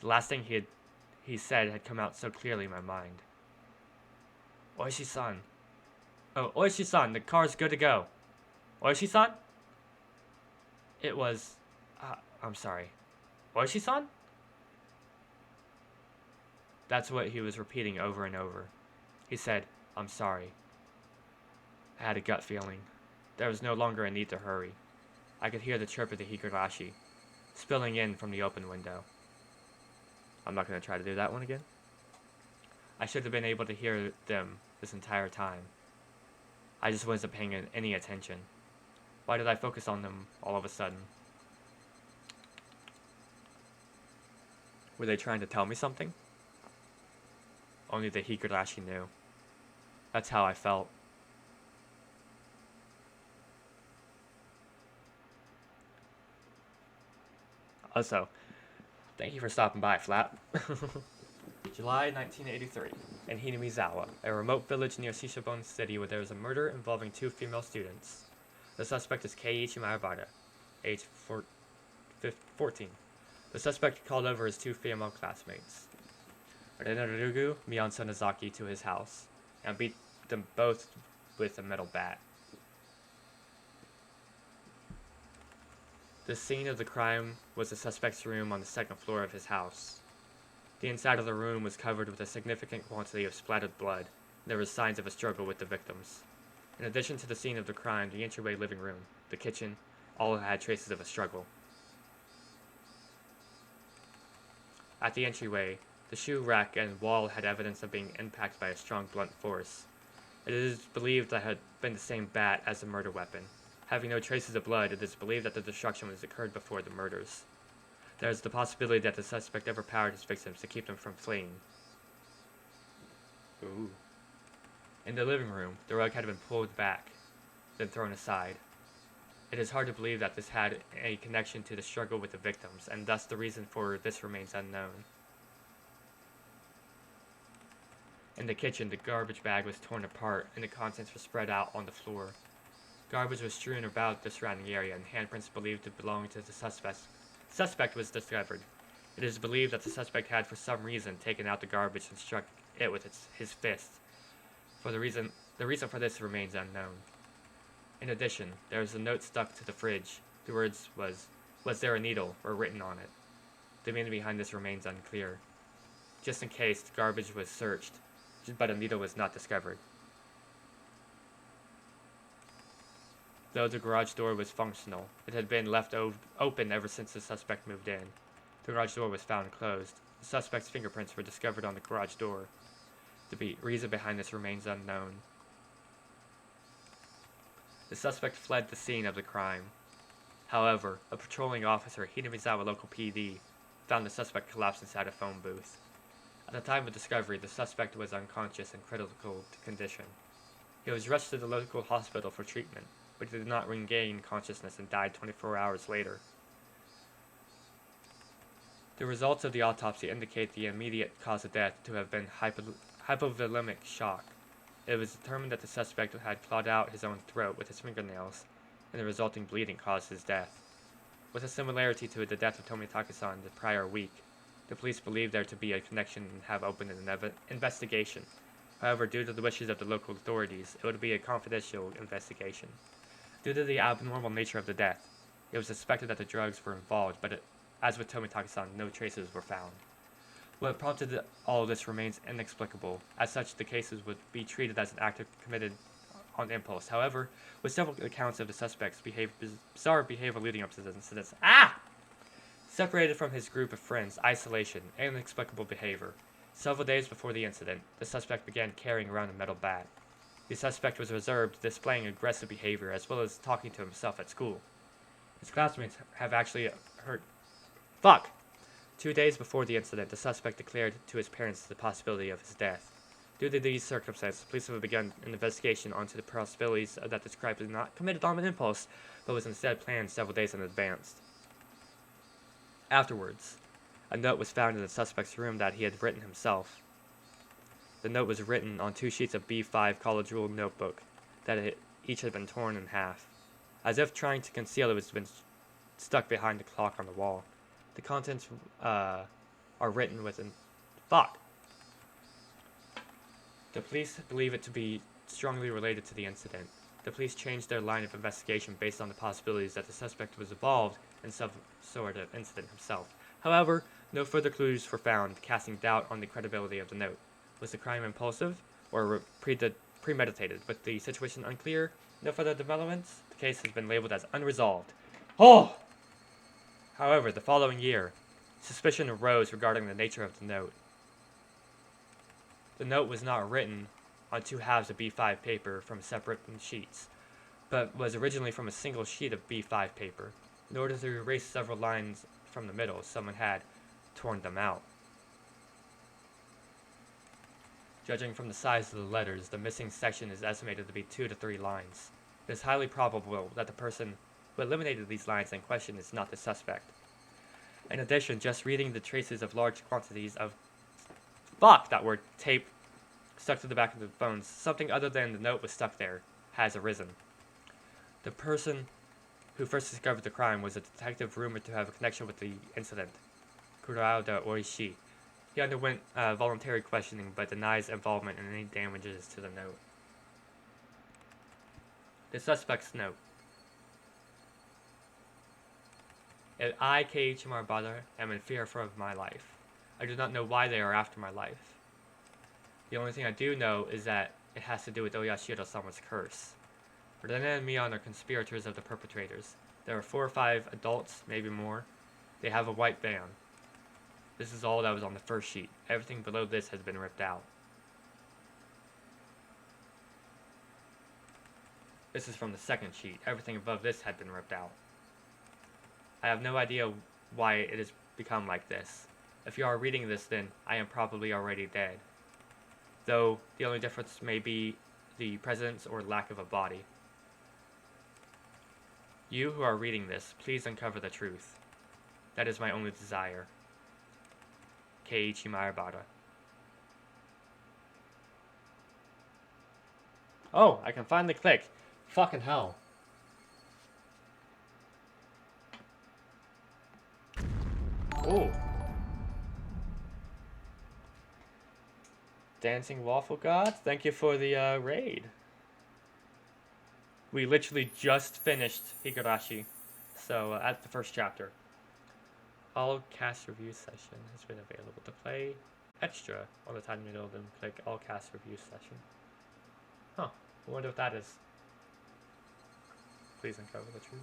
The last thing he said had come out so clearly in my mind. Oishi-san. Oh, Oishi-san, the car's good to go. Oishi-san? It was... I'm sorry. Oishi-san? That's what he was repeating over and over. He said, I'm sorry. I had a gut feeling. There was no longer a need to hurry. I could hear the chirp of the higurashi spilling in from the open window. I'm not going to try to do that one again. I should have been able to hear them this entire time. I just wasn't paying any attention. Why did I focus on them all of a sudden? Were they trying to tell me something? Only the higurashi knew. That's how I felt. Also, thank you for stopping by, Flap. July 1983. In Hinamizawa, a remote village near Shishabone City where there was a murder involving 2 female students. The suspect is Keiichi Mayabata, age 14. The suspect called over his 2 female classmates, Renarugu Mion Sonozaki, to his house, and beat them both with a metal bat. The scene of the crime was the suspect's room on the 2nd floor of his house. The inside of the room was covered with a significant quantity of splattered blood. There were signs of a struggle with the victims. In addition to the scene of the crime, the entryway, living room, the kitchen, all had traces of a struggle. At the entryway, the shoe rack and wall had evidence of being impacted by a strong blunt force. It is believed that had been the same bat as the murder weapon. Having no traces of blood, it is believed that the destruction was occurred before the murders. There is the possibility that the suspect overpowered his victims to keep them from fleeing. Ooh. In the living room, the rug had been pulled back, then thrown aside. It is hard to believe that this had a connection to the struggle with the victims, and thus the reason for this remains unknown. In the kitchen, the garbage bag was torn apart and the contents were spread out on the floor. Garbage was strewn about the surrounding area, and handprints believed to belong to the suspect was discovered. It is believed that the suspect had, for some reason, taken out the garbage and struck it with his fist. The reason for this remains unknown. In addition, there is a note stuck to the fridge. The words "Was there a needle?" were written on it. The meaning behind this remains unclear. Just in case, the garbage was searched, but a needle was not discovered. Though the garage door was functional, it had been left open ever since the suspect moved in. The garage door was found closed. The suspect's fingerprints were discovered on the garage door. The reason behind this remains unknown. The suspect fled the scene of the crime. However, a patrolling officer, Hinamizawa local PD, found the suspect collapsed inside a phone booth. At the time of discovery, the suspect was unconscious and critical condition. He was rushed to the local hospital for treatment, but he did not regain consciousness and died 24 hours later. The results of the autopsy indicate the immediate cause of death to have been hypovolemic shock. It was determined that the suspect had clawed out his own throat with his fingernails, and the resulting bleeding caused his death. With a similarity to the death of Tomitake-san the prior week, the police believe there to be a connection and have opened an investigation. However, due to the wishes of the local authorities, it would be a confidential investigation. Due to the abnormal nature of the death, it was suspected that the drugs were involved, but as with Tomitake-san, no traces were found. What prompted all of this remains inexplicable. As such, the cases would be treated as an act committed on impulse. However, with several accounts of the suspect's bizarre behavior leading up to the incidents, separated from his group of friends, isolation, and inexplicable behavior. Several days before the incident, the suspect began carrying around a metal bat. The suspect was observed displaying aggressive behavior as well as talking to himself at school. His classmates have actually heard. 2 days before the incident, the suspect declared to his parents the possibility of his death. Due to these circumstances, police have begun an investigation onto the possibilities that this crime was not committed on an impulse, but was instead planned several days in advance. Afterwards, a note was found in the suspect's room that he had written himself. The note was written on 2 sheets of B5 college ruled notebook that each had been torn in half. As if trying to conceal it was been stuck behind the clock on the wall. The contents are written within. The police believe it to be strongly related to the incident. The police changed their line of investigation based on the possibilities that the suspect was involved in some sort of incident himself. However, no further clues were found, casting doubt on the credibility of the note. Was the crime impulsive or premeditated? With the situation unclear, no further developments, the case has been labeled as unresolved. However, the following year, suspicion arose regarding the nature of the note. The note was not written on 2 halves of B5 paper from separate sheets, but was originally from a single sheet of B5 paper. In order to erase several lines from the middle, someone had torn them out. Judging from the size of the letters, the missing section is estimated to be 2 to 3 lines. It is highly probable that the person who eliminated these lines in question is not the suspect. In addition, just reading the traces of large quantities of tape stuck to the back of the phones, something other than the note was stuck there, has arisen. The person who first discovered the crime was a detective rumored to have a connection with the incident, Kurada Oishi. He underwent voluntary questioning but denies involvement in any damages to the note. The suspect's note. I, Keiichi Marabata, am in fear of my life. I do not know why they are after my life. The only thing I do know is that it has to do with Oyashiro-sama's curse. Ren and Mion are conspirators of the perpetrators. There are 4 or 5 adults, maybe more. They have a white van. This is all that was on the first sheet. Everything below this has been ripped out. This is from the second sheet. Everything above this had been ripped out. I have no idea why it has become like this. If you are reading this, then I am probably already dead. Though the only difference may be the presence or lack of a body. You who are reading this, please uncover the truth. That is my only desire. Keiichi Marabata. Oh, I can finally click. Fucking hell. Oh. Dancing Waffle God, thank you for the raid. We literally just finished Higurashi. So, at the first chapter. All cast review session has been available to play. Extra on the tiny middle, then click all cast review session. Huh. I wonder what that is. Please uncover the truth.